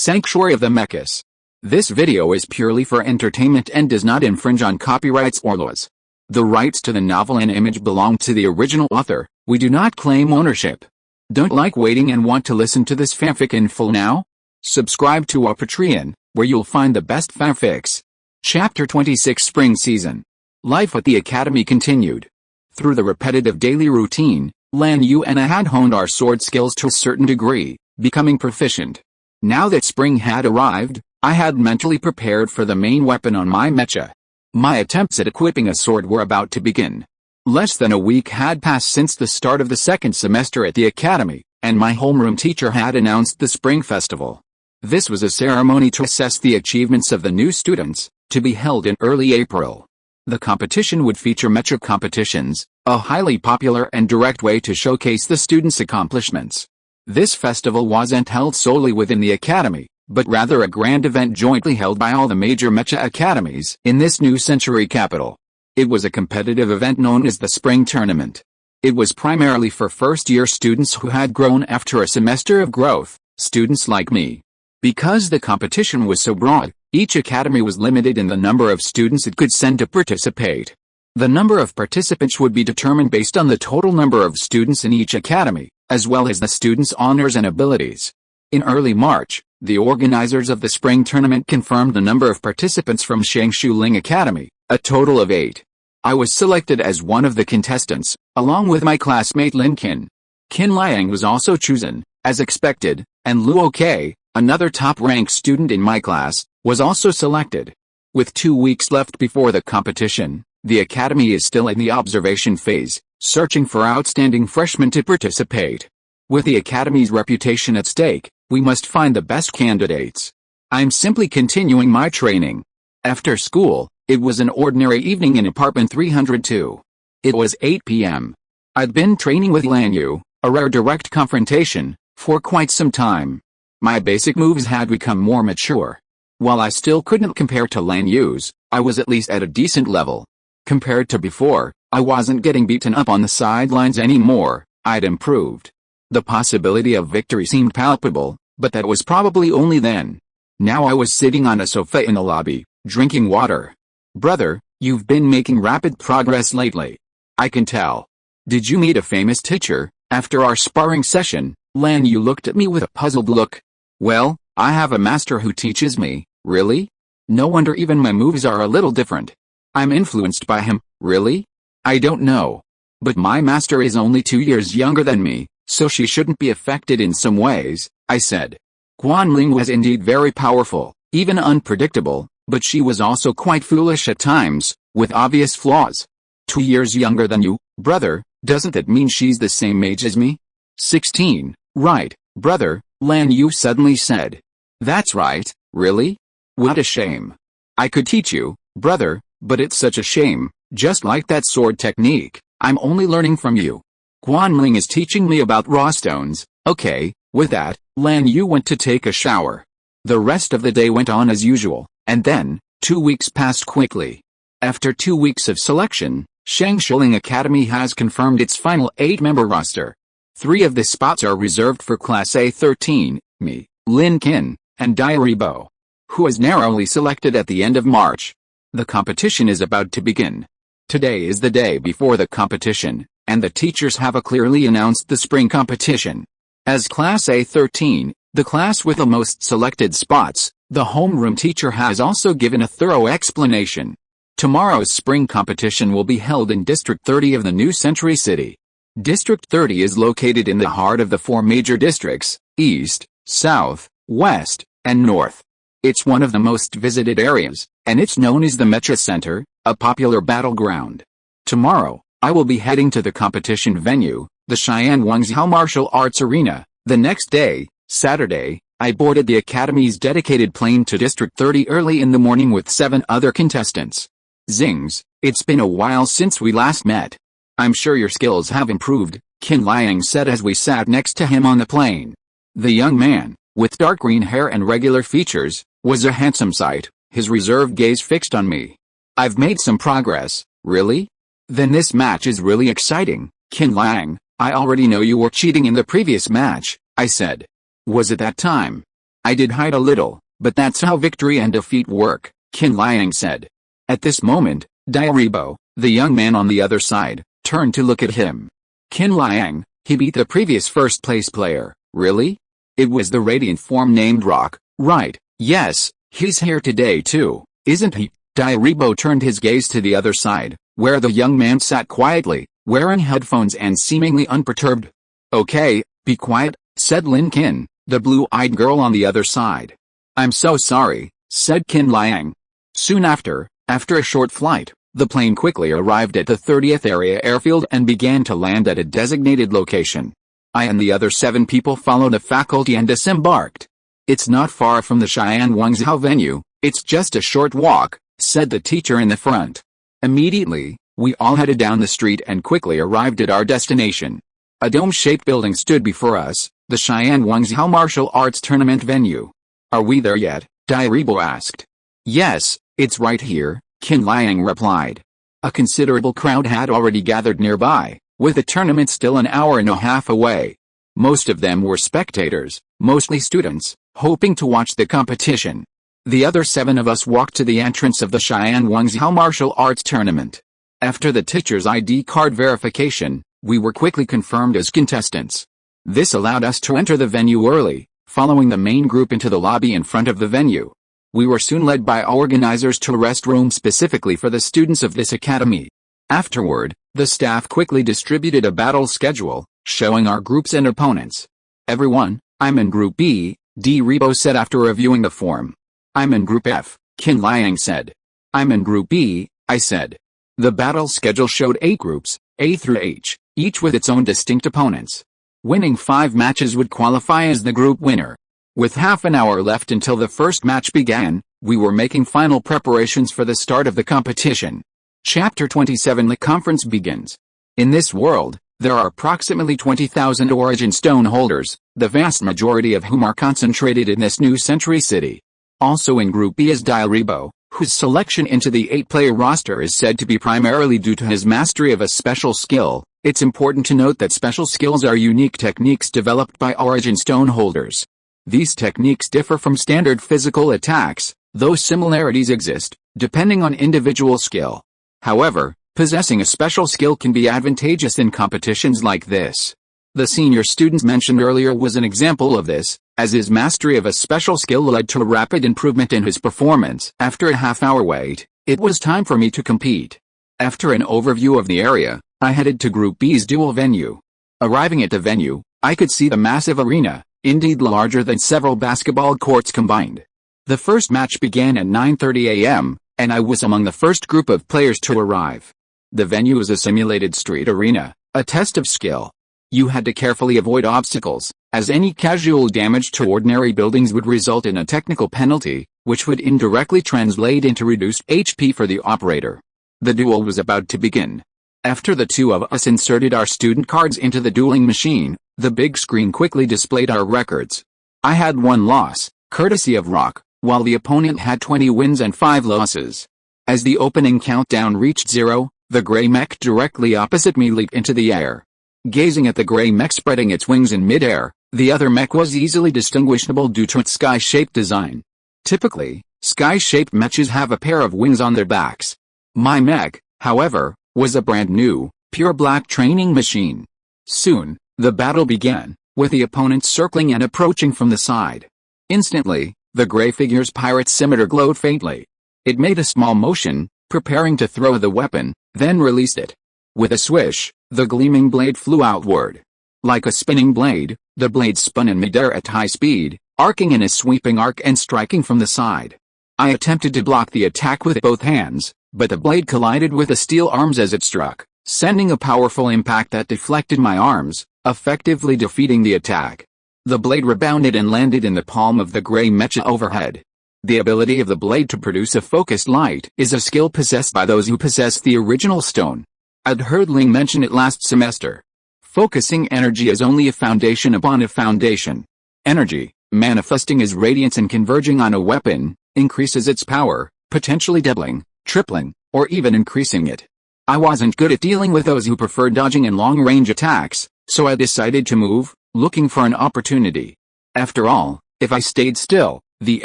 Sanctuary of the Mechas. This video is purely for entertainment and does not infringe on copyrights or laws. The rights to the novel and image belong to the original author. We do not claim ownership. Don't like waiting and want to listen to this fanfic in full now? Subscribe to our Patreon, where you'll find the best fanfics. Chapter 26 Spring Season. Life at the Academy continued. Through the repetitive daily routine, Lan Yu and I had honed our sword skills to a certain degree, becoming proficient. Now that spring had arrived, I had mentally prepared for the main weapon on my mecha. My attempts at equipping a sword were about to begin. Less than a week had passed since the start of the second semester at the academy, and my homeroom teacher had announced the spring festival. This was a ceremony to assess the achievements of the new students, to be held in early April. The competition would feature mecha competitions, a highly popular and direct way to showcase the students' accomplishments. This festival wasn't held solely within the academy, but rather a grand event jointly held by all the major mecha academies in this new century capital. It was a competitive event known as the Spring Tournament. It was primarily for first-year students who had grown after a semester of growth, students like me. Because the competition was so broad, each academy was limited in the number of students it could send to participate. The number of participants would be determined based on the total number of students in each academy, as well as the students' honors and abilities. In early March, the organizers of the spring tournament confirmed the number of participants from Shangxuling Academy, a total of 8. I was selected as one of the contestants, along with my classmate Lin Qin. Qin Liang was also chosen, as expected, and Luo Kei, another top-ranked student in my class, was also selected. With 2 weeks left before the competition, the academy is still in the observation phase, searching for outstanding freshmen to participate. With the academy's reputation at stake, we must find the best candidates. I'm simply continuing my training. After school, it was an ordinary evening in apartment 302. It was 8 p.m. I'd been training with Lan Yu, a rare direct confrontation, for quite some time. My basic moves had become more mature. While I still couldn't compare to Lan Yu's, I was at least at a decent level. Compared to before, I wasn't getting beaten up on the sidelines anymore. I'd improved. The possibility of victory seemed palpable, but that was probably only then. Now I was sitting on a sofa in the lobby, drinking water. Brother, you've been making rapid progress lately. I can tell. Did you meet a famous teacher? After our sparring session, Lan Yu looked at me with a puzzled look. Well, I have a master who teaches me. Really? No wonder even my moves are a little different. I'm influenced by him. Really? I don't know. But my master is only 2 years younger than me, so she shouldn't be affected in some ways, I said. Guanling was indeed very powerful, even unpredictable, but she was also quite foolish at times, with obvious flaws. 2 years younger than you, brother, doesn't that mean she's the same age as me? 16, right, brother, Lan Yu suddenly said. That's right, really? What a shame. I could teach you, brother, but it's such a shame, just like that sword technique, I'm only learning from you. Guanling is teaching me about raw stones. Okay. With that, Lan Yu went to take a shower. The rest of the day went on as usual, and then, 2 weeks passed quickly. After 2 weeks of selection, Shangxuling Academy has confirmed its final 8-member roster. 3 of the spots are reserved for Class A13, me, Lin Qin, and Bo, who was narrowly selected at the end of March. The competition is about to begin. Today is the day before the competition, and the teachers have clearly announced the spring competition. As Class A13, the class with the most selected spots, the homeroom teacher has also given a thorough explanation. Tomorrow's spring competition will be held in District 30 of the new Century City. District 30 is located in the heart of the 4 major districts, East, South, West, and North. It's one of the most visited areas, and it's known as the Mecha Center, a popular battleground. Tomorrow, I will be heading to the competition venue, the Cheyenne Wangzhou Martial Arts Arena. The next day, Saturday, I boarded the academy's dedicated plane to District 30 early in the morning with 7 other contestants. Xingze, it's been a while since we last met. I'm sure your skills have improved, Qin Liang said as we sat next to him on the plane. The young man, with dark green hair and regular features, was a handsome sight, his reserved gaze fixed on me. I've made some progress, really? Then this match is really exciting, Qin Liang. I already know you were cheating in the previous match, I said. Was it that time? I did hide a little, but that's how victory and defeat work, Qin Liang said. At this moment, Diaribo, the young man on the other side, turned to look at him. Qin Liang, he beat the previous first-place player, really? It was the radiant form named Rock, right? Yes, he's here today too, isn't he? Diaribo turned his gaze to the other side, where the young man sat quietly, wearing headphones and seemingly unperturbed. Okay, be quiet, said Lin Qin, the blue-eyed girl on the other side. I'm so sorry, said Qin Liang. Soon after a short flight, the plane quickly arrived at the 30th area airfield and began to land at a designated location. I and the other 7 people followed the faculty and disembarked. It's not far from the Xi'an Wangzhou venue, it's just a short walk, said the teacher in the front. Immediately, we all headed down the street and quickly arrived at our destination. A dome-shaped building stood before us, the Xi'an Wangzhou martial arts tournament venue. Are we there yet? Diaribo asked. Yes, it's right here, Qin Liang replied. A considerable crowd had already gathered nearby, with the tournament still an hour and a half away. Most of them were spectators, mostly students, hoping to watch the competition. The other 7 of us walked to the entrance of the Xi'an Wangzhou martial arts tournament. After the teacher's ID card verification, we were quickly confirmed as contestants. This allowed us to enter the venue early, following the main group into the lobby in front of the venue. We were soon led by organizers to a rest room specifically for the students of this academy. Afterward, the staff quickly distributed a battle schedule, showing our groups and opponents. Everyone, I'm in Group B, Diaribo said after reviewing the form. I'm in Group F, Qin Liang said. I'm in Group B, I said. The battle schedule showed 8 groups, A through H, each with its own distinct opponents. Winning 5 matches would qualify as the group winner. With half an hour left until the first match began, we were making final preparations for the start of the competition. Chapter 27. The conference begins. In this world, there are approximately 20,000 origin stone holders, the vast majority of whom are concentrated in this new century city. Also in Group B is Diaribo, whose selection into the 8-player roster is said to be primarily due to his mastery of a special skill. It's important to note that special skills are unique techniques developed by origin stone holders. These techniques differ from standard physical attacks, though similarities exist, depending on individual skill. However, possessing a special skill can be advantageous in competitions like this. The senior student mentioned earlier was an example of this, as his mastery of a special skill led to a rapid improvement in his performance. After a half-hour wait, it was time for me to compete. After an overview of the area, I headed to Group B's dual venue. Arriving at the venue, I could see the massive arena, indeed larger than several basketball courts combined. The first match began at 9:30 a.m., and I was among the first group of players to arrive. The venue is a simulated street arena, a test of skill. You had to carefully avoid obstacles, as any casual damage to ordinary buildings would result in a technical penalty, which would indirectly translate into reduced HP for the operator. The duel was about to begin. After the 2 of us inserted our student cards into the dueling machine, the big screen quickly displayed our records. I had 1 loss, courtesy of Rock, while the opponent had 20 wins and 5 losses. As the opening countdown reached 0, the gray mech directly opposite me leaped into the air. Gazing at the gray mech spreading its wings in mid-air, the other mech was easily distinguishable due to its sky-shaped design. Typically, sky-shaped mechas have a pair of wings on their backs. My mech, however, was a brand new, pure black training machine. Soon, the battle began, with the opponents circling and approaching from the side. Instantly, the gray figure's pirate scimitar glowed faintly. It made a small motion, preparing to throw the weapon, then released it. With a swish, the gleaming blade flew outward. Like a spinning blade, the blade spun in midair at high speed, arcing in a sweeping arc and striking from the side. I attempted to block the attack with both hands, but the blade collided with the steel arms as it struck, sending a powerful impact that deflected my arms, effectively defeating the attack. The blade rebounded and landed in the palm of the gray mecha overhead. The ability of the blade to produce a focused light is a skill possessed by those who possess the original stone. I'd heard Ling mention it last semester. Focusing energy is only a foundation upon a foundation. Energy, manifesting as radiance and converging on a weapon, increases its power, potentially doubling, tripling, or even increasing it. I wasn't good at dealing with those who prefer dodging and long-range attacks, so I decided to move, looking for an opportunity. After all, If I stayed still, the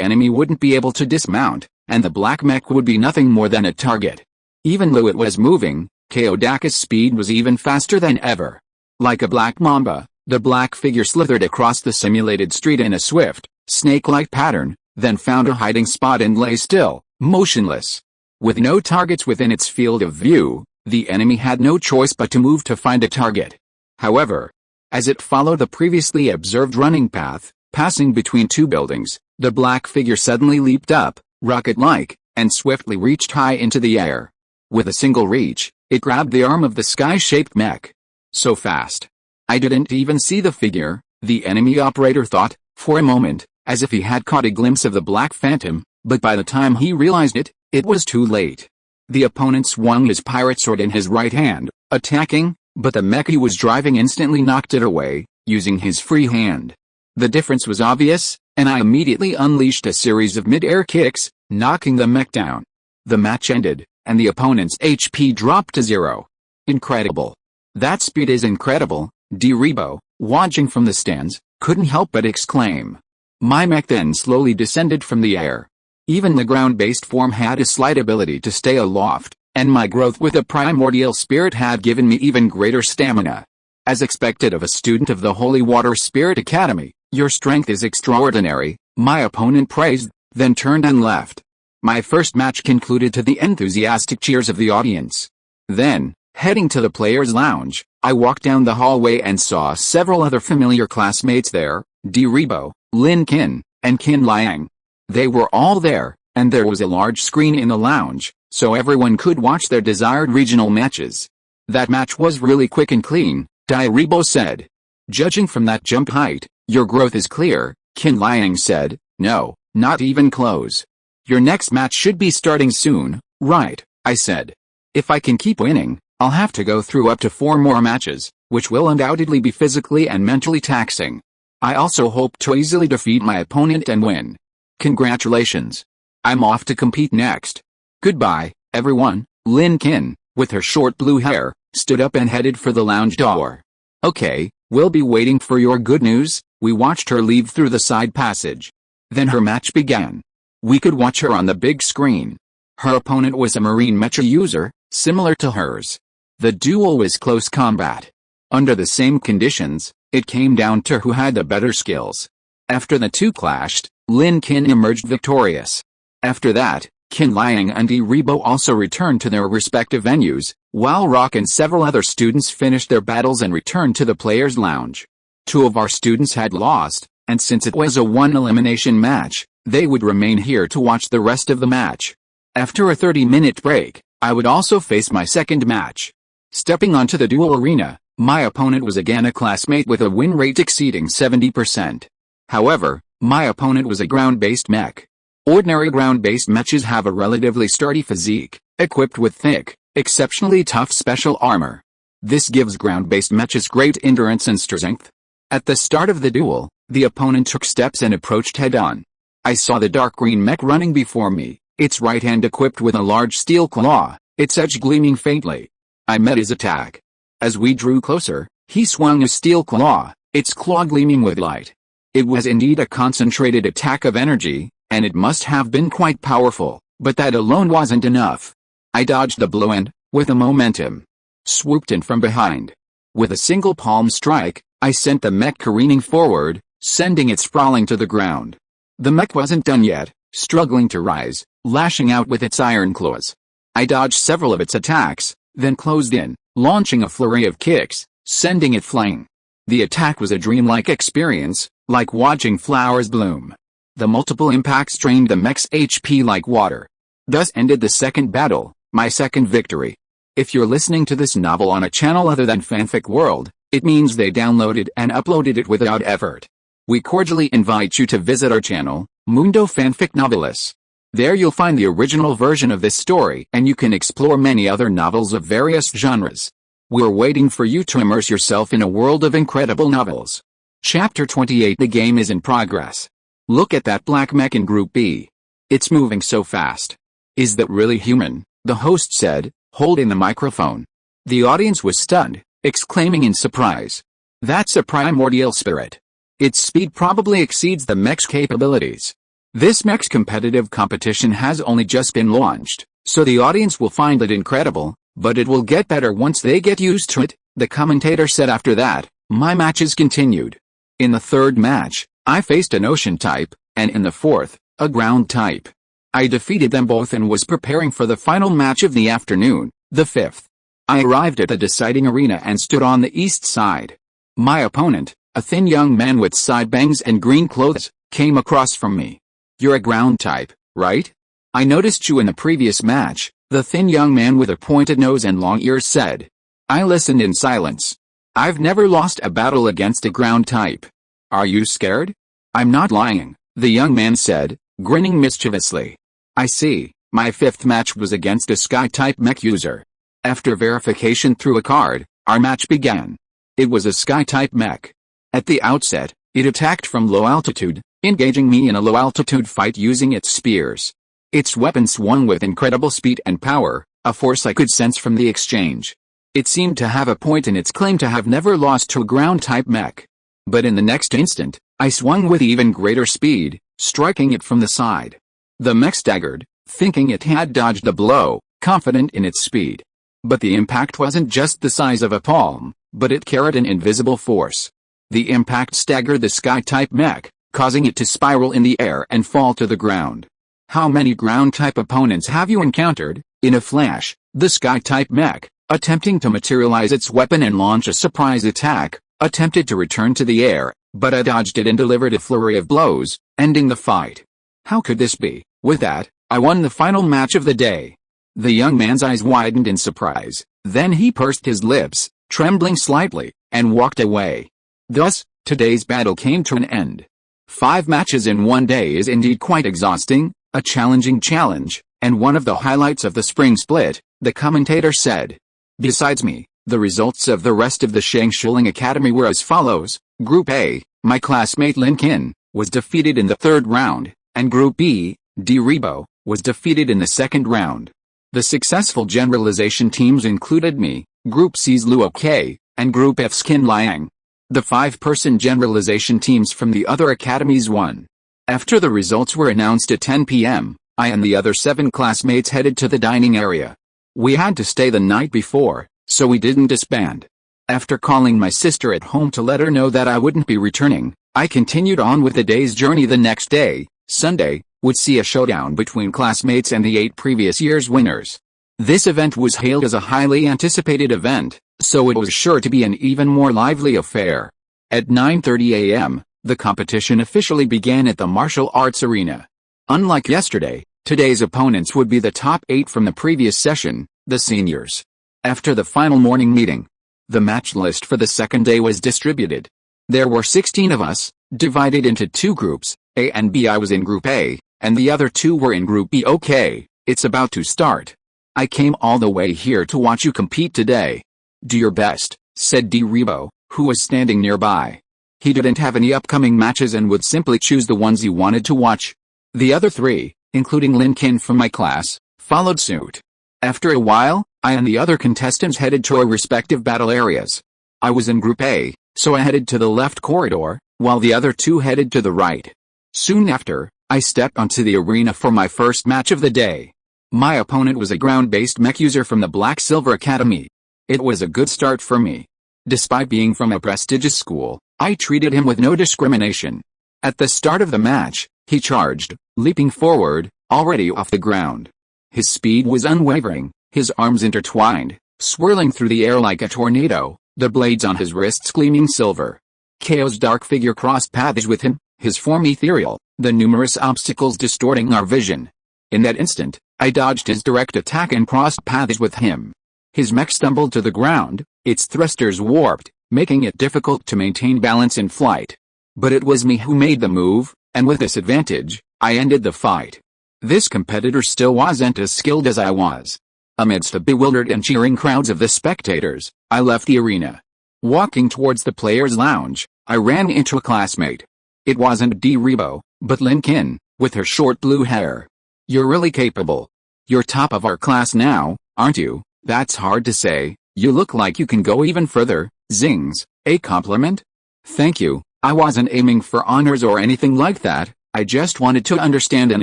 enemy wouldn't be able to dismount, and the black mech would be nothing more than a target. Even though it was moving, Kayodaka's speed was even faster than ever. Like a black mamba, the black figure slithered across the simulated street in a swift, snake-like pattern, then found a hiding spot and lay still, motionless. With no targets within its field of view, the enemy had no choice but to move to find a target. However, as it followed the previously observed running path, passing between two buildings, the black figure suddenly leaped up, rocket-like, and swiftly reached high into the air. With a single reach, it grabbed the arm of the sky-shaped mech. So fast. I didn't even see the figure, the enemy operator thought, for a moment, as if he had caught a glimpse of the black phantom, but by the time he realized it, it was too late. The opponent swung his pirate sword in his right hand, attacking, but the mech he was driving instantly knocked it away, using his free hand. The difference was obvious, and I immediately unleashed a series of mid-air kicks, knocking the mech down. The match ended, and the opponent's HP dropped to 0. Incredible. That speed is incredible, D-Rebo, watching from the stands, couldn't help but exclaim. My mech then slowly descended from the air. Even the ground-based form had a slight ability to stay aloft, and my growth with a primordial spirit had given me even greater stamina. As expected of a student of the Holy Water Spirit Academy, your strength is extraordinary, my opponent praised, then turned and left. My first match concluded to the enthusiastic cheers of the audience. Then, heading to the players' lounge, I walked down the hallway and saw several other familiar classmates there, D-Rebo, Lin Qin, and Qin Liang. They were all there, and there was a large screen in the lounge, so everyone could watch their desired regional matches. That match was really quick and clean, D-Rebo said. Judging from that jump height, your growth is clear, Qin Liang said. No, not even close. Your next match should be starting soon, right? I said. If I can keep winning, I'll have to go through up to 4 more matches, which will undoubtedly be physically and mentally taxing. I also hope to easily defeat my opponent and win. Congratulations. I'm off to compete next. Goodbye, everyone. Lin Qin, with her short blue hair, stood up and headed for the lounge door. Okay, we'll be waiting for your good news. We watched her leave through the side passage. Then her match began. We could watch her on the big screen. Her opponent was a marine mecha user, similar to hers. The duel was close combat. Under the same conditions, it came down to who had the better skills. After the two clashed, Lin Qin emerged victorious. After that, Qin Liang and D-Rebo also returned to their respective venues, while Rock and several other students finished their battles and returned to the players' lounge. 2 of our students had lost, and since it was a 1-elimination match, they would remain here to watch the rest of the match. After a 30-minute break, I would also face my second match. Stepping onto the duel arena, my opponent was again a classmate with a win rate exceeding 70%. However, my opponent was a ground-based mech. Ordinary ground-based mechas have a relatively sturdy physique, equipped with thick, exceptionally tough special armor. This gives ground-based mechas great endurance and strength. At the start of the duel, the opponent took steps and approached head-on. I saw the dark green mech running before me, its right hand equipped with a large steel claw, its edge gleaming faintly. I met his attack. As we drew closer, he swung a steel claw, its claw gleaming with light. It was indeed a concentrated attack of energy, and it must have been quite powerful, but that alone wasn't enough. I dodged the blow and, with a momentum, swooped in from behind. With a single palm strike, I sent the mech careening forward, sending it sprawling to the ground. The mech wasn't done yet, struggling to rise, lashing out with its iron claws. I dodged several of its attacks, then closed in, launching a flurry of kicks, sending it flying. The attack was a dreamlike experience, like watching flowers bloom. The multiple impacts drained the mech's HP like water. Thus ended the second battle, my second victory. If you're listening to this novel on a channel other than Fanfic World, it means they downloaded and uploaded it without effort. We cordially invite you to visit our channel, Mundo Fanfic Novelis. There you'll find the original version of this story and you can explore many other novels of various genres. We're waiting for you to immerse yourself in a world of incredible novels. Chapter 28. The game is in progress. Look at that black mech in Group B. It's moving so fast. Is that really human? The host said, holding the microphone. The audience was stunned, exclaiming in surprise. That's a primordial spirit. Its speed probably exceeds the mech's capabilities. This mech's competitive competition has only just been launched, so the audience will find it incredible, but it will get better once they get used to it, the commentator said. After that, my matches continued. In the third match, I faced an ocean type, and in the fourth, a ground type. I defeated them both and was preparing for the final match of the afternoon, the fifth. I arrived at the deciding arena and stood on the east side. My opponent, a thin young man with side bangs and green clothes, came across from me. "You're a ground type, right? I noticed you in the previous match," the thin young man with a pointed nose and long ears said. I listened in silence. "I've never lost a battle against a ground type. Are you scared?" "I'm not lying," the young man said, grinning mischievously. "I see. My fifth match was against a sky-type mech user. After verification through a card, our match began. It was a sky-type mech. At the outset, it attacked from low altitude, engaging me in a low-altitude fight using its spears. Its weapon swung with incredible speed and power, a force I could sense from the exchange. It seemed to have a point in its claim to have never lost to a ground-type mech. But in the next instant, I swung with even greater speed, striking it from the side. The mech staggered, thinking it had dodged a blow, confident in its speed. But the impact wasn't just the size of a palm, but it carried an invisible force. The impact staggered the sky-type mech, causing it to spiral in the air and fall to the ground. How many ground-type opponents have you encountered? In a flash, the sky-type mech, attempting to materialize its weapon and launch a surprise attack, attempted to return to the air, but I dodged it and delivered a flurry of blows, ending the fight. How could this be? With that, I won the final match of the day. The young man's eyes widened in surprise, then he pursed his lips, trembling slightly, and walked away. Thus, today's battle came to an end. 5 matches in one day is indeed quite exhausting, a challenging challenge, and one of the highlights of the spring split, the commentator said. Besides me, the results of the rest of the Xingze Academy were as follows. Group A, my classmate Lin Qin, was defeated in the third round, and Group B, D-Rebo, was defeated in the second round. The successful generalization teams included me, Group C's Luo K, and Group F's Qin Liang. The 5-person generalization teams from the other academies won. After the results were announced at 10 p.m., I and the other 7 classmates headed to the dining area. We had to stay the night before, so we didn't disband. After calling my sister at home to let her know that I wouldn't be returning, I continued on with the day's journey. The next day, Sunday, would see a showdown between classmates and the 8 previous year's winners. This event was hailed as a highly anticipated event, so it was sure to be an even more lively affair. At 9:30 a.m., the competition officially began at the martial arts arena. Unlike yesterday, today's opponents would be the top 8 from the previous session, the seniors. After the final morning meeting, the match list for the second day was distributed. There were 16 of us, divided into 2 groups, A and B. I was in Group A, and the other 2 were in Group B. Okay, it's about to start. I came all the way here to watch you compete today. Do your best, said D-Rebo, who was standing nearby. He didn't have any upcoming matches and would simply choose the ones he wanted to watch. The other 3, including Lin Qin from my class, followed suit. After a while, I and the other contestants headed to our respective battle areas. I was in Group A, so I headed to the left corridor, while the other 2 headed to the right. Soon after, I stepped onto the arena for my first match of the day. My opponent was a ground-based mech user from the Black Silver Academy. It was a good start for me. Despite being from a prestigious school, I treated him with no discrimination. At the start of the match, he charged, leaping forward, already off the ground. His speed was unwavering, his arms intertwined, swirling through the air like a tornado, the blades on his wrists gleaming silver. KO's dark figure crossed paths with him, his form ethereal, the numerous obstacles distorting our vision. In that instant, I dodged his direct attack and crossed paths with him. His mech stumbled to the ground, its thrusters warped, making it difficult to maintain balance in flight. But it was me who made the move, and with this advantage, I ended the fight. This competitor still wasn't as skilled as I was. Amidst the bewildered and cheering crowds of the spectators, I left the arena. Walking towards the players' lounge, I ran into a classmate. It wasn't D-Rebo, but Lin Qin, with her short blue hair. You're really capable. You're top of our class now, aren't you? That's hard to say. You look like you can go even further. Xingze, a compliment? Thank you, I wasn't aiming for honors or anything like that, I just wanted to understand and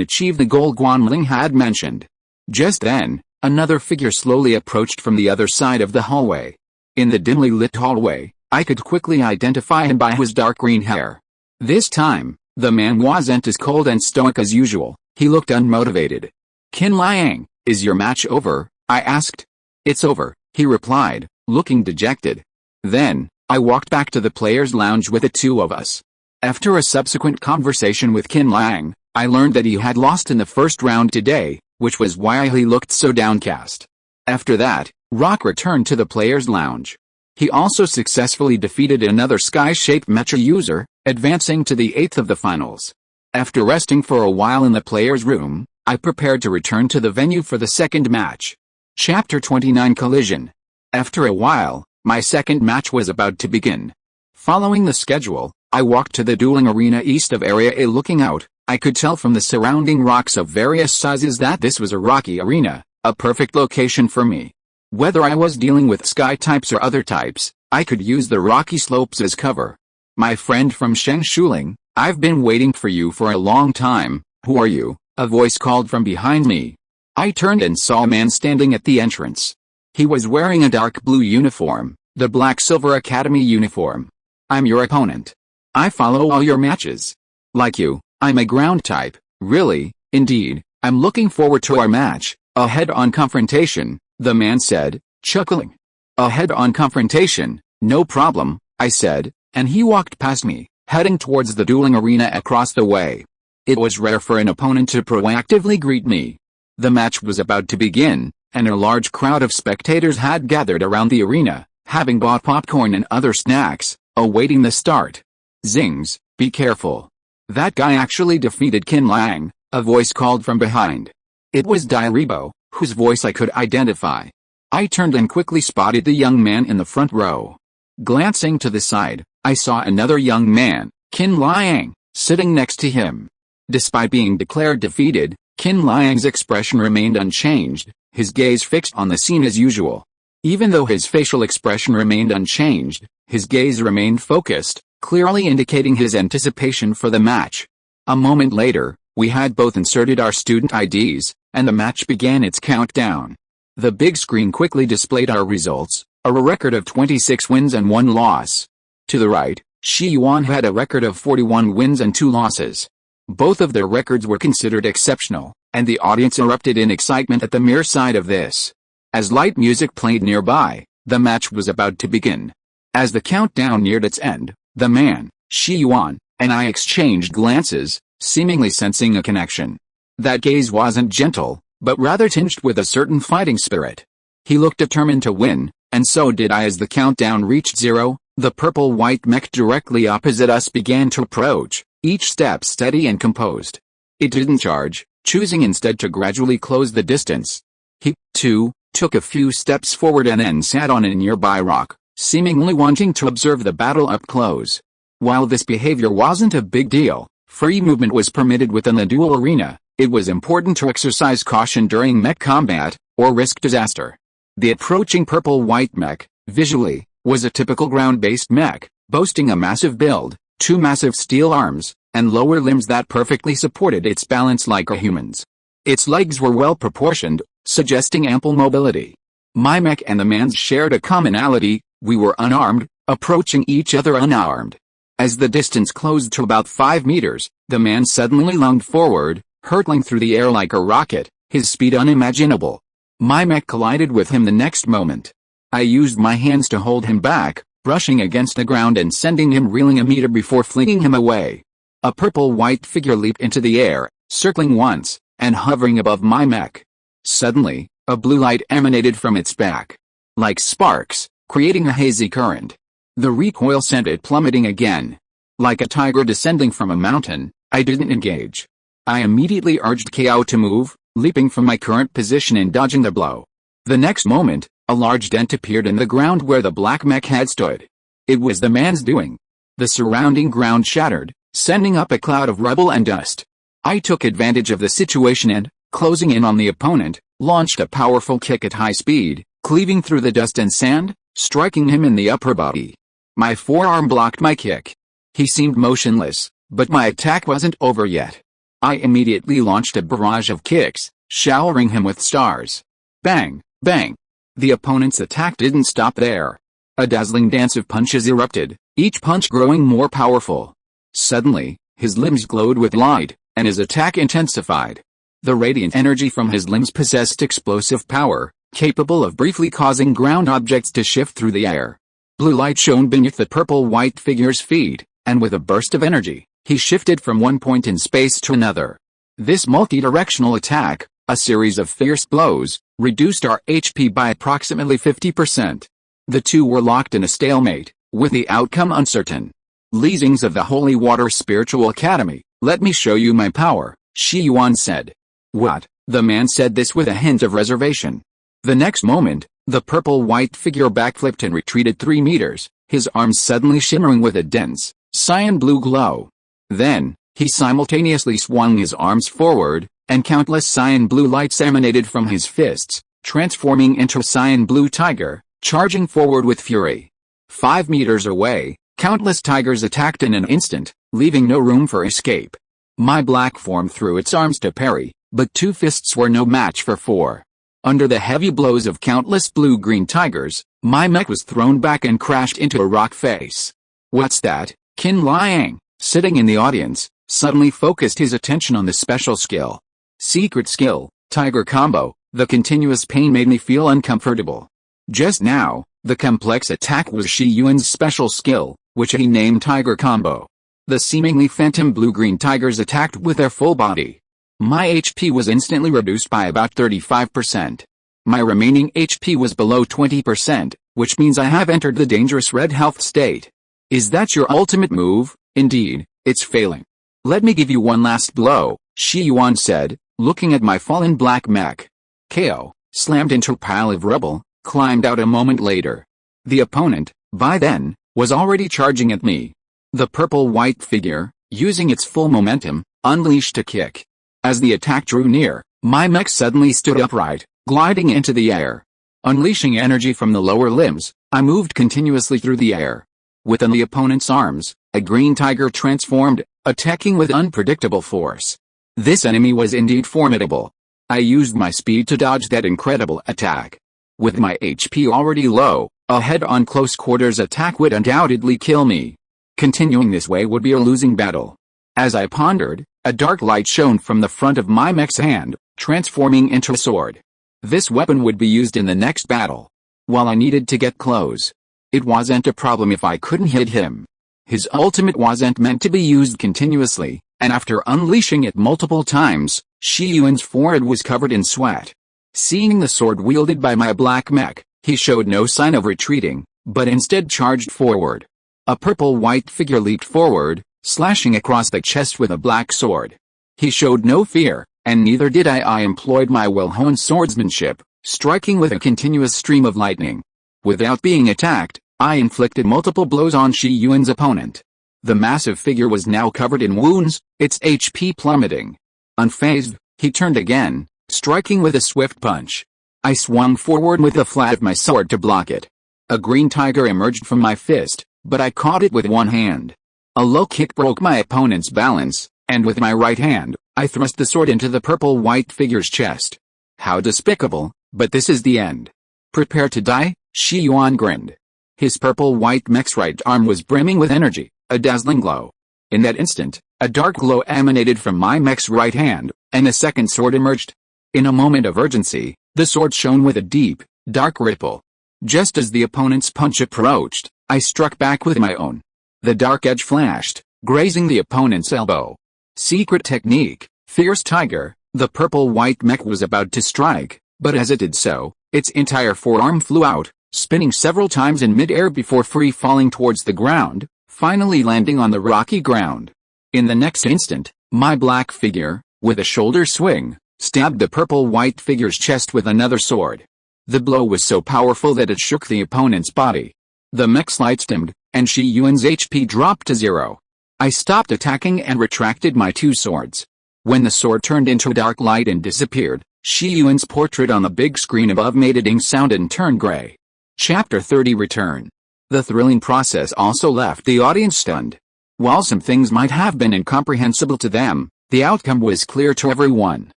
achieve the goal Guanling had mentioned. Just then, another figure slowly approached from the other side of the hallway. In the dimly lit hallway, I could quickly identify him by his dark green hair. This time, the man wasn't as cold and stoic as usual, he looked unmotivated. "Qin Liang, is your match over?" I asked. "It's over," he replied, looking dejected. Then, I walked back to the players' lounge with the two of us. After a subsequent conversation with Qin Liang, I learned that he had lost in the first round today, which was why he looked so downcast. After that, Rock returned to the players' lounge. He also successfully defeated another sky-shaped mecha user, advancing to the 8th of the finals. After resting for a while in the players' room, I prepared to return to the venue for the second match. Chapter 29 Collision. After a while, my second match was about to begin. Following the schedule, I walked to the dueling arena east of Area A. Looking out, I could tell from the surrounding rocks of various sizes that this was a rocky arena, a perfect location for me. Whether I was dealing with sky types or other types, I could use the rocky slopes as cover. "My friend from Shengshuling, I've been waiting for you for a long time. Who are you?" a voice called from behind me. I turned and saw a man standing at the entrance. He was wearing a dark blue uniform, the Black Silver Academy uniform. "I'm your opponent. I follow all your matches. Like you, I'm a ground type." "Really? Indeed, I'm looking forward to our match, a head-on confrontation," the man said, chuckling. "A head-on confrontation, no problem," I said, and he walked past me, heading towards the dueling arena across the way. It was rare for an opponent to proactively greet me. The match was about to begin, and a large crowd of spectators had gathered around the arena, having bought popcorn and other snacks, awaiting the start. "Xingze, be careful. That guy actually defeated Qin Liang," a voice called from behind. It was Dairibo, whose voice I could identify. I turned and quickly spotted the young man in the front row. Glancing to the side, I saw another young man, Qin Liang, sitting next to him. Despite being declared defeated, Qin Liang's expression remained unchanged, his gaze fixed on the scene as usual. Even though his facial expression remained unchanged, his gaze remained focused, clearly indicating his anticipation for the match. A moment later, we had both inserted our student IDs, and the match began its countdown. The big screen quickly displayed our results, a record of 26 wins and 1 loss. To the right, Shi Yuan had a record of 41 wins and 2 losses. Both of their records were considered exceptional, and the audience erupted in excitement at the mere sight of this. As light music played nearby, the match was about to begin. As the countdown neared its end, the man, Shi Yuan, and I exchanged glances, seemingly sensing a connection. That gaze wasn't gentle, but rather tinged with a certain fighting spirit. He looked determined to win, and so did I. As the countdown reached 0, the purple-white mech directly opposite us began to approach, each step steady and composed. It didn't charge, choosing instead to gradually close the distance. He, too, took a few steps forward and then sat on a nearby rock, seemingly wanting to observe the battle up close. While this behavior wasn't a big deal, free movement was permitted within the duel arena, it was important to exercise caution during mech combat, or risk disaster. The approaching purple-white mech, visually, was a typical ground-based mech, boasting a massive build, 2 massive steel arms, and lower limbs that perfectly supported its balance like a human's. Its legs were well proportioned, suggesting ample mobility. My mech and the man's shared a commonality: we were unarmed, approaching each other unarmed. As the distance closed to about 5 meters, the man suddenly lunged forward, hurtling through the air like a rocket, his speed unimaginable. My mech collided with him the next moment. I used my hands to hold him back, brushing against the ground and sending him reeling a meter before flinging him away. A purple-white figure leaped into the air, circling once, and hovering above my mech. Suddenly, a blue light emanated from its back. Like sparks, creating a hazy current. The recoil sent it plummeting again. Like a tiger descending from a mountain, I didn't engage. I immediately urged KO to move, leaping from my current position and dodging the blow. The next moment, a large dent appeared in the ground where the black mech had stood. It was the man's doing. The surrounding ground shattered, sending up a cloud of rubble and dust. I took advantage of the situation and, closing in on the opponent, launched a powerful kick at high speed, cleaving through the dust and sand, striking him in the upper body. My forearm blocked my kick. He seemed motionless, but my attack wasn't over yet. I immediately launched a barrage of kicks, showering him with stars. Bang, bang. The opponent's attack didn't stop there. A dazzling dance of punches erupted, each punch growing more powerful. Suddenly, his limbs glowed with light, and his attack intensified. The radiant energy from his limbs possessed explosive power, capable of briefly causing ground objects to shift through the air. Blue light shone beneath the purple-white figure's feet, and with a burst of energy, he shifted from one point in space to another. This multi-directional attack, a series of fierce blows, reduced our HP by approximately 50%. The two were locked in a stalemate, with the outcome uncertain. Xingze of the Holy Water Spiritual Academy, let me show you my power, Shi Yuan said. What? The man said this with a hint of reservation. The next moment, the purple-white figure backflipped and retreated 3 meters, his arms suddenly shimmering with a dense, cyan-blue glow. Then, he simultaneously swung his arms forward, and countless cyan-blue lights emanated from his fists, transforming into a cyan-blue tiger, charging forward with fury. 5 meters away, countless tigers attacked in an instant, leaving no room for escape. My black form threw its arms to parry, but 2 fists were no match for 4. Under the heavy blows of countless blue-green tigers, my mech was thrown back and crashed into a rock face. What's that? Qin Liang, sitting in the audience, suddenly focused his attention on the special skill. Secret skill, Tiger Combo. The continuous pain made me feel uncomfortable. Just now, the complex attack was Shi Yuan's special skill, which he named Tiger Combo. The seemingly phantom blue-green tigers attacked with their full body. My HP was instantly reduced by about 35%. My remaining HP was below 20%, which means I have entered the dangerous red health state. Is that your ultimate move? Indeed, it's failing. Let me give you one last blow, Shi Yuan said, looking at my fallen black mech. KO, slammed into a pile of rubble, climbed out a moment later. The opponent, by then, was already charging at me. The purple-white figure, using its full momentum, unleashed a kick. As the attack drew near, my mech suddenly stood upright, gliding into the air. Unleashing energy from the lower limbs, I moved continuously through the air. Within the opponent's arms, a green tiger transformed, attacking with unpredictable force. This enemy was indeed formidable. I used my speed to dodge that incredible attack. With my HP already low, a head-on close-quarters attack would undoubtedly kill me. Continuing this way would be a losing battle. As I pondered, a dark light shone from the front of my mech's hand, transforming into a sword. This weapon would be used in the next battle. While I needed to get close, it wasn't a problem if I couldn't hit him. His ultimate wasn't meant to be used continuously, and after unleashing it multiple times, Shi Yuan's forehead was covered in sweat. Seeing the sword wielded by my black mech, he showed no sign of retreating, but instead charged forward. A purple-white figure leaped forward, slashing across the chest with a black sword. He showed no fear, and neither did I. I employed my well-honed swordsmanship, striking with a continuous stream of lightning. Without being attacked, I inflicted multiple blows on Shi Yuan's opponent. The massive figure was now covered in wounds, its HP plummeting. Unfazed, he turned again, striking with a swift punch. I swung forward with the flat of my sword to block it. A green tiger emerged from my fist, but I caught it with one hand. A low kick broke my opponent's balance, and with my right hand, I thrust the sword into the purple-white figure's chest. How despicable, but this is the end. Prepare to die, Shi Yuan grinned. His purple-white mech's right arm was brimming with energy, a dazzling glow. In that instant, a dark glow emanated from my mech's right hand, and a second sword emerged. In a moment of urgency, the sword shone with a deep, dark ripple. Just as the opponent's punch approached, I struck back with my own. The dark edge flashed, grazing the opponent's elbow. Secret technique, Fierce Tiger. The purple-white mech was about to strike, but as it did so, its entire forearm flew out, spinning several times in mid-air before free-falling towards the ground, finally landing on the rocky ground. In the next instant, my black figure, with a shoulder swing, stabbed the purple-white figure's chest with another sword. The blow was so powerful that it shook the opponent's body. The mech's lights dimmed, and Shi Yuan's HP dropped to 0. I stopped attacking and retracted my 2 swords. When the sword turned into a dark light and disappeared, Shi Yuan's portrait on the big screen above made a ding sound and turned gray. Chapter 30 Return. The thrilling process also left the audience stunned. While some things might have been incomprehensible to them, the outcome was clear to everyone.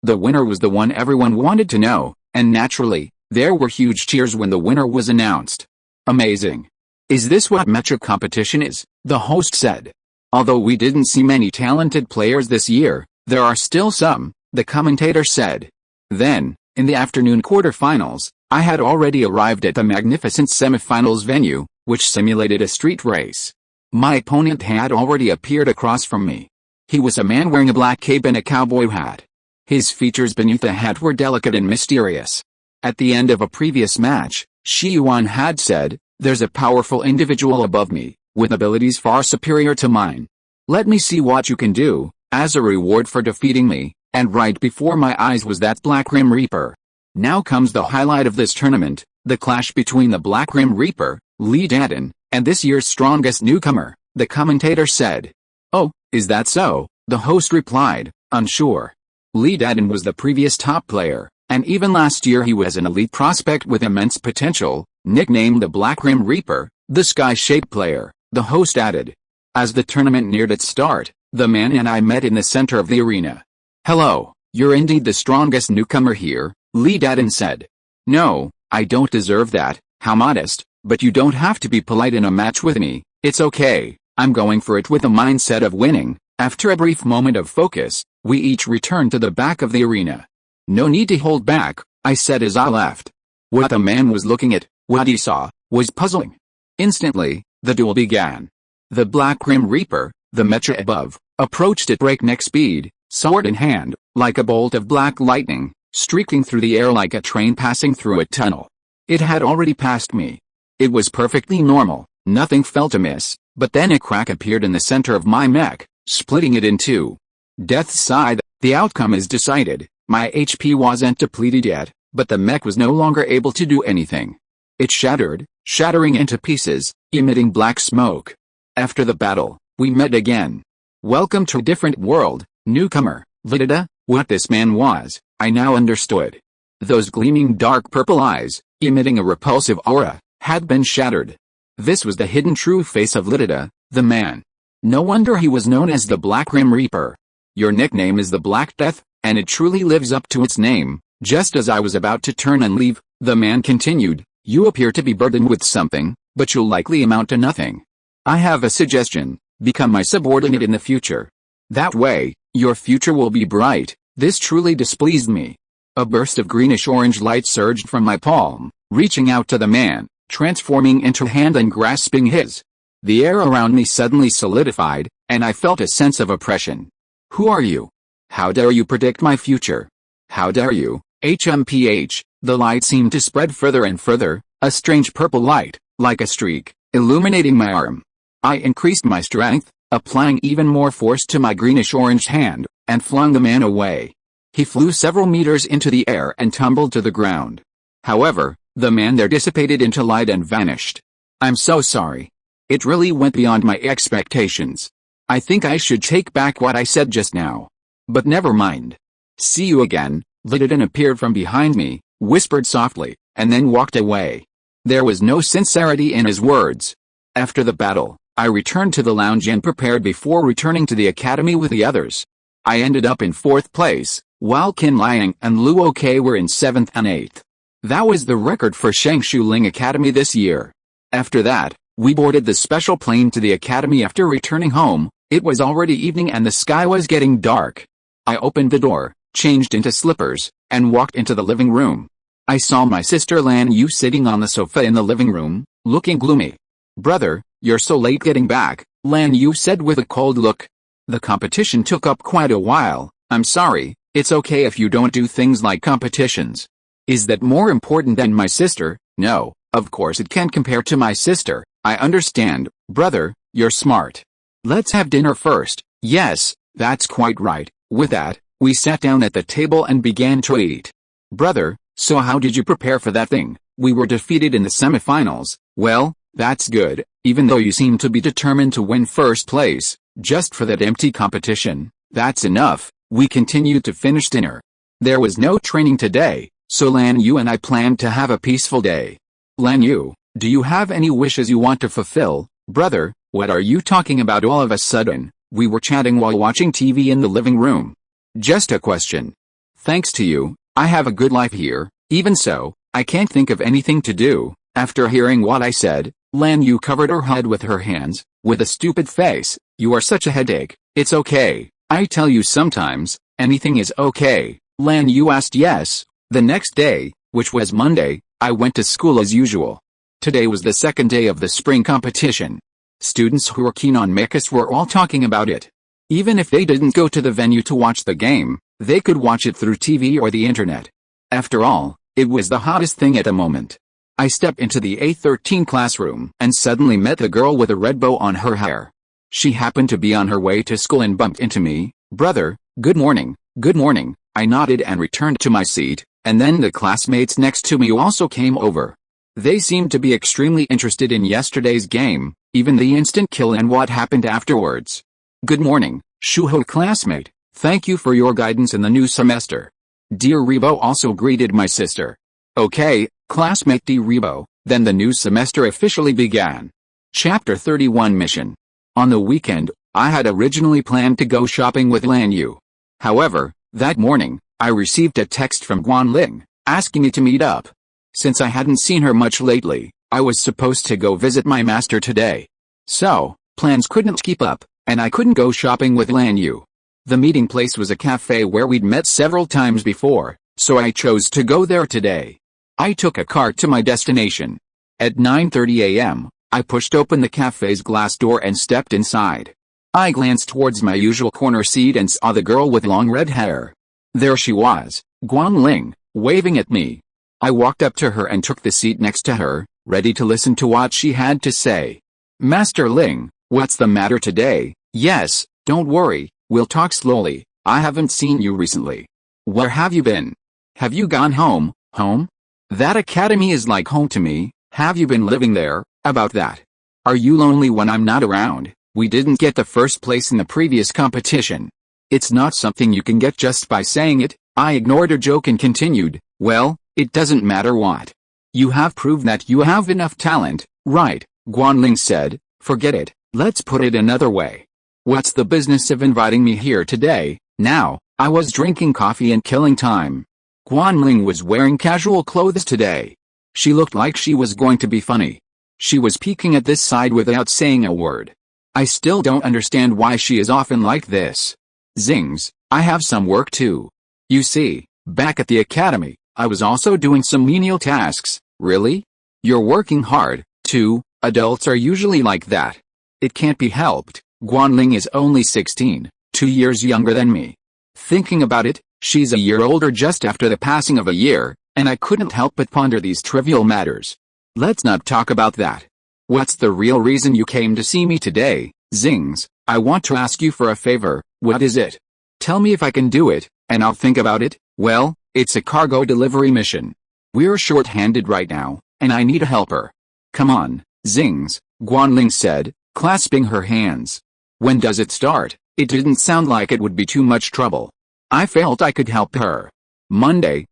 The winner was the one everyone wanted to know, and naturally, there were huge cheers when the winner was announced. Amazing. Is this what Mecha competition is? The host said. Although we didn't see many talented players this year, there are still some, the commentator said. Then, in the afternoon quarterfinals, I had already arrived at the magnificent semifinals venue, which simulated a street race. My opponent had already appeared across from me. He was a man wearing a black cape and a cowboy hat. His features beneath the hat were delicate and mysterious. At the end of a previous match, Shi Yuan had said, "There's a powerful individual above me, with abilities far superior to mine. Let me see what you can do, as a reward for defeating me," and right before my eyes was that Black Grim Reaper. Now comes the highlight of this tournament, the clash between the Black Grim Reaper, Li Dadan, and this year's strongest newcomer, the commentator said. "Oh, is that so?" the host replied, unsure. Li Dadan was the previous top player, and even last year he was an elite prospect with immense potential, nicknamed the Black Grim Reaper, the sky-shaped player, the host added. As the tournament neared its start, the man and I met in the center of the arena. "Hello, you're indeed the strongest newcomer here," Li Dadan said. "No, I don't deserve that, how modest, but you don't have to be polite in a match with me, it's okay, I'm going for it with a mindset of winning." After a brief moment of focus, we each returned to the back of the arena. "No need to hold back," I said as I left. What the man was looking at, what he saw, was puzzling. Instantly, the duel began. The Black Grim Reaper, the Mecha above, approached at breakneck speed, sword in hand, like a bolt of black lightning, streaking through the air like a train passing through a tunnel. It had already passed me. It was perfectly normal, nothing felt amiss, but then a crack appeared in the center of my mech, splitting it in two. Death's side, the outcome is decided. My HP wasn't depleted yet, but the mech was no longer able to do anything. It shattered, shattering into pieces, emitting black smoke. After the battle, we met again. "Welcome to a different world, newcomer." Lidida, what this man was, I now understood. Those gleaming dark purple eyes, emitting a repulsive aura, had been shattered. This was the hidden true face of Lidida, the man. No wonder he was known as the Black Grim Reaper. "Your nickname is the Black Death, and it truly lives up to its name." Just as I was about to turn and leave, the man continued, "You appear to be burdened with something, but you'll likely amount to nothing. I have a suggestion, become my subordinate in the future. That way, your future will be bright." This truly displeased me. A burst of greenish-orange light surged from my palm, reaching out to the man, transforming into a hand and grasping his. The air around me suddenly solidified, and I felt a sense of oppression. "Who are you? How dare you predict my future? How dare you?" HMPH, the light seemed to spread further and further, a strange purple light, like a streak, illuminating my arm. I increased my strength, applying even more force to my greenish-orange hand, and flung the man away. He flew several meters into the air and tumbled to the ground. However, the man there dissipated into light and vanished. "I'm so sorry. It really went beyond my expectations. I think I should take back what I said just now. But never mind. See you again." Lididin appeared from behind me, whispered softly, and then walked away. There was no sincerity in his words. After the battle, I returned to the lounge and prepared before returning to the academy with the others. I ended up in 4th place, while Qin Liang and Luo Ke were in 7th and 8th. That was the record for Shengshu Ling Academy this year. After that, we boarded the special plane to the academy. After returning home, it was already evening and the sky was getting dark. I opened the door, changed into slippers, and walked into the living room. I saw my sister Lan Yu sitting on the sofa in the living room, looking gloomy. "Brother, you're so late getting back," Lan Yu said with a cold look. "The competition took up quite a while. I'm sorry, it's okay if you don't do things like competitions." "Is that more important than my sister?" "No, of course it can't compare to my sister. I understand, brother, you're smart. Let's have dinner first." "Yes, that's quite right." With that, we sat down at the table and began to eat. "Brother, so how did you prepare for that thing? We were defeated in the semifinals." "Well, that's good, even though you seem to be determined to win first place, just for that empty competition. That's enough." We continued to finish dinner. There was no training today, so Lan Yu and I planned to have a peaceful day. "Lan Yu, do you have any wishes you want to fulfill?" "Brother, What are you talking about all of a sudden? We were chatting while watching TV in the living room. Just a question. Thanks to you, I have a good life here. Even so, I can't think of anything to do. After hearing what I said, Lan Yu covered her head with her hands, with a stupid face. You are such a headache. It's okay. I tell you sometimes, anything is okay. Lan Yu asked yes. The next day, which was Monday, I went to school as usual. Today was the second day of the spring competition. Students who were keen on Mechas were all talking about it. Even if they didn't go to the venue to watch the game, they could watch it through TV or the internet. After all, it was the hottest thing at the moment. I stepped into the A13 classroom and suddenly met the girl with a red bow on her hair. She happened to be on her way to school and bumped into me. Brother, good morning, good morning. I nodded and returned to my seat, and then the classmates next to me also came over. They seemed to be extremely interested in yesterday's game, even the instant kill and what happened afterwards. Good morning, Shuho classmate. Thank you for your guidance in the new semester. Dear Rebo also greeted my sister. Okay, classmate D. Rebo, then the new semester officially began. Chapter 31 Mission. On the weekend, I had originally planned to go shopping with Lan Yu. However, that morning, I received a text from Guanling, asking me to meet up. Since I hadn't seen her much lately, I was supposed to go visit my master today. So, plans couldn't keep up, and I couldn't go shopping with Lan Yu. The meeting place was a cafe where we'd met several times before, so I chose to go there today. I took a car to my destination. At 9:30 a.m., I pushed open the cafe's glass door and stepped inside. I glanced towards my usual corner seat and saw the girl with long red hair. There she was, Guanling, waving at me. I walked up to her and took the seat next to her, ready to listen to what she had to say. Master Ling, what's the matter today? Yes, don't worry, we'll talk slowly. I haven't seen you recently. Where have you been? Have you gone home? Home? That academy is like home to me. Have you been living there? About that. Are you lonely when I'm not around? We didn't get the first place in the previous competition. It's not something you can get just by saying it. I ignored her joke and continued, well, it doesn't matter what. You have proved that you have enough talent, right? Guanling said, forget it, let's put it another way. What's the business of inviting me here today? Now, I was drinking coffee and killing time. Guanling was wearing casual clothes today. She looked like she was going to be funny. She was peeking at this side without saying a word. I still don't understand why she is often like this. Xingze, I have some work too. You see, back at the academy, I was also doing some menial tasks. Really? You're working hard, too. Adults are usually like that. It can't be helped. Guanling is only 16, 2 years younger than me. Thinking about it, she's a year older just after the passing of a year, and I couldn't help but ponder these trivial matters. Let's not talk about that. What's the real reason you came to see me today, Xingze? I want to ask you for a favor. What is it? Tell me if I can do it, and I'll think about it. Well, it's a cargo delivery mission. We're short-handed right now, and I need a helper. Come on, Xingze, Guanling said, clasping her hands. When does it start? It didn't sound like it would be too much trouble. I felt I could help her. Monday?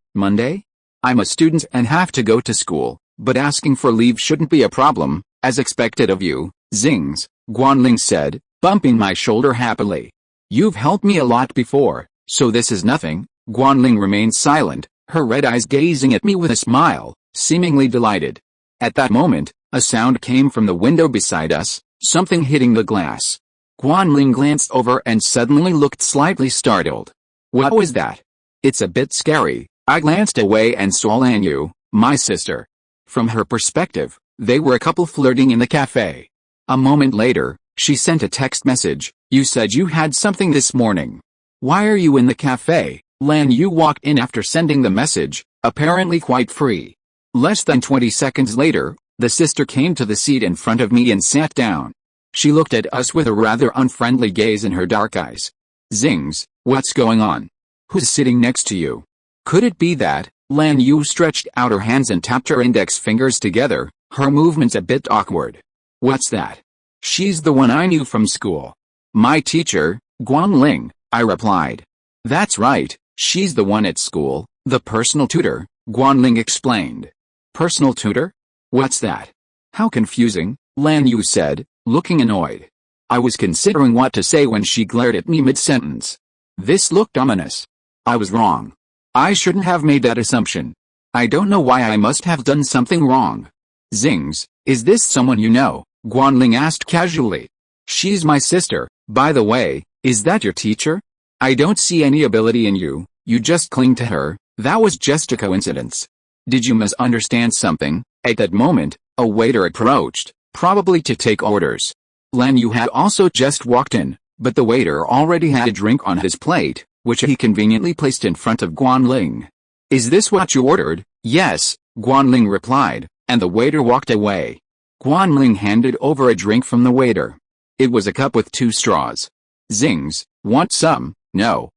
I'm a student and have to go to school, but asking for leave shouldn't be a problem, as expected of you, Xingze, Guanling said, bumping my shoulder happily. You've helped me a lot before, so this is nothing. Guanling remained silent, her red eyes gazing at me with a smile, seemingly delighted. At that moment, a sound came from the window beside us, something hitting the glass. Guanling glanced over and suddenly looked slightly startled. What was that? It's a bit scary. I glanced away and saw Lan Yu, my sister. From her perspective, they were a couple flirting in the cafe. A moment later, she sent a text message. You said you had something this morning. Why are you in the cafe? Lan Yu walked in after sending the message, apparently quite free. Less than 20 seconds later, the sister came to the seat in front of me and sat down. She looked at us with a rather unfriendly gaze in her dark eyes. Xingze, what's going on? Who's sitting next to you? Could it be that? Lan Yu stretched out her hands and tapped her index fingers together, her movements a bit awkward. What's that? She's the one I knew from school. My teacher, Guanling, I replied. That's right, she's the one at school, the personal tutor, Guanling explained. Personal tutor? What's that? How confusing, Lan Yu said, looking annoyed. I was considering what to say when she glared at me mid-sentence. This looked ominous. I was wrong. I shouldn't have made that assumption. I don't know why I must have done something wrong. Xingze, is this someone you know? Guanling asked casually. She's my sister, by the way. Is that your teacher? I don't see any ability in you, you just cling to her. That was just a coincidence. Did you misunderstand something? At that moment, a waiter approached, probably to take orders. Lan Yu had also just walked in, but the waiter already had a drink on his plate, which he conveniently placed in front of Guanling. Is this what you ordered? Yes, Guanling replied, and the waiter walked away. Guanling handed over a drink from the waiter. It was a cup with 2 straws. Xingze, want some? No,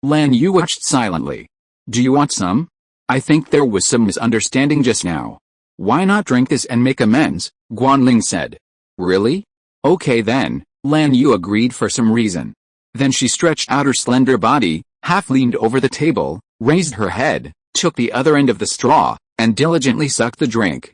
Lan Yu watched silently. Do you want some? I think there was some misunderstanding just now. Why not drink this and make amends? Guanling said. Really? Okay then, Lan Yu agreed for some reason. Then she stretched out her slender body, half leaned over the table, raised her head, took the other end of the straw, and diligently sucked the drink.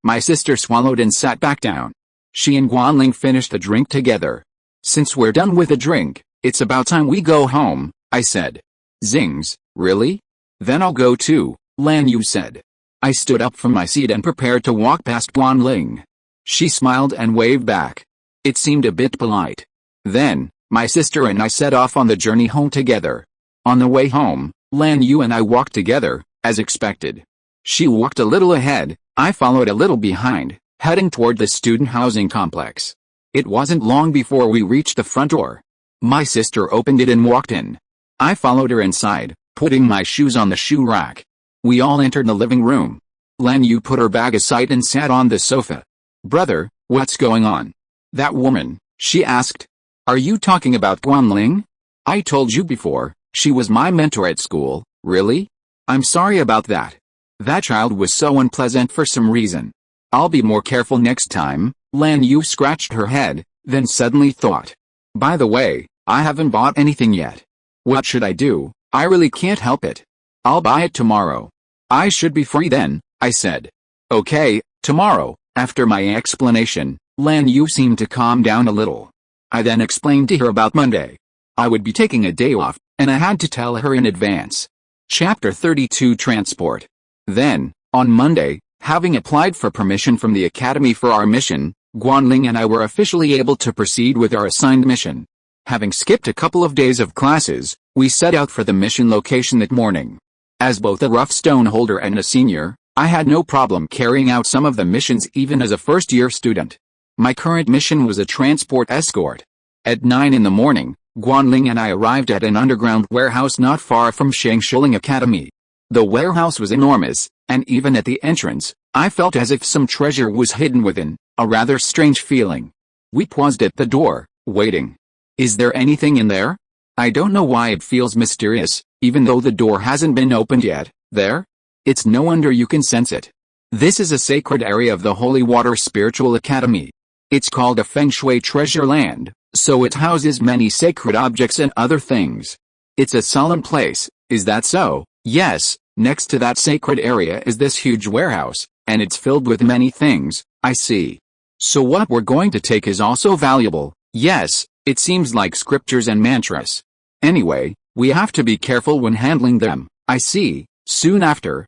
My sister swallowed and sat back down. She and Guanling finished the drink together. Since we're done with the drink, it's about time we go home, I said. Xingze, really? Then I'll go too, Lan Yu said. I stood up from my seat and prepared to walk past Guanling. She smiled and waved back. It seemed a bit polite. Then, my sister and I set off on the journey home together. On the way home, Lan Yu and I walked together, as expected. She walked a little ahead, I followed a little behind, heading toward the student housing complex. It wasn't long before we reached the front door. My sister opened it and walked in. I followed her inside, putting my shoes on the shoe rack. We all entered the living room. Lan Yu put her bag aside and sat on the sofa. Brother, what's going on? That woman, she asked. Are you talking about Guanling? I told you before, she was my mentor at school. Really? I'm sorry about that. That child was so unpleasant for some reason. I'll be more careful next time. Lan Yu scratched her head, then suddenly thought. By the way, I haven't bought anything yet. What should I do? I really can't help it. I'll buy it tomorrow. I should be free then, I said. Okay, tomorrow. After my explanation, Lan Yu seemed to calm down a little. I then explained to her about Monday. I would be taking a day off, and I had to tell her in advance. Chapter 32 Transport. Then, on Monday, having applied for permission from the Academy for our mission, Guanling and I were officially able to proceed with our assigned mission. Having skipped a couple of days of classes, we set out for the mission location that morning. As both a rough stone holder and a senior, I had no problem carrying out some of the missions even as a first-year student. My current mission was a transport escort. At 9 in the morning, Guanling and I arrived at an underground warehouse not far from Mecha Academy. The warehouse was enormous, and even at the entrance, I felt as if some treasure was hidden within, a rather strange feeling. We paused at the door, waiting. Is there anything in there? I don't know why it feels mysterious, even though the door hasn't been opened yet. There? It's no wonder you can sense it. This is a sacred area of the Holy Water Spiritual Academy. It's called a Feng Shui Treasure Land, so it houses many sacred objects and other things. It's a solemn place, is that so? Yes, next to that sacred area is this huge warehouse, and it's filled with many things, I see. So what we're going to take is also valuable. Yes, it seems like scriptures and mantras. Anyway, we have to be careful when handling them, I see. Soon after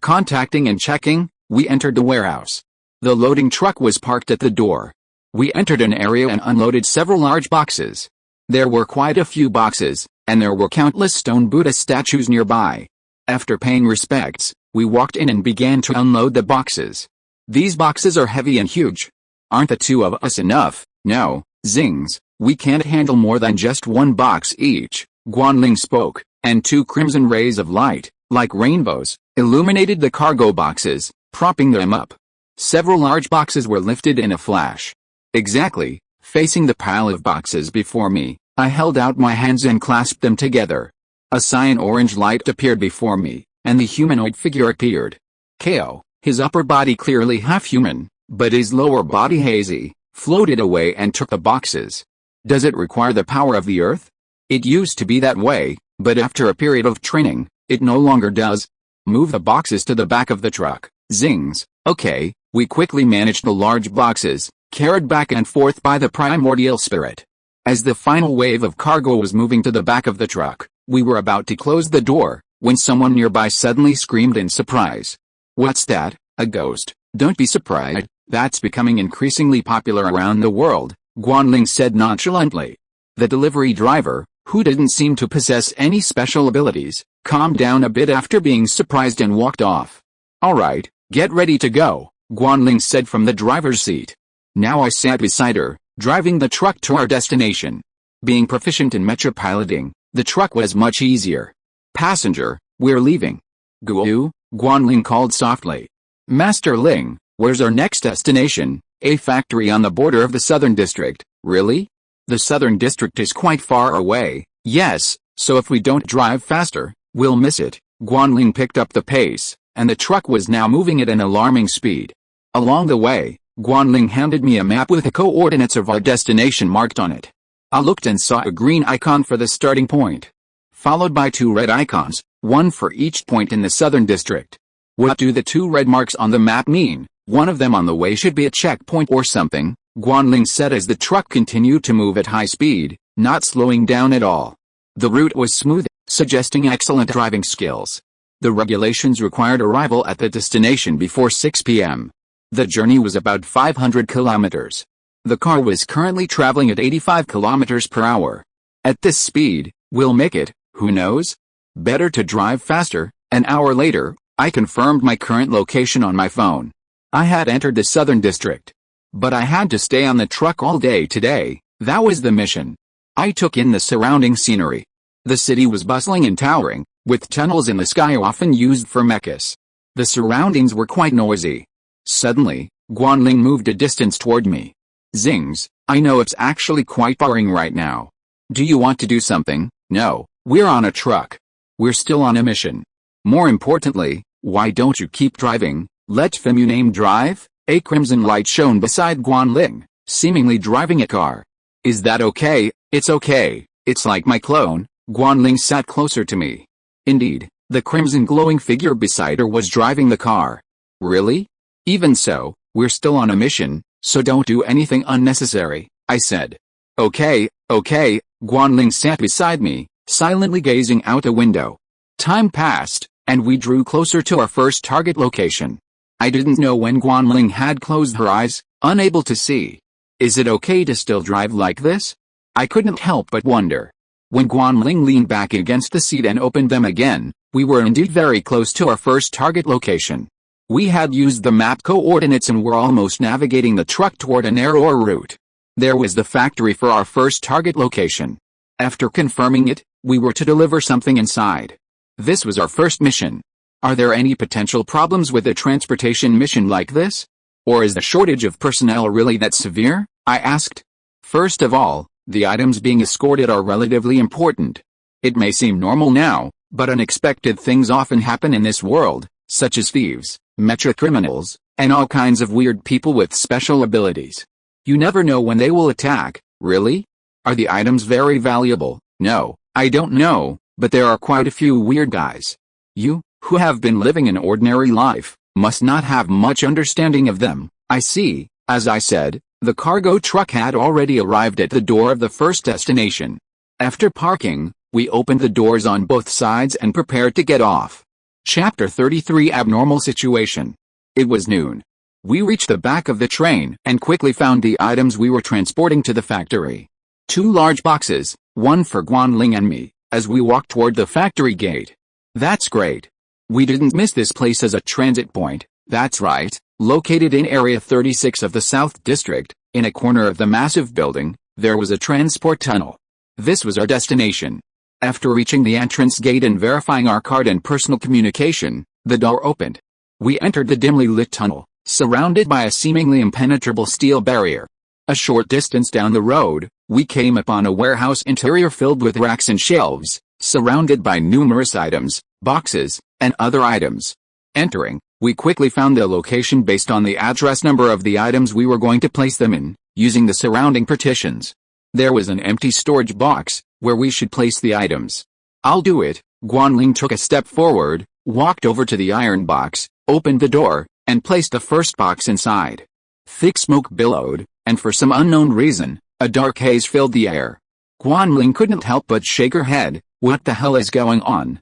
contacting and checking, we entered the warehouse. The loading truck was parked at the door. We entered an area and unloaded several large boxes. There were quite a few boxes, and there were countless stone Buddha statues nearby. After paying respects, we walked in and began to unload the boxes. These boxes are heavy and huge. Aren't the two of us enough? No, Xingze, we can't handle more than just one box each, Guanling spoke, and 2 crimson rays of light, like rainbows, illuminated the cargo boxes, propping them up. Several large boxes were lifted in a flash. Exactly, facing the pile of boxes before me, I held out my hands and clasped them together. A cyan orange light appeared before me, and the humanoid figure appeared. Ko, his upper body clearly half-human, but his lower body hazy, floated away and took the boxes. Does it require the power of the earth? It used to be that way, but after a period of training, it no longer does. Move the boxes to the back of the truck, Xingze. Okay, We quickly managed the large boxes, carried back and forth by the primordial spirit. As the final wave of cargo was moving to the back of the truck, we were about to close the door, when someone nearby suddenly screamed in surprise. "What's that? A ghost?" "Don't be surprised, that's becoming increasingly popular around the world," Guanling said nonchalantly. The delivery driver, who didn't seem to possess any special abilities, calmed down a bit after being surprised and walked off. "Alright, get ready to go," Guanling said from the driver's seat. Now I sat beside her, driving the truck to our destination. Being proficient in mecha piloting, the truck was much easier. "Passenger, we're leaving." "Guo," Guanling called softly. "Master Ling, where's our next destination?" "A factory on the border of the Southern District." "Really? The Southern District is quite far away." "Yes, so if we don't drive faster, we'll miss it." Guanling picked up the pace, and the truck was now moving at an alarming speed. Along the way, Guanling handed me a map with the coordinates of our destination marked on it. I looked and saw a green icon for the starting point, followed by 2 red icons, one for each point in the Southern District. "What do the 2 red marks on the map mean? One of them on the way should be a checkpoint or something," Guanling said as the truck continued to move at high speed, not slowing down at all. The route was smooth, suggesting excellent driving skills. The regulations required arrival at the destination before 6 p.m. The journey was about 500 kilometers. The car was currently traveling at 85 kilometers per hour. At this speed, we'll make it, who knows? Better to drive faster. An hour later, I confirmed my current location on my phone. I had entered the Southern District. But I had to stay on the truck all day today. That was the mission. I took in the surrounding scenery. The city was bustling and towering, with tunnels in the sky often used for mechas. The surroundings were quite noisy. Suddenly, Guanling moved a distance toward me. "Xingze, I know it's actually quite boring right now. Do you want to do something?" "No, we're on a truck. We're still on a mission. More importantly, why don't you keep driving? Let Femuname drive." A crimson light shone beside Guanling, seemingly driving a car. "Is that okay?" "It's okay, it's like my clone." Guanling sat closer to me. Indeed, the crimson glowing figure beside her was driving the car. "Really? Even so, we're still on a mission, so don't do anything unnecessary," I said. Okay, Guanling sat beside me, silently gazing out the window. Time passed, and we drew closer to our first target location. I didn't know when Guanling had closed her eyes, unable to see. Is it okay to still drive like this? I couldn't help but wonder. When Guanling leaned back against the seat and opened them again, we were indeed very close to our first target location. We had used the map coordinates and were almost navigating the truck toward a narrower route. There was the factory for our first target location. After confirming it, we were to deliver something inside. This was our first mission. Are there any potential problems with a transportation mission like this? Or is the shortage of personnel really that severe? I asked. First of all, the items being escorted are relatively important. It may seem normal now, but unexpected things often happen in this world, such as thieves, mecha criminals, and all kinds of weird people with special abilities. You never know when they will attack. Really? Are the items very valuable? No, I don't know, but there are quite a few weird guys. You, who have been living an ordinary life, must not have much understanding of them. I see. As I said, the cargo truck had already arrived at the door of the first destination. After parking, we opened the doors on both sides and prepared to get off. Chapter 33 Abnormal Situation. It was noon. We reached the back of the train and quickly found the items we were transporting to the factory. 2 large boxes, one for Guanling and me, as we walked toward the factory gate. That's great. We didn't miss this place as a transit point. That's right, located in Area 36 of the South District, in a corner of the massive building, there was a transport tunnel. This was our destination. After reaching the entrance gate and verifying our card and personal communication, the door opened. We entered the dimly lit tunnel, surrounded by a seemingly impenetrable steel barrier. A short distance down the road, we came upon a warehouse interior filled with racks and shelves, surrounded by numerous items, boxes, and other items. Entering, we quickly found the location based on the address number of the items we were going to place them in, using the surrounding partitions. There was an empty storage box, where we should place the items. I'll do it. Guanling took a step forward, walked over to the iron box, opened the door, and placed the first box inside. Thick smoke billowed, and for some unknown reason, a dark haze filled the air. Guanling couldn't help but shake her head. What the hell is going on?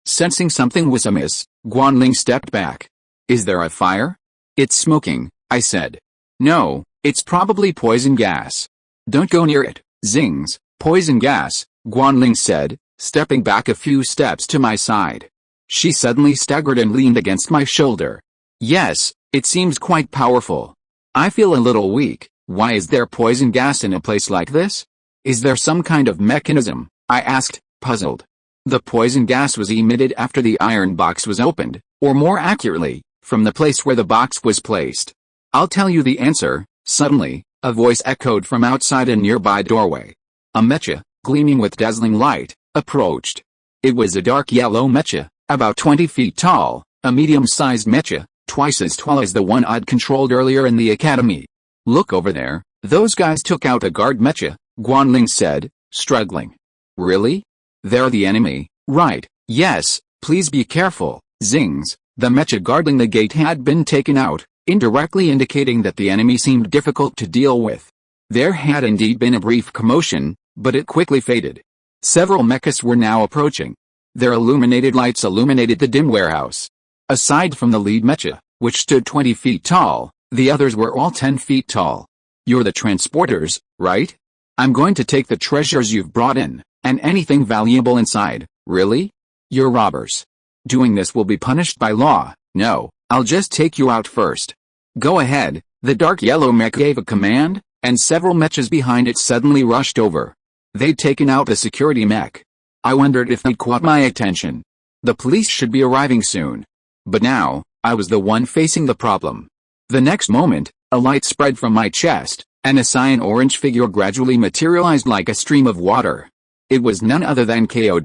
Sensing something was amiss, Guanling stepped back. Is there a fire? It's smoking, I said. No, it's probably poison gas. Don't go near it, Xingze. Poison gas, Guanling said, stepping back a few steps to my side. She suddenly staggered and leaned against my shoulder. Yes, it seems quite powerful. I feel a little weak. Why is there poison gas in a place like this? Is there some kind of mechanism? I asked, puzzled. The poison gas was emitted after the iron box was opened, or more accurately, from the place where the box was placed. I'll tell you the answer. Suddenly, a voice echoed from outside a nearby doorway. A mecha, gleaming with dazzling light, approached. It was a dark yellow mecha, about 20 feet tall, a medium-sized mecha, twice as tall as the one I'd controlled earlier in the academy. Look over there, those guys took out a guard mecha, Guanling said, struggling. Really? They're the enemy, right? Yes, please be careful, Xingze. The mecha guarding the gate had been taken out, indirectly indicating that the enemy seemed difficult to deal with. There had indeed been a brief commotion, but it quickly faded. Several mechas were now approaching. Their illuminated lights illuminated the dim warehouse. Aside from the lead mecha, which stood 20 feet tall, the others were all 10 feet tall. You're the transporters, right? I'm going to take the treasures you've brought in, and anything valuable inside. Really? You're robbers. Doing this will be punished by law. No, I'll just take you out first. Go ahead. The dark yellow mech gave a command, and several mechas behind it suddenly rushed over. They'd taken out the security mech. I wondered if they'd caught my attention. The police should be arriving soon. But now, I was the one facing the problem. The next moment, a light spread from my chest, and a cyan orange figure gradually materialized like a stream of water. It was none other than Ko.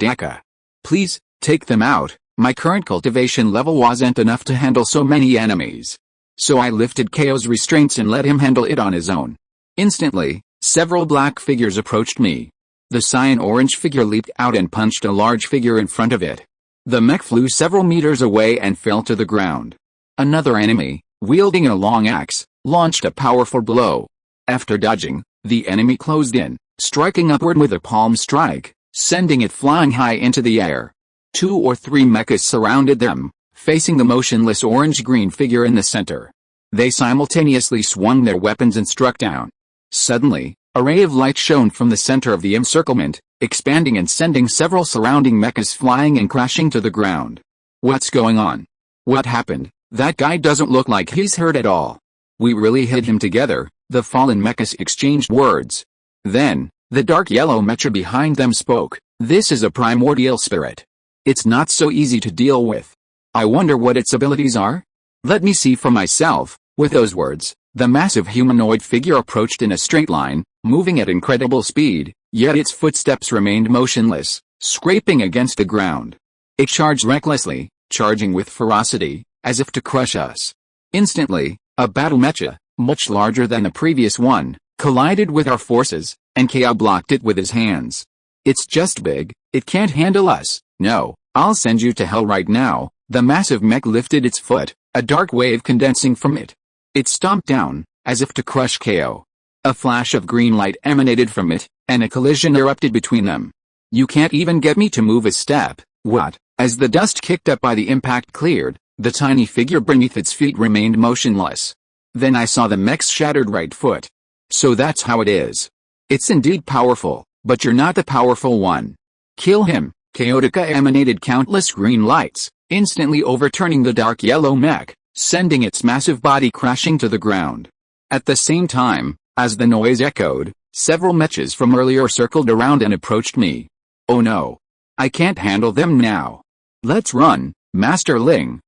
Please, take them out. My current cultivation level wasn't enough to handle so many enemies. So I lifted Ko's restraints and let him handle it on his own. Instantly, several black figures approached me. The cyan orange figure leaped out and punched a large figure in front of it. The mech flew several meters away and fell to the ground. Another enemy, wielding a long axe, launched a powerful blow. After dodging, the enemy closed in, striking upward with a palm strike, sending it flying high into the air. 2 or 3 mechas surrounded them, facing the motionless orange-green figure in the center. They simultaneously swung their weapons and struck down. Suddenly, a ray of light shone from the center of the encirclement, expanding and sending several surrounding mechas flying and crashing to the ground. What's going on? What happened? That guy doesn't look like he's hurt at all. We really hit him together, the fallen mechas exchanged words. Then, the dark yellow mecha behind them spoke. This is a primordial spirit. It's not so easy to deal with. I wonder what its abilities are? Let me see for myself. With those words, the massive humanoid figure approached in a straight line, moving at incredible speed, yet its footsteps remained motionless, scraping against the ground. It charged recklessly, charging with ferocity, as if to crush us. Instantly, a battle mecha, much larger than the previous one, collided with our forces, and Ko blocked it with his hands. It's just big, it can't handle us. No, I'll send you to hell right now. The massive mech lifted its foot, a dark wave condensing from it. It stomped down, as if to crush Ko. A flash of green light emanated from it, and a collision erupted between them. You can't even get me to move a step. What? As the dust kicked up by the impact cleared, the tiny figure beneath its feet remained motionless. Then I saw the mech's shattered right foot. So that's how it is. It's indeed powerful, but you're not the powerful one. Kill him. Chaotica emanated countless green lights, instantly overturning the dark yellow mech, sending its massive body crashing to the ground. At the same time, as the noise echoed, several mechas from earlier circled around and approached me. Oh no. I can't handle them now. Let's run, Master Ling.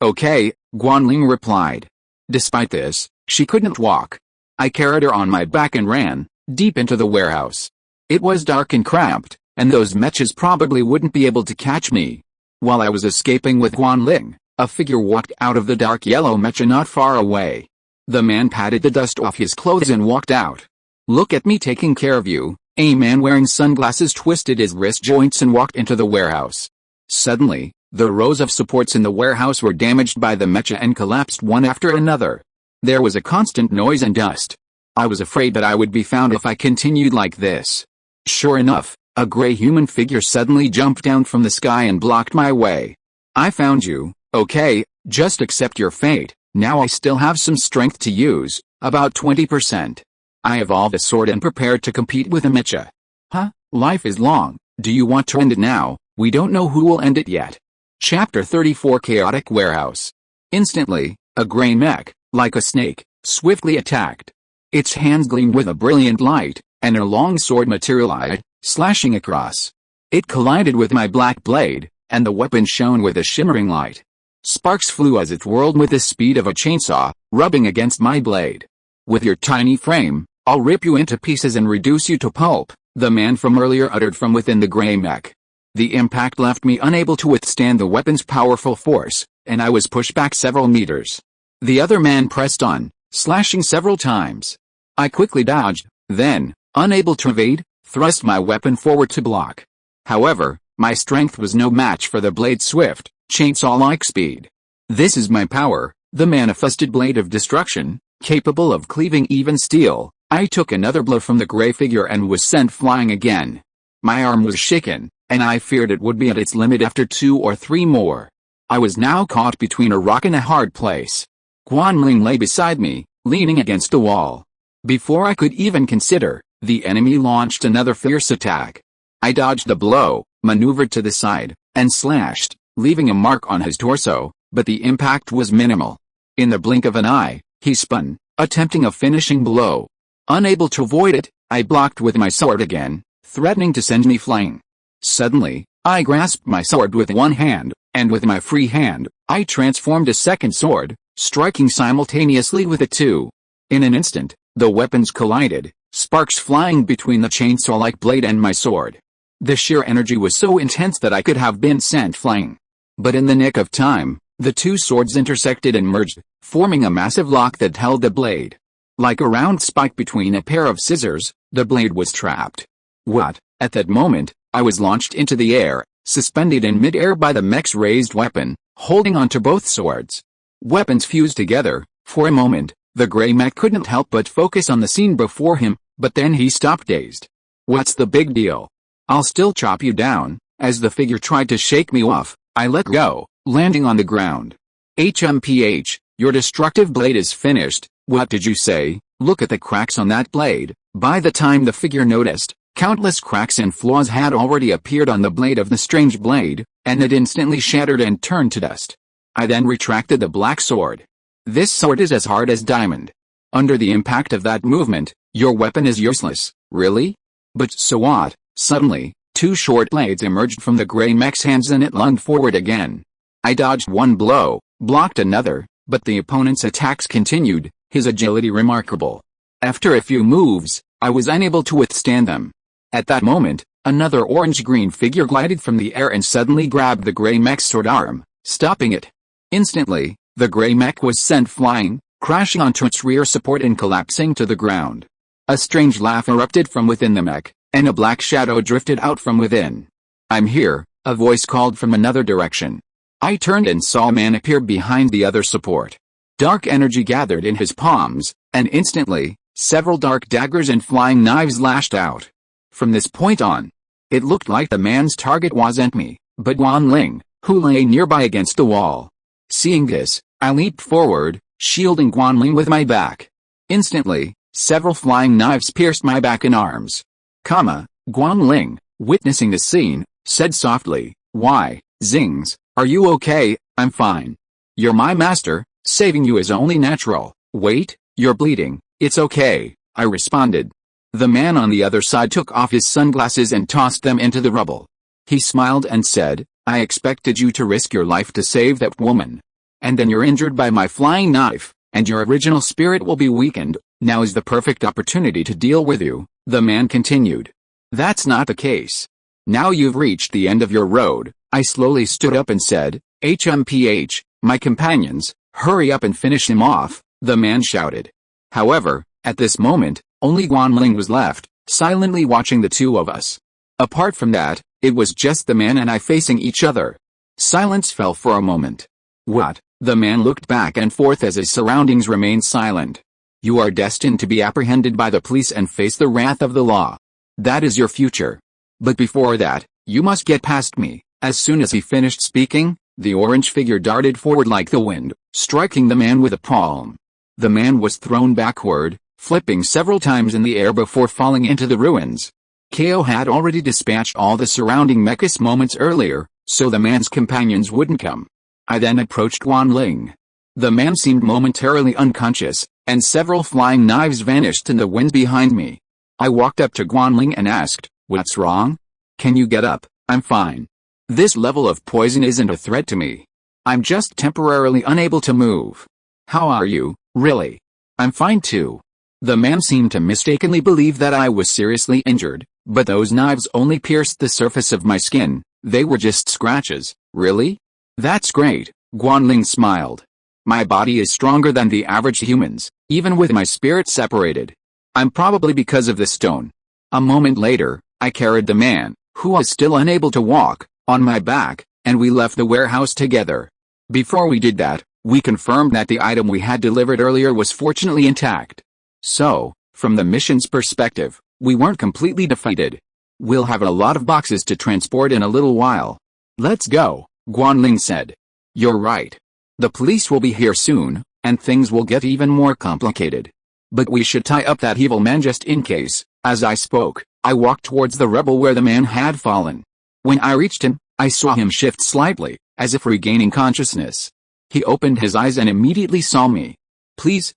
Okay, Guanling replied. Despite this, she couldn't walk. I carried her on my back and ran, deep into the warehouse. It was dark and cramped, and those mechas probably wouldn't be able to catch me. While I was escaping with Guanling, a figure walked out of the dark yellow mecha not far away. The man patted the dust off his clothes and walked out. Look at me taking care of you. A man wearing sunglasses twisted his wrist joints and walked into the warehouse. Suddenly, The rows of supports in the warehouse were damaged by the mecha and collapsed one after another. There was a constant noise and dust. I was afraid that I would be found if I continued like this. Sure enough, a gray human figure suddenly jumped down from the sky and blocked my way. I found you, okay, just accept your fate. Now I still have some strength to use, about 20%. I evolved a sword and prepared to compete with a mecha. Huh? Life is long, do you want to end it now? We don't know who will end it yet. Chapter 34 Chaotic Warehouse. Instantly, a gray mech, like a snake, swiftly attacked. Its hands gleamed with a brilliant light, and a long sword materialized, slashing across. It collided with my black blade, and the weapon shone with a shimmering light. Sparks flew as it whirled with the speed of a chainsaw, rubbing against my blade. With your tiny frame, I'll rip you into pieces and reduce you to pulp, the man from earlier uttered from within the gray mech. The impact left me unable to withstand the weapon's powerful force, and I was pushed back several meters. The other man pressed on, slashing several times. I quickly dodged, then, unable to evade, thrust my weapon forward to block. However, my strength was no match for the blade's swift, chainsaw-like speed. This is my power, the manifested blade of destruction, capable of cleaving even steel. I took another blow from the gray figure and was sent flying again. My arm was shaken, and I feared it would be at its limit after 2 or 3 more. I was now caught between a rock and a hard place. Guanling lay beside me, leaning against the wall. Before I could even consider, the enemy launched another fierce attack. I dodged the blow, maneuvered to the side, and slashed, leaving a mark on his torso, but the impact was minimal. In the blink of an eye, he spun, attempting a finishing blow. Unable to avoid it, I blocked with my sword again, threatening to send me flying. Suddenly, I grasped my sword with one hand, and with my free hand, I transformed a second sword, striking simultaneously with it too. In an instant, the weapons collided, sparks flying between the chainsaw-like blade and my sword. The sheer energy was so intense that I could have been sent flying. But in the nick of time, the two swords intersected and merged, forming a massive lock that held the blade. Like a round spike between a pair of scissors, the blade was trapped. What? At that moment, I was launched into the air, suspended in mid-air by the mech's raised weapon, holding onto both swords. Weapons fused together. For a moment, the gray mech couldn't help but focus on the scene before him, but then he stopped dazed. What's the big deal? I'll still chop you down. As the figure tried to shake me off, I let go, landing on the ground. HMPH, your destructive blade is finished. What did you say? Look at the cracks on that blade. By the time the figure noticed, countless cracks and flaws had already appeared on the blade of the strange blade, and it instantly shattered and turned to dust. I then retracted the black sword. This sword is as hard as diamond. Under the impact of that movement, your weapon is useless. Really? But so what? Suddenly, 2 short blades emerged from the gray mech's hands and it lunged forward again. I dodged one blow, blocked another, but the opponent's attacks continued, his agility remarkable. After a few moves, I was unable to withstand them. At that moment, another orange-green figure glided from the air and suddenly grabbed the gray mech's sword arm, stopping it. Instantly, the gray mech was sent flying, crashing onto its rear support and collapsing to the ground. A strange laugh erupted from within the mech, and a black shadow drifted out from within. I'm here, a voice called from another direction. I turned and saw a man appear behind the other support. Dark energy gathered in his palms, and instantly, several dark daggers and flying knives lashed out. From this point on, it looked like the man's target wasn't me, but Guanling, who lay nearby against the wall. Seeing this, I leaped forward, shielding Guanling with my back. Instantly, several flying knives pierced my back and arms. Guanling, witnessing the scene, said softly, "Why, Xingze, are you okay?" "I'm fine. You're my master, saving you is only natural." "Wait, you're bleeding." "It's okay," I responded. The man on the other side took off his sunglasses and tossed them into the rubble. He smiled and said, "I expected you to risk your life to save that woman. And then you're injured by my flying knife, and your original spirit will be weakened. Now is the perfect opportunity to deal with you," the man continued. "That's not the case. Now you've reached the end of your road." I slowly stood up and said, "HMPH, my companions, hurry up and finish him off," the man shouted. However, at this moment, only Guanling was left, silently watching the two of us. Apart from that, it was just the man and I facing each other. Silence fell for a moment. What? The man looked back and forth as his surroundings remained silent. You are destined to be apprehended by the police and face the wrath of the law. That is your future. But before that, you must get past me. As soon as he finished speaking, the orange figure darted forward like the wind, striking the man with a palm. The man was thrown backward, flipping several times in the air before falling into the ruins. KO had already dispatched all the surrounding Mechas moments earlier, so the man's companions wouldn't come. I then approached Guanling. The man seemed momentarily unconscious, and several flying knives vanished in the wind behind me. I walked up to Guanling and asked, "What's wrong? Can you get up?" "I'm fine. This level of poison isn't a threat to me. I'm just temporarily unable to move." "How are you, really?" "I'm fine too." The man seemed to mistakenly believe that I was seriously injured, but those knives only pierced the surface of my skin. They were just scratches. "Really? That's great," Guanling smiled. "My body is stronger than the average humans, even with my spirit separated. I'm probably because of the stone." A moment later, I carried the man, who was still unable to walk, on my back, and we left the warehouse together. Before we did that, we confirmed that the item we had delivered earlier was fortunately intact. So, from the mission's perspective, we weren't completely defeated. We'll have a lot of boxes to transport in a little while. "Let's go," Guanling said. "You're right. The police will be here soon, and things will get even more complicated. But we should tie up that evil man just in case." As I spoke, I walked towards the rebel where the man had fallen. When I reached him, I saw him shift slightly, as if regaining consciousness. He opened his eyes and immediately saw me. Please,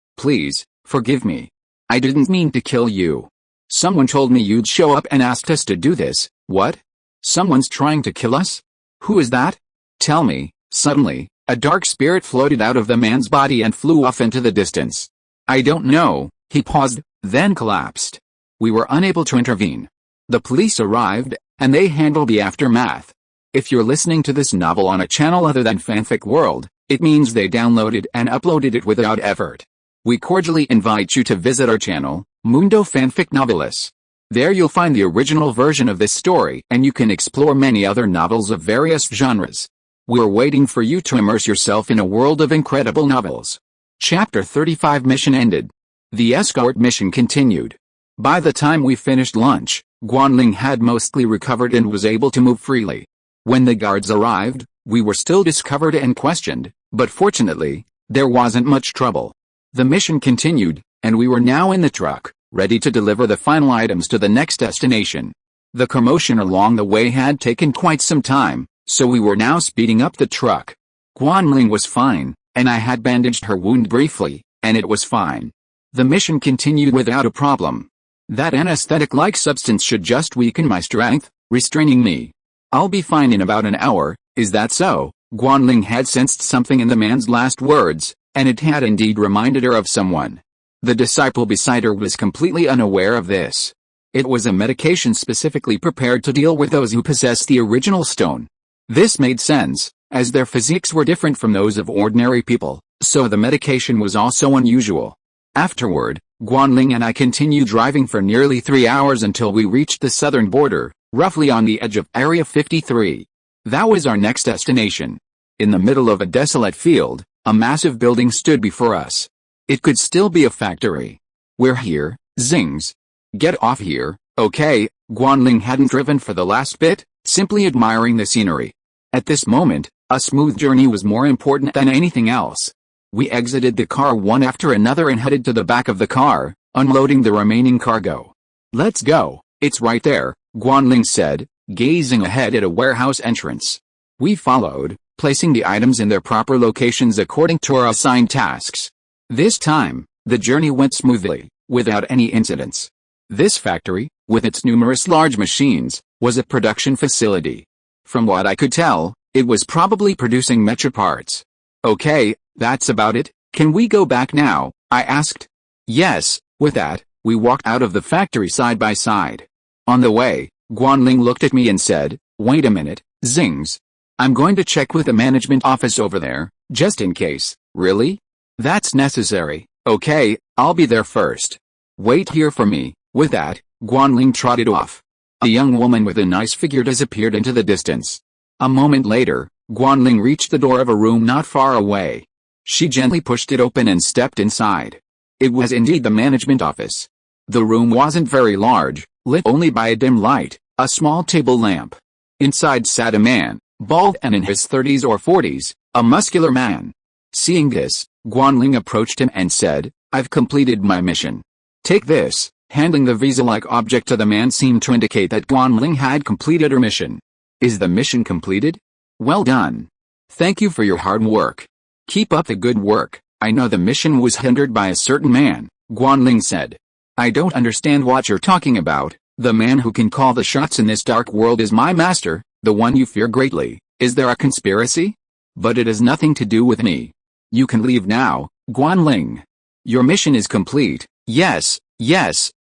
forgive me. I didn't mean to kill you. Someone told me you'd show up and asked us to do this." "What? Someone's trying to kill us? Who is that? Tell me." Suddenly, a dark spirit floated out of the man's body and flew off into the distance. "I don't know." He paused, then collapsed. We were unable to intervene. The police arrived, and they handled the aftermath. If you're listening to this novel on a channel other than Fanfic World, it means they downloaded and uploaded it without effort. We cordially invite you to visit our channel, Mundo Fanfic Novelis. There you'll find the original version of this story and you can explore many other novels of various genres. We're waiting for you to immerse yourself in a world of incredible novels. Chapter 35 Mission ended. The escort mission continued. By the time we finished lunch, Guanling had mostly recovered and was able to move freely. When the guards arrived, we were still discovered and questioned, but fortunately, there wasn't much trouble. The mission continued, and we were now in the truck, ready to deliver the final items to the next destination. The commotion along the way had taken quite some time, so we were now speeding up the truck. Guanling was fine, and I had bandaged her wound briefly, and it was fine. The mission continued without a problem. That anesthetic-like substance should just weaken my strength, restraining me. "I'll be fine in about an hour." "Is that so?" Guanling had sensed something in the man's last words, and it had indeed reminded her of someone. The disciple beside her was completely unaware of this. It was a medication specifically prepared to deal with those who possess the original stone. This made sense, as their physiques were different from those of ordinary people, so the medication was also unusual. Afterward, Guanling and I continued driving for nearly 3 hours until we reached the southern border, roughly on the edge of Area 53. That was our next destination. In the middle of a desolate field, a massive building stood before us. It could still be a factory. "We're here, Xingze. Get off here, okay?" Guanling hadn't driven for the last bit, simply admiring the scenery. At this moment, a smooth journey was more important than anything else. We exited the car one after another and headed to the back of the car, unloading the remaining cargo. "Let's go, it's right there," Guanling said, gazing ahead at a warehouse entrance. We followed, placing the items in their proper locations according to our assigned tasks. This time, the journey went smoothly, without any incidents. This factory, with its numerous large machines, was a production facility. From what I could tell, it was probably producing mecha parts. "Okay, that's about it. Can we go back now?" I asked. "Yes." With that, we walked out of the factory side by side. On the way, Guanling looked at me and said, "Wait a minute, Xingze. I'm going to check with the management office over there, just in case." "Really? That's necessary." "Okay, I'll be there first. Wait here for me." With that, Guanling trotted off. A young woman with a nice figure disappeared into the distance. A moment later, Guanling reached the door of a room not far away. She gently pushed it open and stepped inside. It was indeed the management office. The room wasn't very large, lit only by a dim light, a small table lamp. Inside sat a man, bald and in his 30s or 40s, a muscular man. Seeing this, Guanling approached him and said, "I've completed my mission. Take this." Handing the visa-like object to the man seemed to indicate that Guanling had completed her mission. "Is the mission completed? Well done. Thank you for your hard work. Keep up the good work. I know the mission was hindered by a certain man," Guanling said. "I don't understand what you're talking about. The man who can call the shots in this dark world is my master, the one you fear greatly. Is there a conspiracy? But it has nothing to do with me. You can leave now, Guanling. Your mission is complete." Yes,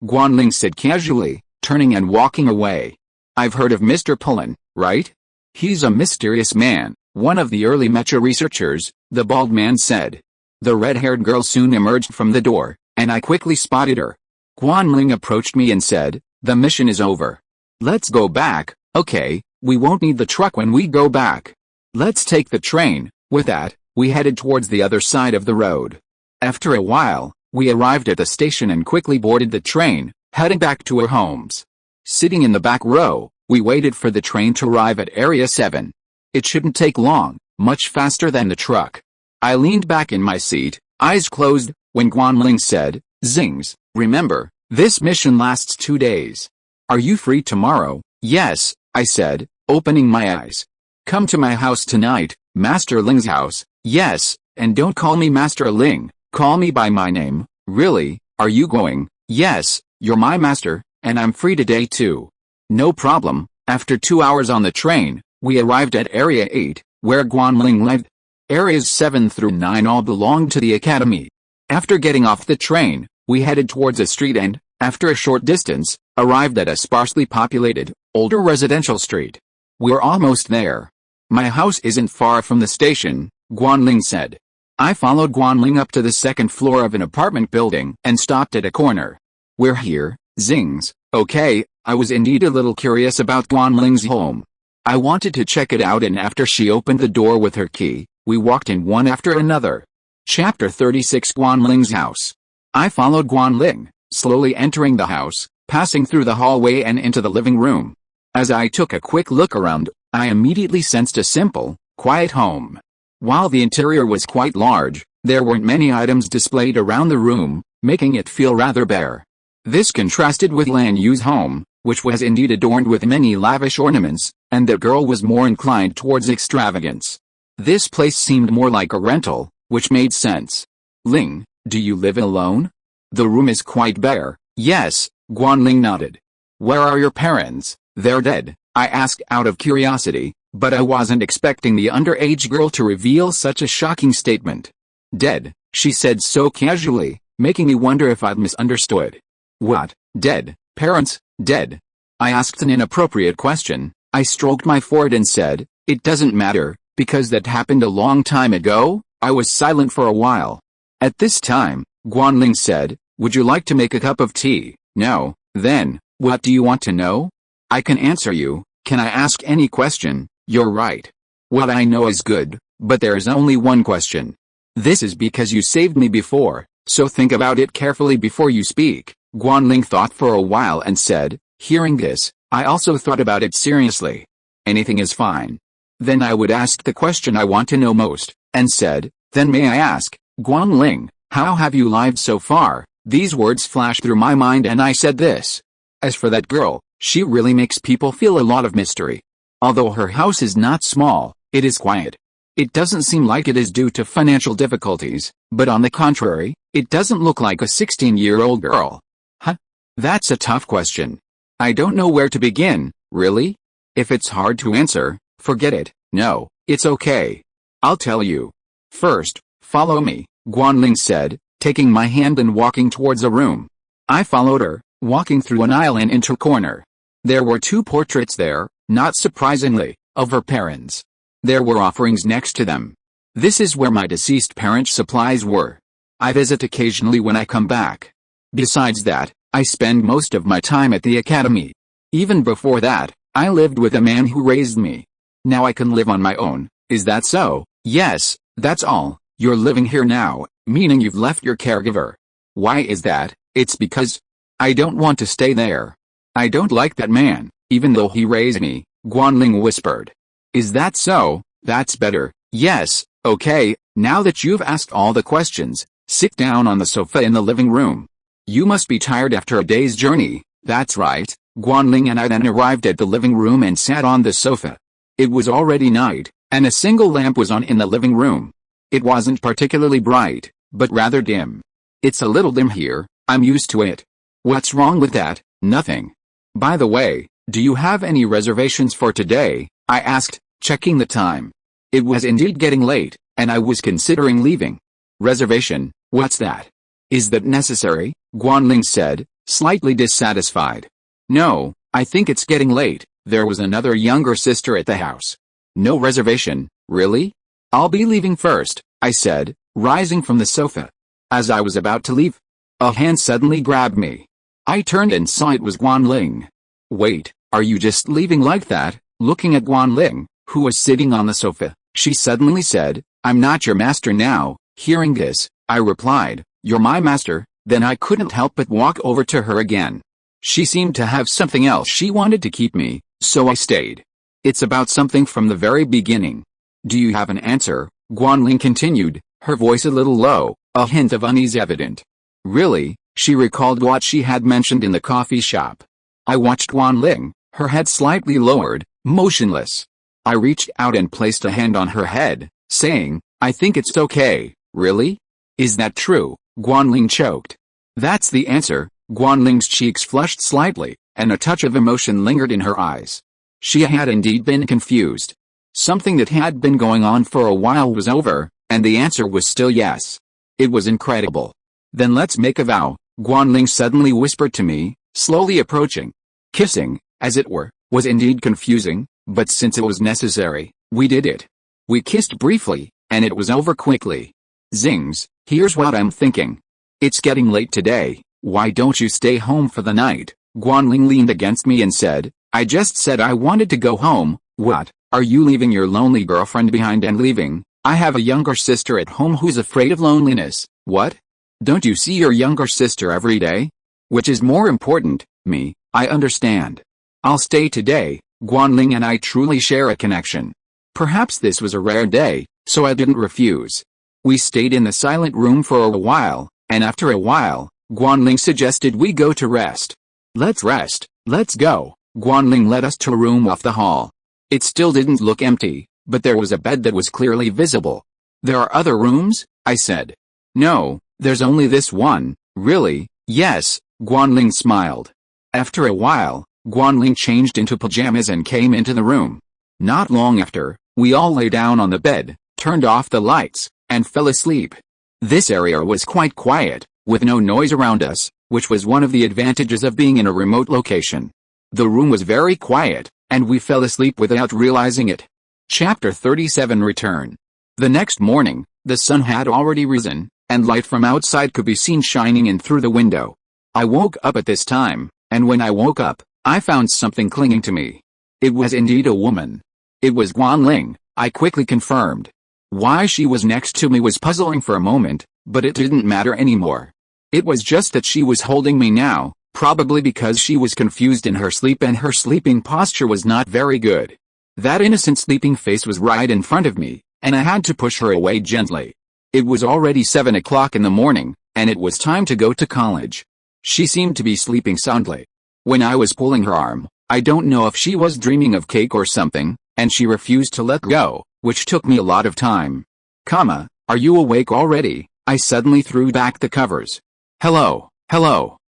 Guanling said casually, turning and walking away. "I've heard of Mr. Pullen, right? He's a mysterious man, one of the early Mecha researchers," the bald man said. The red-haired girl soon emerged from the door, and I quickly spotted her. Guanling approached me and said, "The mission is over. Let's go back." "Okay, we won't need the truck when we go back. Let's take the train." With that, we headed towards the other side of the road. After a while, we arrived at the station and quickly boarded the train, heading back to our homes. Sitting in the back row, we waited for the train to arrive at Area 7. It shouldn't take long, much faster than the truck. I leaned back in my seat, eyes closed, when Guanling said, "Xingze, remember, this mission lasts 2 days. Are you free tomorrow?" "Yes," I said, opening my eyes. "Come to my house tonight." "Master Ling's house?" "Yes, and don't call me Master Ling, call me by my name." "Really, are you going?" "Yes, you're my master, and I'm free today too." "No problem." After 2 hours on the train, we arrived at Area 8, where Guanling lived. Areas 7 through 9 all belonged to the academy. After getting off the train, we headed towards a street and, after a short distance, arrived at a sparsely populated, older residential street. "We're almost there. My house isn't far from the station," Guanling said. I followed Guanling up to the second floor of an apartment building and stopped at a corner. "We're here, Xingze." "Okay." I was indeed a little curious about Guanling's home. I wanted to check it out, and after she opened the door with her key, we walked in one after another. Chapter 36: Guanling's house. I followed Guanling, slowly entering the house, passing through the hallway and into the living room. As I took a quick look around, I immediately sensed a simple, quiet home. While the interior was quite large, there weren't many items displayed around the room, making it feel rather bare. This contrasted with Lan Yu's home, which was indeed adorned with many lavish ornaments, and the girl was more inclined towards extravagance. This place seemed more like a rental, which made sense. "Ling, do you live alone? The room is quite bare." "Yes," Guanling nodded. "Where are your parents?" "They're dead," I asked out of curiosity, but I wasn't expecting the underage girl to reveal such a shocking statement. "Dead," she said so casually, making me wonder if I'd misunderstood. "What, dead? Parents, dead?" I asked an inappropriate question. I stroked my forehead and said, "It doesn't matter, because that happened a long time ago." I was silent for a while. At this time, Guanling said, "Would you like to make a cup of tea?" "No." "Then, what do you want to know?" "I can answer you. Can I ask any question?" "You're right. What I know is good, but there's only one question. This is because you saved me before, so think about it carefully before you speak." Guanling thought for a while and said, "Hearing this, I also thought about it seriously. Anything is fine." Then I would ask the question I want to know most, and said, "Then may I ask, Guanling, how have you lived so far?" These words flashed through my mind and I said this. "As for that girl, she really makes people feel a lot of mystery. Although her house is not small, it is quiet. It doesn't seem like it is due to financial difficulties, but on the contrary, it doesn't look like a 16-year-old girl." "Huh? That's a tough question. I don't know where to begin, really. If it's hard to answer, forget it." "No, it's okay. I'll tell you. First, follow me," Guanling said, taking my hand and walking towards a room. I followed her, walking through an aisle and into a corner. There were 2 portraits there, not surprisingly, of her parents. There were offerings next to them. This is where my deceased parents' supplies were. I visit occasionally when I come back. Besides that, I spend most of my time at the academy. Even before that, I lived with a man who raised me. Now I can live on my own, Is that so? Yes, that's all. You're living here now, meaning you've left your caregiver. Why is that? It's because I don't want to stay there. I don't like that man, even though he raised me, Guanling whispered. Is that so? That's better. Yes, okay, now that you've asked all the questions, sit down on the sofa in the living room. You must be tired after a day's journey. That's right. Guanling and I then arrived at the living room and sat on the sofa. It was already night, and a single lamp was on in the living room. It wasn't particularly bright, but rather dim. It's a little dim here, I'm used to it. What's wrong with that? Nothing. By the way, do you have any reservations for today? I asked, checking the time. It was indeed getting late, and I was considering leaving. Reservation, what's that? Is that necessary? Guanling said, slightly dissatisfied. No, I think it's getting late. There was another younger sister at the house. No reservation, really? I'll be leaving first, I said, rising from the sofa. As I was about to leave, a hand suddenly grabbed me. I turned and saw it was Guanling. Wait, are you just leaving like that? Looking at Guanling, who was sitting on the sofa, she suddenly said, I'm not your master now. Hearing this, I replied, you're my master. Then I couldn't help but walk over to her again. She seemed to have something else she wanted to keep me, so I stayed. It's about something from the very beginning. Do you have an answer? Guanling continued, her voice a little low, a hint of unease evident. Really? She recalled what she had mentioned in the coffee shop. I watched Guanling, her head slightly lowered, motionless. I reached out and placed a hand on her head, saying, I think it's okay. Really? Is that true? Guanling choked. That's the answer. Guanling's cheeks flushed slightly, and a touch of emotion lingered in her eyes. She had indeed been confused. Something that had been going on for a while was over, and the answer was still yes. It was incredible. Then let's make a vow, Guanling suddenly whispered to me, slowly approaching. Kissing, as it were, was indeed confusing, but since it was necessary, we did it. We kissed briefly, and it was over quickly. Xingze, here's what I'm thinking. It's getting late today, why don't you stay home for the night? Guanling leaned against me and said, I just said I wanted to go home. What, are you leaving your lonely girlfriend behind and leaving? I have a younger sister at home who's afraid of loneliness. What? Don't you see your younger sister every day? Which is more important, me, I understand. I'll stay today. Guanling and I truly share a connection. Perhaps this was a rare day, so I didn't refuse. We stayed in the silent room for a while, and after a while, Guanling suggested we go to rest. Let's rest, let's go. Guanling led us to a room off the hall. It still didn't look empty, but there was a bed that was clearly visible. There are other rooms? I said. No, there's only this one. Really? Yes, Guanling smiled. After a while, Guanling changed into pajamas and came into the room. Not long after, we all lay down on the bed, turned off the lights, and fell asleep. This area was quite quiet, with no noise around us, which was one of the advantages of being in a remote location. The room was very quiet, and we fell asleep without realizing it. Chapter 37 Return. The next morning, the sun had already risen, and light from outside could be seen shining in through the window. I woke up at this time, and when I woke up, I found something clinging to me. It was indeed a woman. It was Guanling, I quickly confirmed. Why she was next to me was puzzling for a moment, but it didn't matter anymore. It was just that she was holding me now, probably because she was confused in her sleep and her sleeping posture was not very good. That innocent sleeping face was right in front of me, and I had to push her away gently. It was already 7 o'clock in the morning, and it was time to go to college. She seemed to be sleeping soundly. When I was pulling her arm, I don't know if she was dreaming of cake or something, and she refused to let go, which took me a lot of time. Are you awake already? I suddenly threw back the covers. Hello.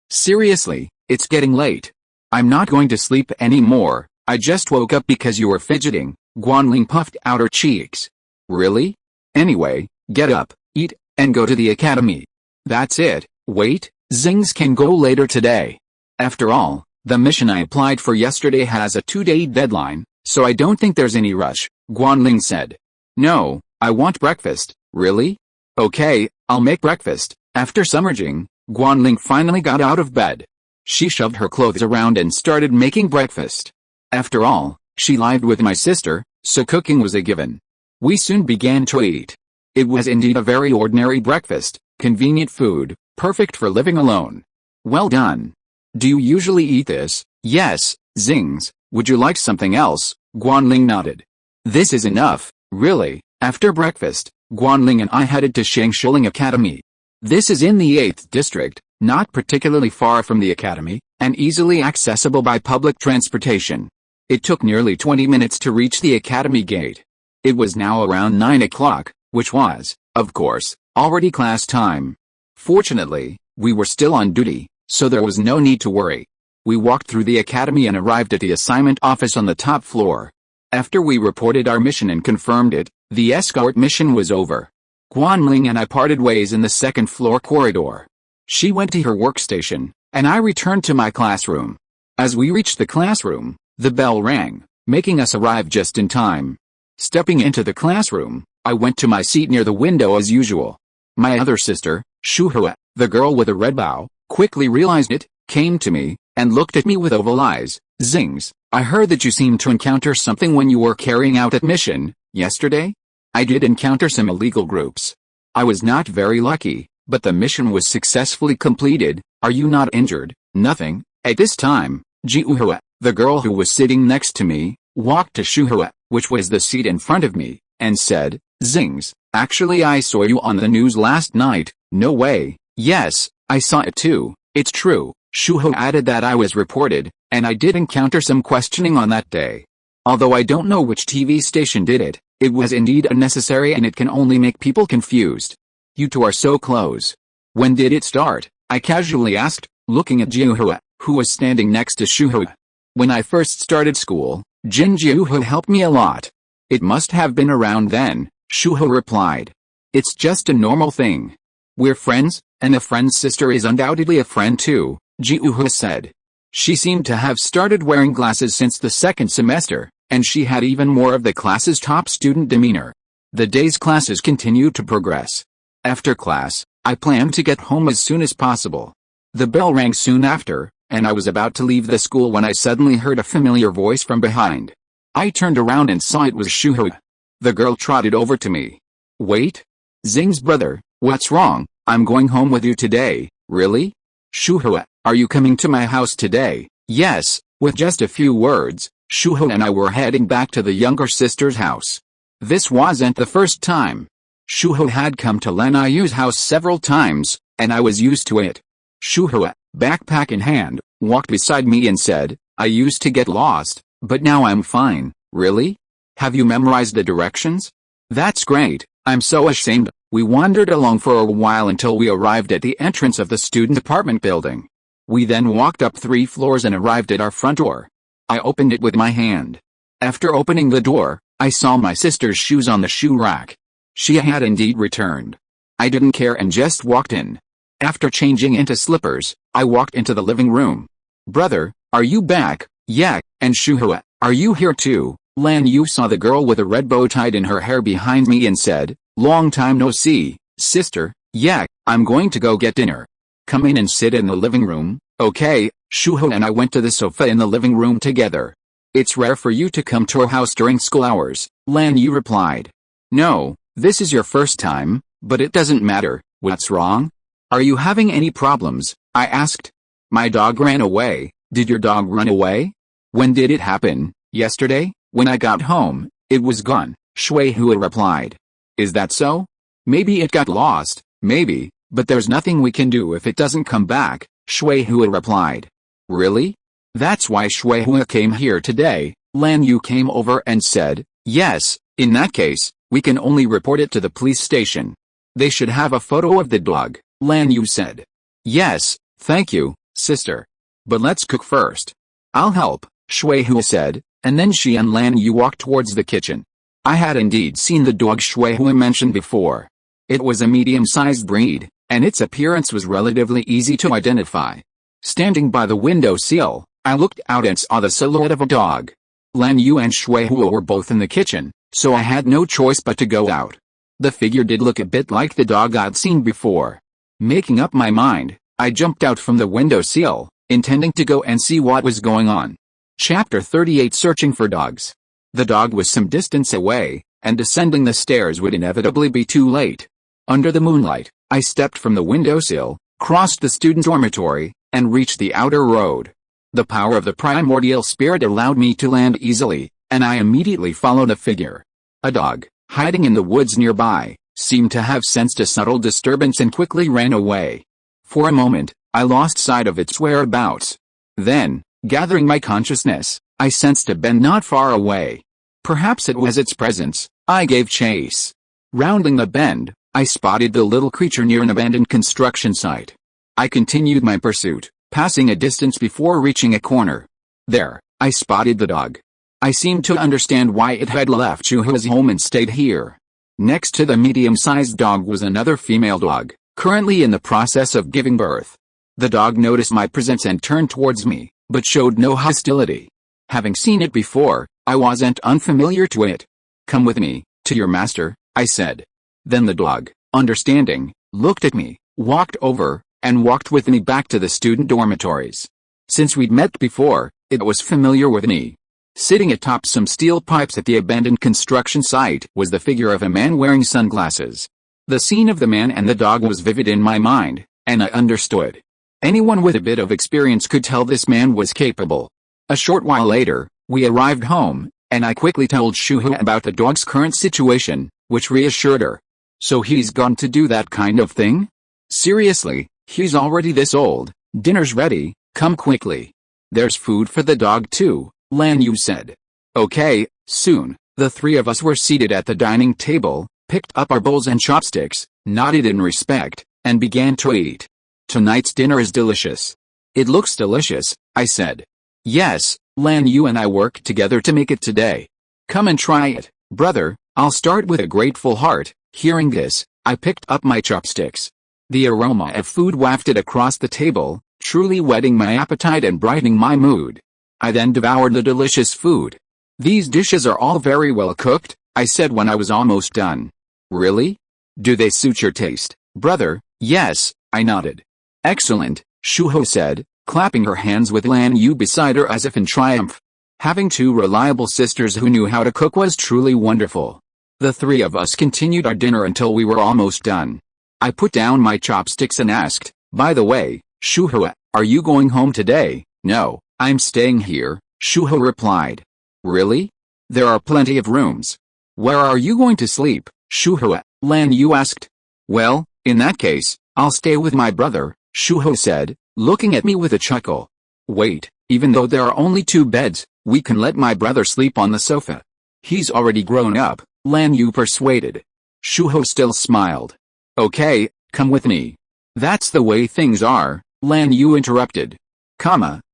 Seriously, it's getting late. I'm not going to sleep anymore. I just woke up because you were fidgeting. Guanling puffed out her cheeks. Really? Anyway, get up, eat, and go to the academy. That's it. Wait, Xingze can go later today. After all, the mission I applied for yesterday has a 2-day deadline, so I don't think there's any rush, Guanling said. No, I want breakfast. Really? Okay, I'll make breakfast. After submerging, Guanling finally got out of bed. She shoved her clothes around and started making breakfast. After all, she lived with my sister, so cooking was a given. We soon began to eat. It was indeed a very ordinary breakfast, convenient food, perfect for living alone. Well done. Do you usually eat this? Yes, Xingze. Would you like something else? Guanling nodded. This is enough, really. After breakfast, Guanling and I headed to Mecha Academy. This is in the 8th district, not particularly far from the academy, and easily accessible by public transportation. It took nearly 20 minutes to reach the academy gate. It was now around 9 o'clock, which was, of course, already class time. Fortunately, we were still on duty, so there was no need to worry. We walked through the academy and arrived at the assignment office on the top floor. After we reported our mission and confirmed it, the escort mission was over. Guanling and I parted ways in the second floor corridor. She went to her workstation, and I returned to my classroom. As we reached the classroom, the bell rang, making us arrive just in time. Stepping into the classroom, I went to my seat near the window as usual. My other sister, Shuhua, the girl with a red bow, quickly realized it, came to me, and looked at me with oval eyes. Xingze, I heard that you seemed to encounter something when you were carrying out that mission, yesterday? I did encounter some illegal groups. I was not very lucky, but the mission was successfully completed. Are you not injured? Nothing. At this time, Jiuhua, the girl who was sitting next to me, walked to Shuhua, which was the seat in front of me, and said, Xingze, actually I saw you on the news last night. No way. Yes, I saw it too. It's true. Shuhua added that I was reported, and I did encounter some questioning on that day. Although I don't know which TV station did it, it was indeed unnecessary and it can only make people confused. You two are so close. When did it start? I casually asked, looking at Jiuhua, who was standing next to Shuhua. When I first started school, Jin Jiuhua helped me a lot. It must have been around then, Shuhua replied. It's just a normal thing. We're friends, and a friend's sister is undoubtedly a friend too, Jiuhua said. She seemed to have started wearing glasses since the second semester, and she had even more of the class's top student demeanor. The day's classes continued to progress. After class, I planned to get home as soon as possible. The bell rang soon after, and I was about to leave the school when I suddenly heard a familiar voice from behind. I turned around and saw it was Shuhua. The girl trotted over to me. Wait. Xingze's brother, what's wrong? I'm going home with you today. Really? Shuhua, are you coming to my house today? Yes. With just a few words, Shuhua and I were heading back to the younger sister's house. This wasn't the first time. Shuhua had come to Len Ayu's house several times, and I was used to it. Shuhua, backpack in hand, walked beside me and said, I used to get lost, but now I'm fine. Really? Have you memorized the directions? That's great. I'm so ashamed. We wandered along for a while until we arrived at the entrance of the student apartment building. We then walked up 3 floors and arrived at our front door. I opened it with my hand. After opening the door, I saw my sister's shoes on the shoe rack. She had indeed returned. I didn't care and just walked in. After changing into slippers, I walked into the living room. Brother, are you back? Yeah, and Shuhua, are you here too? Lan Yu saw the girl with a red bow tied in her hair behind me and said, long time no see, sister. Yeah, I'm going to go get dinner. Come in and sit in the living room. Okay. Shuhua and I went to the sofa in the living room together. It's rare for you to come to our house during school hours, Lan Yu replied. No, this is your first time, but it doesn't matter. What's wrong? Are you having any problems? I asked. My dog ran away. Did your dog run away? When did it happen? Yesterday? When I got home, it was gone, Shuhua replied. Is that so? Maybe it got lost, maybe, but there's nothing we can do if it doesn't come back, Shuhua replied. Really? That's why Shuhua came here today. Lan Yu came over and said, yes, in that case, we can only report it to the police station. They should have a photo of the dog, Lan Yu said. Yes, thank you, sister. But let's cook first. I'll help, Shuhua said, and then she and Lan Yu walked towards the kitchen. I had indeed seen the dog Shuhua mentioned before. It was a medium-sized breed, and its appearance was relatively easy to identify. Standing by the window sill, I looked out and saw the silhouette of a dog. Lan Yu and Shuhua were both in the kitchen, so I had no choice but to go out. The figure did look a bit like the dog I'd seen before. Making up my mind, I jumped out from the window sill, intending to go and see what was going on. Chapter 38 Searching for Dogs. The dog was some distance away, and descending the stairs would inevitably be too late. Under the moonlight, I stepped from the windowsill, crossed the student dormitory, and reached the outer road. The power of the primordial spirit allowed me to land easily, and I immediately followed a figure. A dog, hiding in the woods nearby, seemed to have sensed a subtle disturbance and quickly ran away. For a moment, I lost sight of its whereabouts. Then, gathering my consciousness, I sensed a bend not far away. Perhaps it was its presence. I gave chase. Rounding the bend, I spotted the little creature near an abandoned construction site. I continued my pursuit, passing a distance before reaching a corner. There, I spotted the dog. I seemed to understand why it had left Shuhua's home and stayed here. Next to the medium-sized dog was another female dog, currently in the process of giving birth. The dog noticed my presence and turned towards me, but showed no hostility. Having seen it before, I wasn't unfamiliar to it. "Come with me, to your master," I said. Then the dog, understanding, looked at me, walked over, and walked with me back to the student dormitories. Since we'd met before, it was familiar with me. Sitting atop some steel pipes at the abandoned construction site was the figure of a man wearing sunglasses. The scene of the man and the dog was vivid in my mind, and I understood. Anyone with a bit of experience could tell this man was capable. A short while later, we arrived home, and I quickly told Shuhua about the dog's current situation, which reassured her. "So he's gone to do that kind of thing? Seriously, he's already this old. Dinner's ready, come quickly." "There's food for the dog too," Lan Yu said. "Okay, soon." The three of us were seated at the dining table, picked up our bowls and chopsticks, nodded in respect, and began to eat. "Tonight's dinner is delicious." "It looks delicious," I said. "Yes, Lan Yu and I worked together to make it today. Come and try it, brother." I'll start with a grateful heart. Hearing this, I picked up my chopsticks. The aroma of food wafted across the table, truly whetting my appetite and brightening my mood. I then devoured the delicious food. "These dishes are all very well cooked," I said when I was almost done. "Really? Do they suit your taste, brother?" "Yes," I nodded. "Excellent," Shuho said, clapping her hands with Lan Yu beside her as if in triumph. Having two reliable sisters who knew how to cook was truly wonderful. The three of us continued our dinner until we were almost done. I put down my chopsticks and asked, "By the way, Shuho, are you going home today?" "No, I'm staying here," Shuho replied. "Really? There are plenty of rooms. Where are you going to sleep, Shuho?" Lan Yu asked. "Well, in that case, I'll stay with my brother," Shuho said, looking at me with a chuckle. "Wait, even though there are only 2 beds, we can let my brother sleep on the sofa. He's already grown up," Lan Yu persuaded. Shuho still smiled. "Okay, come with me." "That's the way things are," Lan Yu interrupted.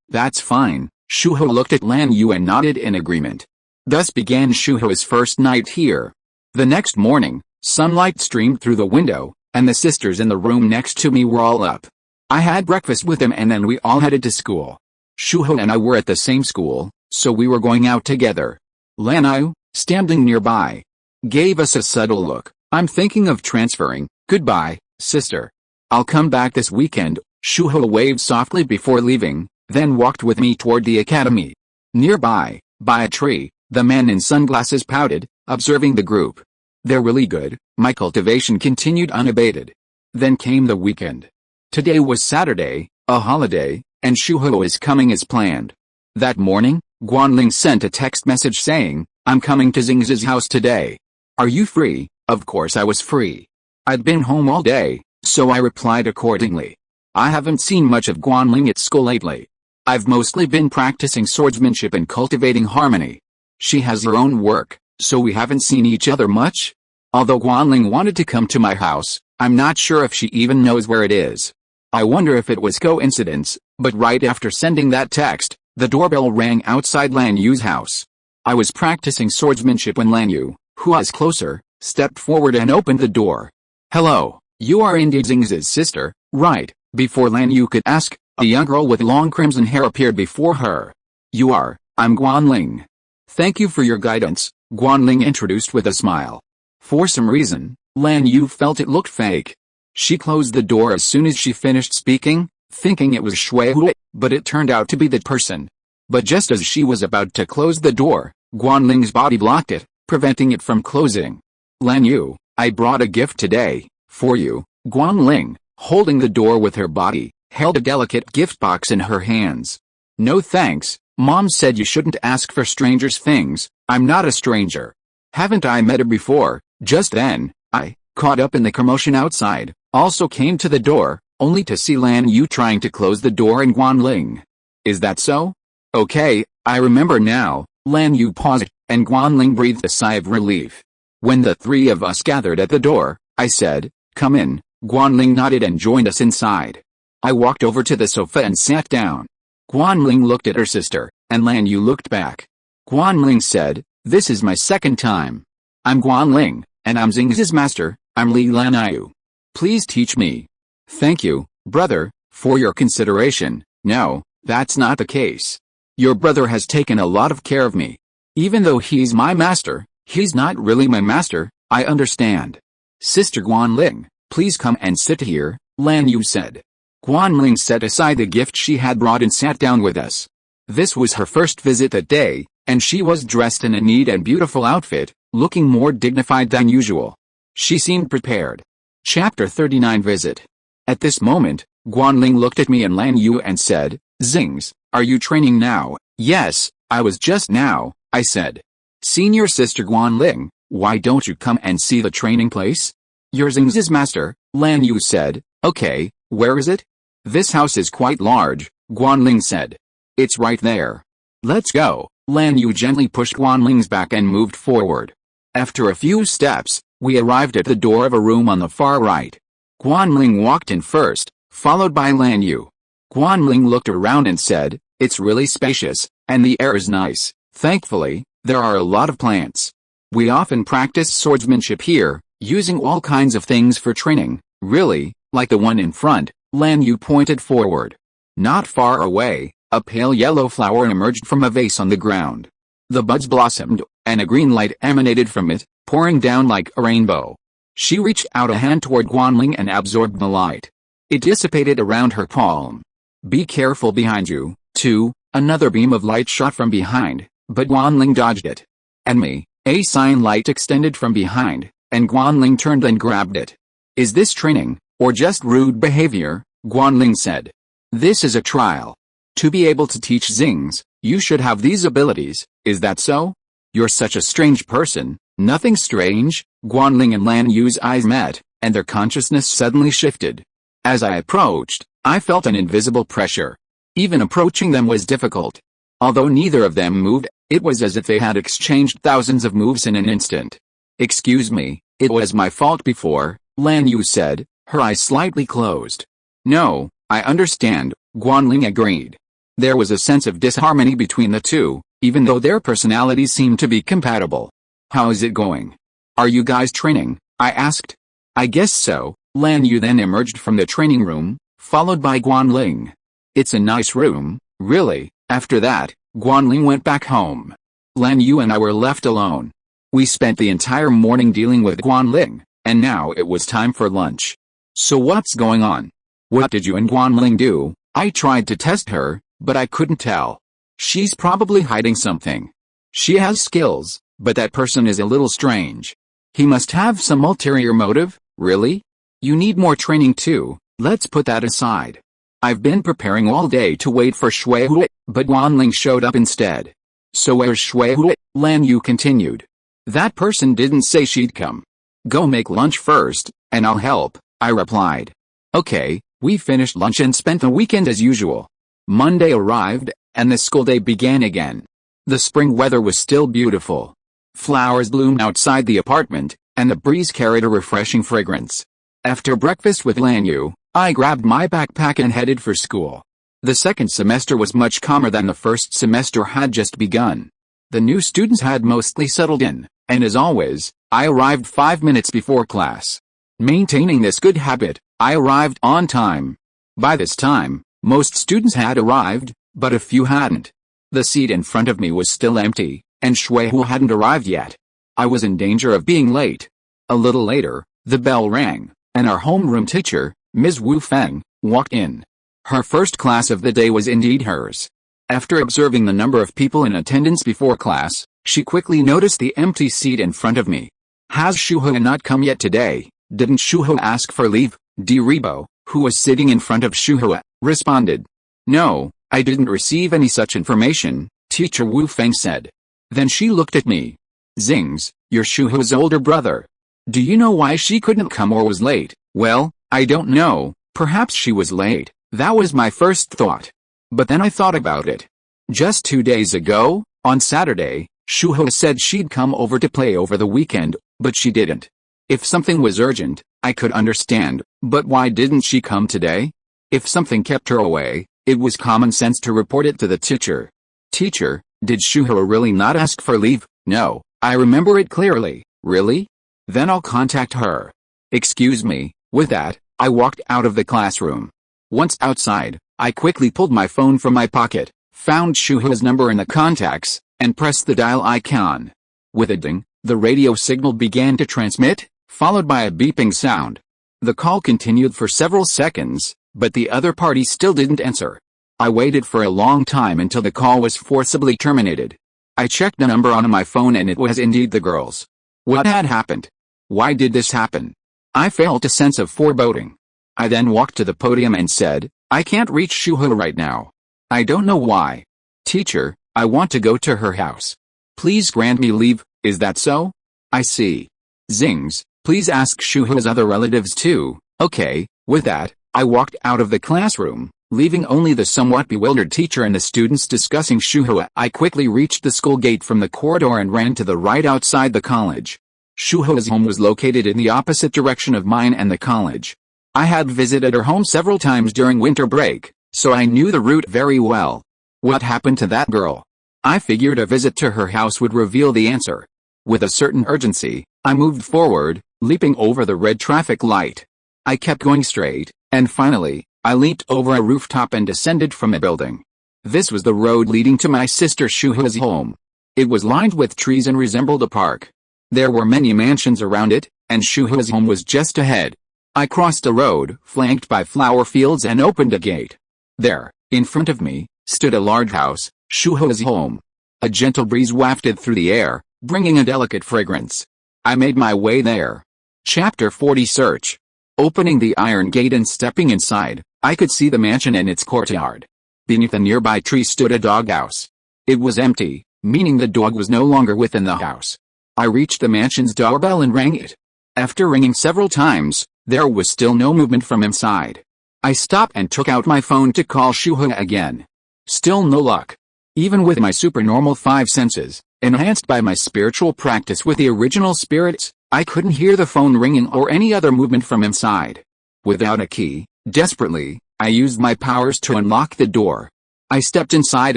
That's fine." Shuho looked at Lan Yu and nodded in agreement. Thus began Shuho's first night here. The next morning, sunlight streamed through the window, and the sisters in the room next to me were all up. I had breakfast with them and then we all headed to school. Shuho and I were at the same school, so we were going out together. Lan Yu, standing nearby, gave us a subtle look. "I'm thinking of transferring. Goodbye, sister. I'll come back this weekend." Shuho waved softly before leaving, then walked with me toward the academy. Nearby, by a tree, the man in sunglasses pouted, observing the group. "They're really good." My cultivation continued unabated. Then came the weekend. Today was Saturday, a holiday, and Shuho is coming as planned. That morning, Guanling sent a text message saying, "I'm coming to Xingze's house today. Are you free?" Of course I was free. I'd been home all day, so I replied accordingly. I haven't seen much of Guanling at school lately. I've mostly been practicing swordsmanship and cultivating harmony. She has her own work, so we haven't seen each other much. Although Guanling wanted to come to my house, I'm not sure if she even knows where it is. I wonder if it was coincidence, but right after sending that text, the doorbell rang outside Lan Yu's house. I was practicing swordsmanship when Lan Yu, who was closer, stepped forward and opened the door. "Hello, you are indeed Xingze's sister, right?" Before Lan Yu could ask, a young girl with long crimson hair appeared before her. "You are, I'm Guanling." "Thank you for your guidance," Guanling introduced with a smile. For some reason, Lan Yu felt it looked fake. She closed the door as soon as she finished speaking, thinking it was Shui Hui, but it turned out to be that person. But just as she was about to close the door, Guanling's body blocked it, preventing it from closing. Lan Yu, I brought a gift today, for you. Guanling, holding the door with her body, held a delicate gift box in her hands. No thanks, Mom said you shouldn't ask for strangers' things. I'm not a stranger. Haven't I met her before? Just then, I, caught up in the commotion outside, also came to the door, only to see Lan Yu trying to close the door and Guanling. Is that so? Okay, I remember now. Lan Yu paused, and Guanling breathed a sigh of relief. When the three of us gathered at the door, I said, "Come in." Guanling nodded and joined us inside. I walked over to the sofa and sat down. Guanling looked at her sister, and Lan Yu looked back. Guanling said, "This is my second time. I'm Guanling, and I'm Xingze's master. I'm Li Lanyu. Please teach me." "Thank you, brother, for your consideration. No, that's not the case. Your brother has taken a lot of care of me. Even though he's my master, he's not really my master. I understand." "Sister Guanling, please come and sit here," Lan Yu said. Guanling set aside the gift she had brought and sat down with us. This was her first visit that day, and she was dressed in a neat and beautiful outfit, looking more dignified than usual. She seemed prepared. Chapter 39 Visit. At this moment, Guanling looked at me and Lan Yu and said, "Xingze, are you training now?" "Yes, I was just now," I said. "Senior sister Guanling, why don't you come and see the training place?" "You're Xingze's master," Lan Yu said. "Okay, where is it?" "This house is quite large," Guanling said. "It's right there." "Let's go." Lan Yu gently pushed Guanling's back and moved forward. After a few steps, we arrived at the door of a room on the far right. Guanling walked in first, followed by Lan Yu. Guanling looked around and said, "It's really spacious, and the air is nice. Thankfully, there are a lot of plants. We often practice swordsmanship here, using all kinds of things for training." "Really? Like the one in front?" Lan Yu pointed forward. Not far away, a pale yellow flower emerged from a vase on the ground. The buds blossomed, and a green light emanated from it, pouring down like a rainbow. She reached out a hand toward Guanling and absorbed the light. It dissipated around her palm. "Be careful behind you, too." Another beam of light shot from behind, but Guanling dodged it. "And me." A sign light extended from behind, and Guanling turned and grabbed it. "Is this training, or just rude behavior?" Guanling said. "This is a trial. To be able to teach Xingze, you should have these abilities. Is that so?" "You're such a strange person." "Nothing strange." Guanling and Lan Yu's eyes met, and their consciousness suddenly shifted. As I approached, I felt an invisible pressure. Even approaching them was difficult. Although neither of them moved, it was as if they had exchanged thousands of moves in an instant. "Excuse me, it was my fault before," Lan Yu said, her eyes slightly closed. "No, I understand," Guanling agreed. There was a sense of disharmony between the two, even though their personalities seemed to be compatible. "How is it going? Are you guys training?" I asked. "I guess so." Lan Yu then emerged from the training room, followed by Guanling. "It's a nice room, really." After that, Guanling went back home. Lan Yu and I were left alone. We spent the entire morning dealing with Guanling, and now it was time for lunch. "So what's going on? What did you and Guanling do?" I tried to test her, but I couldn't tell. "She's probably hiding something. She has skills, but that person is a little strange. He must have some ulterior motive." "Really? You need more training too." "Let's put that aside. I've been preparing all day to wait for Shui Hui, but Guanling showed up instead." "So where's Shui Hui?" Lan Yu continued. "That person didn't say she'd come." "Go make lunch first, and I'll help," I replied. Okay, we finished lunch and spent the weekend as usual. Monday arrived, and the school day began again. The spring weather was still beautiful. Flowers bloomed outside the apartment, and the breeze carried a refreshing fragrance. After breakfast with Lan Yu, I grabbed my backpack and headed for school. The second semester was much calmer than the first semester had just begun. The new students had mostly settled in, and as always, I arrived 5 minutes before class. Maintaining this good habit, I arrived on time. By this time, most students had arrived, but a few hadn't. The seat in front of me was still empty, and Shui Hu hadn't arrived yet. I was in danger of being late. A little later, the bell rang, and our homeroom teacher, Ms. Wu Feng, walked in. Her first class of the day was indeed hers. After observing the number of people in attendance before class, She quickly noticed the empty seat in front of me. Has Shuhua not come yet today? Didn't Shuhua ask for leave? Rebo, who was sitting in front of Shuhua, responded. No, I didn't receive any such information, Teacher Wu Feng said. Then she looked at me. Xingze, you're Shuhua's older brother. Do you know why she couldn't come or was late? Well, I don't know, perhaps she was late. That was my first thought. But then I thought about it. Just 2 days ago, on Saturday, Shuhua said she'd come over to play over the weekend, but she didn't. If something was urgent, I could understand, but why didn't she come today? If something kept her away, it was common sense to report it to the teacher. Teacher, did Shuhua really not ask for leave? No, I remember it clearly. Really? Then I'll contact her. Excuse me. With that, I walked out of the classroom. Once outside, I quickly pulled my phone from my pocket, found Shuhua's number in the contacts, and pressed the dial icon. With a ding, the radio signal began to transmit, followed by a beeping sound. The call continued for several seconds, but the other party still didn't answer. I waited for a long time until the call was forcibly terminated. I checked the number on my phone and it was indeed the girl's. What had happened? Why did this happen? I felt a sense of foreboding. I then walked to the podium and said, I can't reach Shuhua right now. I don't know why. Teacher, I want to go to her house. Please grant me leave, is that so? I see. Xingze, please ask Shuhua's other relatives too. Okay. With that, I walked out of the classroom, leaving only the somewhat bewildered teacher and the students discussing Shuhua. I quickly reached the school gate from the corridor and ran to the right outside the college. Shuhua's home was located in the opposite direction of mine and the college. I had visited her home several times during winter break, so I knew the route very well. What happened to that girl? I figured a visit to her house would reveal the answer. With a certain urgency, I moved forward, leaping over the red traffic light. I kept going straight, and finally, I leaped over a rooftop and descended from a building. This was the road leading to my sister Shuhua's home. It was lined with trees and resembled a park. There were many mansions around it, and Shuhua's home was just ahead. I crossed a road, flanked by flower fields, and opened a gate. There, in front of me, stood a large house, Shuhua's home. A gentle breeze wafted through the air, bringing a delicate fragrance. I made my way there. Chapter 40 Search. Opening the iron gate and stepping inside, I could see the mansion and its courtyard. Beneath a nearby tree stood a doghouse. It was empty, meaning the dog was no longer within the house. I reached the mansion's doorbell and rang it. After ringing several times, there was still no movement from inside. I stopped and took out my phone to call Shuhua again. Still no luck. Even with my supernormal 5 senses, enhanced by my spiritual practice with the original spirits, I couldn't hear the phone ringing or any other movement from inside. Without a key, desperately, I used my powers to unlock the door. I stepped inside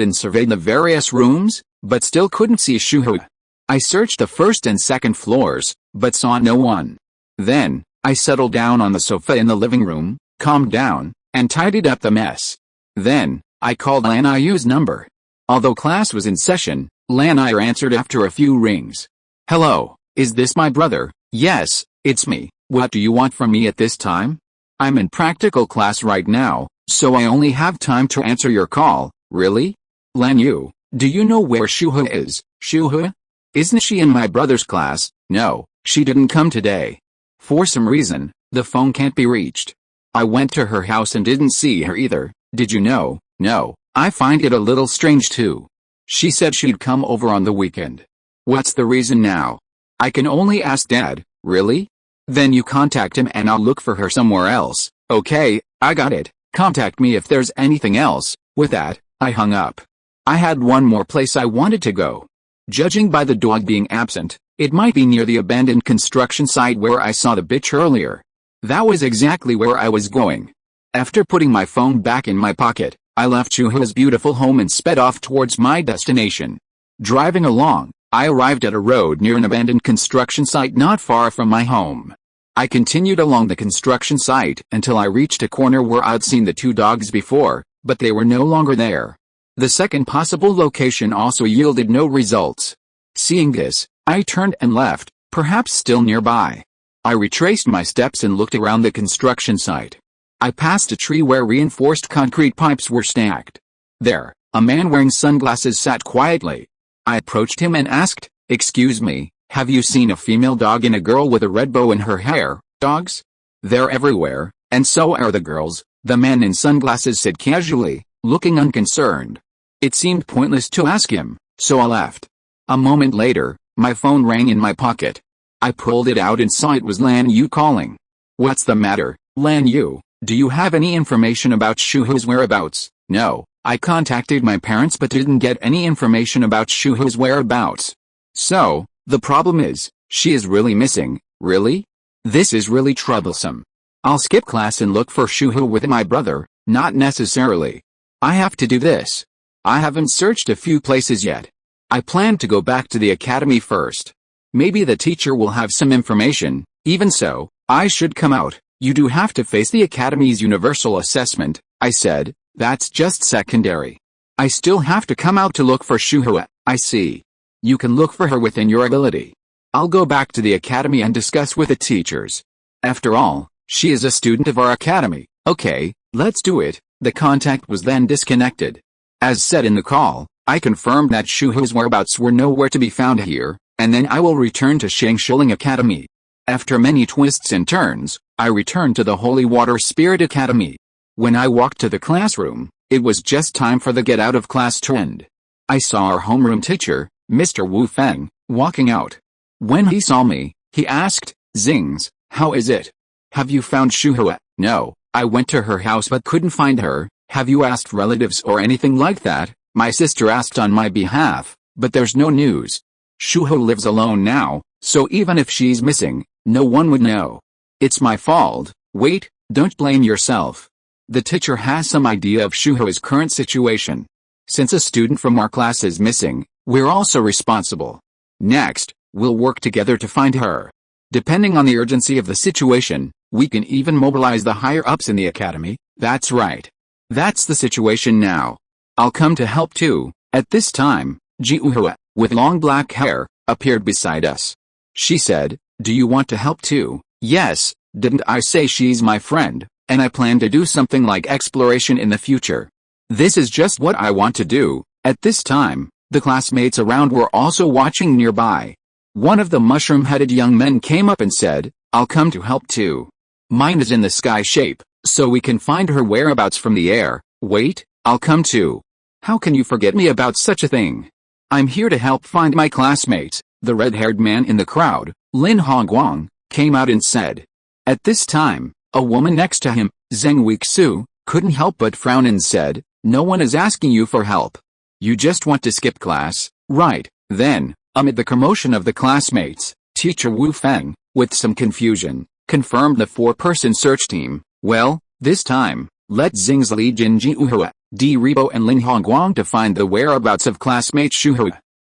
and surveyed the various rooms, but still couldn't see Shuhua. I searched the first and second floors, but saw no one. Then, I settled down on the sofa in the living room, calmed down, and tidied up the mess. Then, I called Lan Yu's number. Although class was in session, Lan Yu answered after a few rings. Hello, is this my brother? Yes, it's me. What do you want from me at this time? I'm in practical class right now, so I only have time to answer your call. Really? Lan Yu, do you know where Shuhua is? Shuhua? Isn't she in my brother's class? No, she didn't come today. For some reason, the phone can't be reached. I went to her house and didn't see her either. Did you know? No, I find it a little strange too. She said she'd come over on the weekend. What's the reason now? I can only ask Dad. Really? Then you contact him and I'll look for her somewhere else. Okay, I got it. Contact me if there's anything else. With that, I hung up. I had one more place I wanted to go. Judging by the dog being absent, it might be near the abandoned construction site where I saw the bitch earlier. That was exactly where I was going. After putting my phone back in my pocket, I left Shuhua's beautiful home and sped off towards my destination. Driving along, I arrived at a road near an abandoned construction site not far from my home. I continued along the construction site until I reached a corner where I'd seen the 2 dogs before, but they were no longer there. The second possible location also yielded no results. Seeing this, I turned and left, perhaps still nearby. I retraced my steps and looked around the construction site. I passed a tree where reinforced concrete pipes were stacked. There, a man wearing sunglasses sat quietly. I approached him and asked, "Excuse me, have you seen a female dog and a girl with a red bow in her hair?" "Dogs? They're everywhere, and so are the girls," the man in sunglasses said casually, looking unconcerned. It seemed pointless to ask him, so I left. A moment later, my phone rang in my pocket. I pulled it out and saw it was Lan Yu calling. "What's the matter, Lan Yu? Do you have any information about Shuhu's whereabouts?" "No, I contacted my parents but didn't get any information about Shuhu's whereabouts." "So, the problem is, she is really missing." "Really? This is really troublesome. I'll skip class and look for Shuhu with my brother." "Not necessarily. I have to do this. I haven't searched a few places yet. I plan to go back to the academy first. Maybe the teacher will have some information. Even so, I should come out." "You do have to face the academy's universal assessment," I said. "That's just secondary. I still have to come out to look for Shuhu." "I see. You can look for her within your ability. I'll go back to the academy and discuss with the teachers. After all, she is a student of our academy." "Okay, let's do it." The contact was then disconnected. As said in the call, I confirmed that Shuhu's whereabouts were nowhere to be found here, and then I will return to Shangshilling Academy. After many twists and turns, I returned to the Holy Water Spirit Academy. When I walked to the classroom, it was just time for the get out of class trend. I saw our homeroom teacher, Mr. Wu Feng, walking out. When he saw me, he asked, "Xingze, how is it? Have you found Shuhu?" "No, I went to her house but couldn't find her." "Have you asked relatives or anything like that?" "My sister asked on my behalf, but there's no news. Shuhu lives alone now, so even if she's missing, no one would know. It's my fault." "Wait, don't blame yourself. The teacher has some idea of Shuhu's current situation. Since a student from our class is missing, we're also responsible. Next, we'll work together to find her. Depending on the urgency of the situation, we can even mobilize the higher-ups in the academy." "That's right. That's the situation now. I'll come to help too." At this time, Jiuhua, with long black hair, appeared beside us. She said, "Do you want to help too?" "Yes, didn't I say she's my friend, and I plan to do something like exploration in the future. This is just what I want to do." At this time, the classmates around were also watching nearby. One of the mushroom-headed young men came up and said, "I'll come to help too. Mine is in the sky shape, so we can find her whereabouts from the air." "Wait, I'll come too. How can you forget me about such a thing? I'm here to help find my classmates." The red-haired man in the crowd, Lin Hongguang, came out and said. At this time, a woman next to him, Zheng Weixu, couldn't help but frown and said, "No one is asking you for help. You just want to skip class, right?" Then, amid the commotion of the classmates, Teacher Wu Feng, with some confusion, confirmed the four-person search team. "Well, this time, let Xingze lead Jin Jiuhua, Di Ribo and Lin Hongguang to find the whereabouts of classmate Shuhu.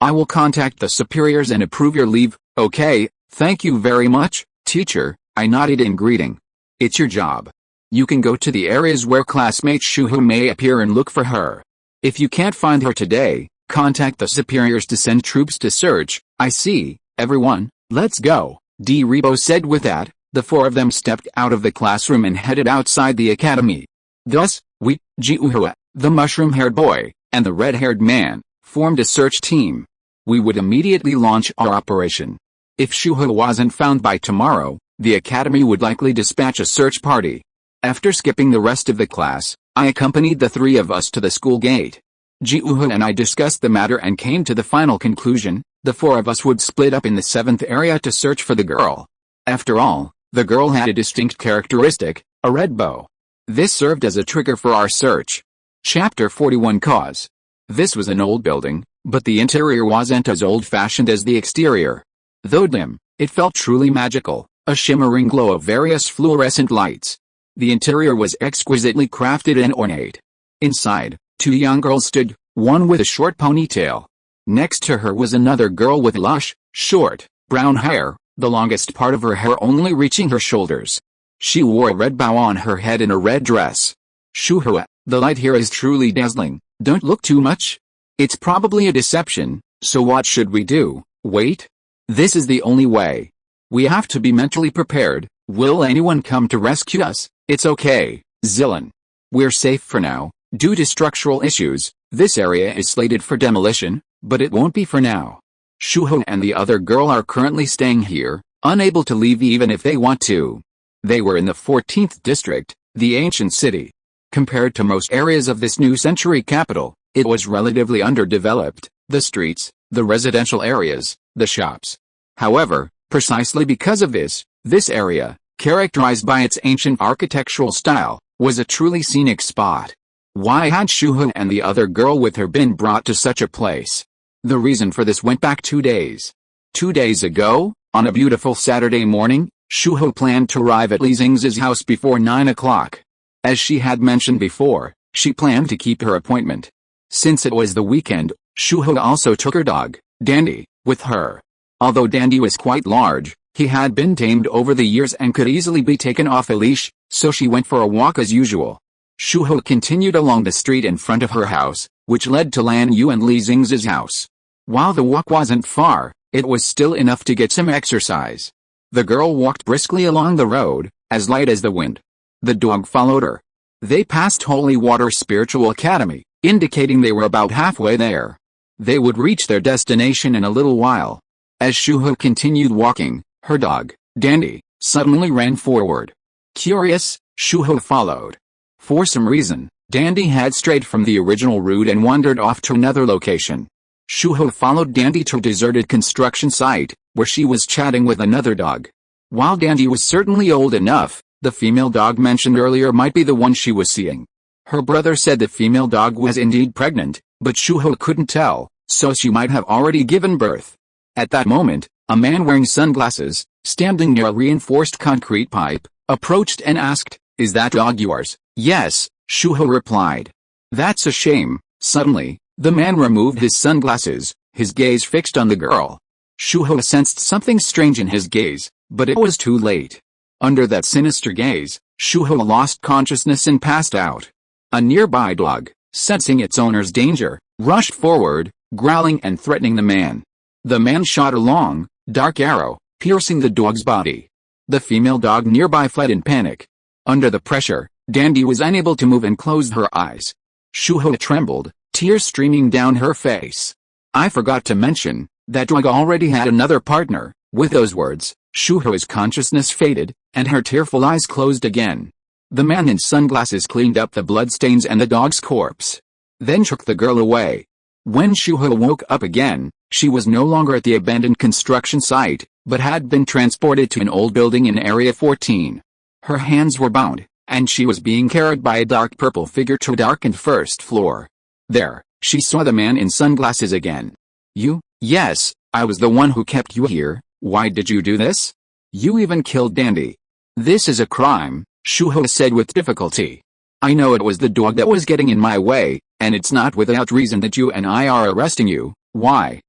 I will contact the superiors and approve your leave." "Okay, thank you very much, teacher," I nodded in greeting. "It's your job. You can go to the areas where classmate Shuhu may appear and look for her. If you can't find her today, contact the superiors to send troops to search." "I see, everyone, let's go," Di Ribo said. With that, the four of them stepped out of the classroom and headed outside the academy. Thus, we, Jiuhua, the mushroom-haired boy, and the red-haired man, formed a search team. We would immediately launch our operation. If Shuhu wasn't found by tomorrow, the academy would likely dispatch a search party. After skipping the rest of the class, I accompanied the three of us to the school gate. Jiuhua and I discussed the matter and came to the final conclusion: the four of us would split up in the 7th area to search for the girl. After all, the girl had a distinct characteristic, a red bow. This served as a trigger for our search. Chapter 41 Cause. This was an old building, but the interior wasn't as old-fashioned as the exterior. Though dim, it felt truly magical, a shimmering glow of various fluorescent lights. The interior was exquisitely crafted and ornate. Inside, two young girls stood, one with a short ponytail. Next to her was another girl with lush, short, brown hair, the longest part of her hair only reaching her shoulders. She wore a red bow on her head and a red dress. "Shuhua, the light here is truly dazzling. Don't look too much. It's probably a deception, so what should we do? Wait? This is the only way. We have to be mentally prepared. Will anyone come to rescue us?" "It's okay, Zillan. We're safe for now. Due to structural issues, this area is slated for demolition, but it won't be for now. Shuho and the other girl are currently staying here, unable to leave even if they want to. They were in the 14th district, the ancient city. Compared to most areas of this new century capital, it was relatively underdeveloped, the streets, the residential areas, the shops. However, precisely because of this area, characterized by its ancient architectural style, was a truly scenic spot. Why had Shuho and the other girl with her been brought to such a place? The reason for this went back 2 days. 2 days ago, on a beautiful Saturday morning, Shuho planned to arrive at Xingze's house before 9 o'clock. As she had mentioned before, she planned to keep her appointment. Since it was the weekend, Shuho also took her dog, Dandy, with her. Although Dandy was quite large, he had been tamed over the years and could easily be taken off a leash, so she went for a walk as usual. Shuho continued along the street in front of her house, which led to Lan Yu and Li Xingze's house. While the walk wasn't far, it was still enough to get some exercise. The girl walked briskly along the road, as light as the wind. The dog followed her. They passed Holy Water Spiritual Academy, indicating they were about halfway there. They would reach their destination in a little while. As Shuho continued walking, her dog, Dandy, suddenly ran forward. Curious, Shuho followed. For some reason, Dandy had strayed from the original route and wandered off to another location. Shuho followed Dandy to a deserted construction site, where she was chatting with another dog. While Dandy was certainly old enough, the female dog mentioned earlier might be the one she was seeing. Her brother said the female dog was indeed pregnant, but Shuho couldn't tell, so she might have already given birth. At that moment, a man wearing sunglasses, standing near a reinforced concrete pipe, approached and asked, "Is that dog yours?" "Yes," Shuho replied. "That's a shame." Suddenly, the man removed his sunglasses, his gaze fixed on the girl. Shuho sensed something strange in his gaze, but it was too late. Under that sinister gaze, Shuho lost consciousness and passed out. A nearby dog, sensing its owner's danger, rushed forward, growling and threatening the man. The man shot a long, dark arrow, piercing the dog's body. The female dog nearby fled in panic. Under the pressure, Dandy was unable to move and closed her eyes. Shuho trembled, tears streaming down her face. "I forgot to mention, that dog already had another partner." With those words, Shuho's consciousness faded, and her tearful eyes closed again. The man in sunglasses cleaned up the bloodstains and the dog's corpse. Then shook the girl away. When Shuho woke up again, she was no longer at the abandoned construction site, but had been transported to an old building in Area 14. Her hands were bound, and she was being carried by a dark purple figure to a darkened first floor. There, she saw the man in sunglasses again. "You?" "Yes, I was the one who kept you here. Why did you do this? You even killed Dandy." "This is a crime," Shuho said with difficulty. "I know it was the dog that was getting in my way, and it's not without reason that you and I are arresting you." Why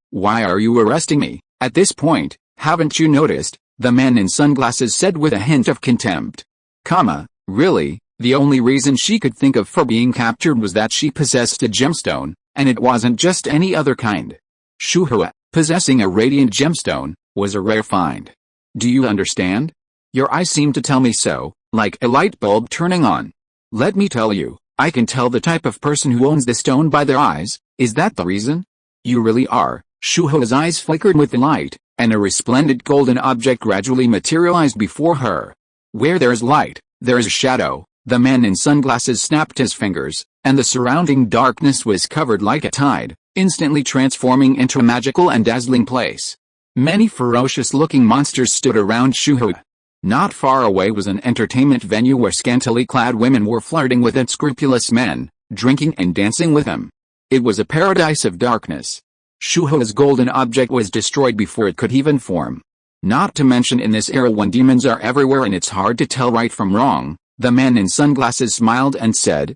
are you arresting me?" "At this point, haven't you noticed?" the man in sunglasses said with a hint of contempt. Really, the only reason she could think of for being captured was that she possessed a gemstone, and it wasn't just any other kind. Shuho, possessing a radiant gemstone, was a rare find. Do you understand? Your eyes seem to tell me so, like a light bulb turning on. Let me tell you, I can tell the type of person who owns the stone by their eyes. Is that the reason? You really are. Shuho's eyes flickered with light, and a resplendent golden object gradually materialized before her. Where there's light, there's shadow. The man in sunglasses snapped his fingers, and the surrounding darkness was covered like a tide, instantly transforming into a magical and dazzling place. Many ferocious-looking monsters stood around Shuho. Not far away was an entertainment venue where scantily clad women were flirting with unscrupulous men, drinking and dancing with them. It was a paradise of darkness. Shuho's golden object was destroyed before it could even form. Not to mention in this era when demons are everywhere and it's hard to tell right from wrong, the man in sunglasses smiled and said,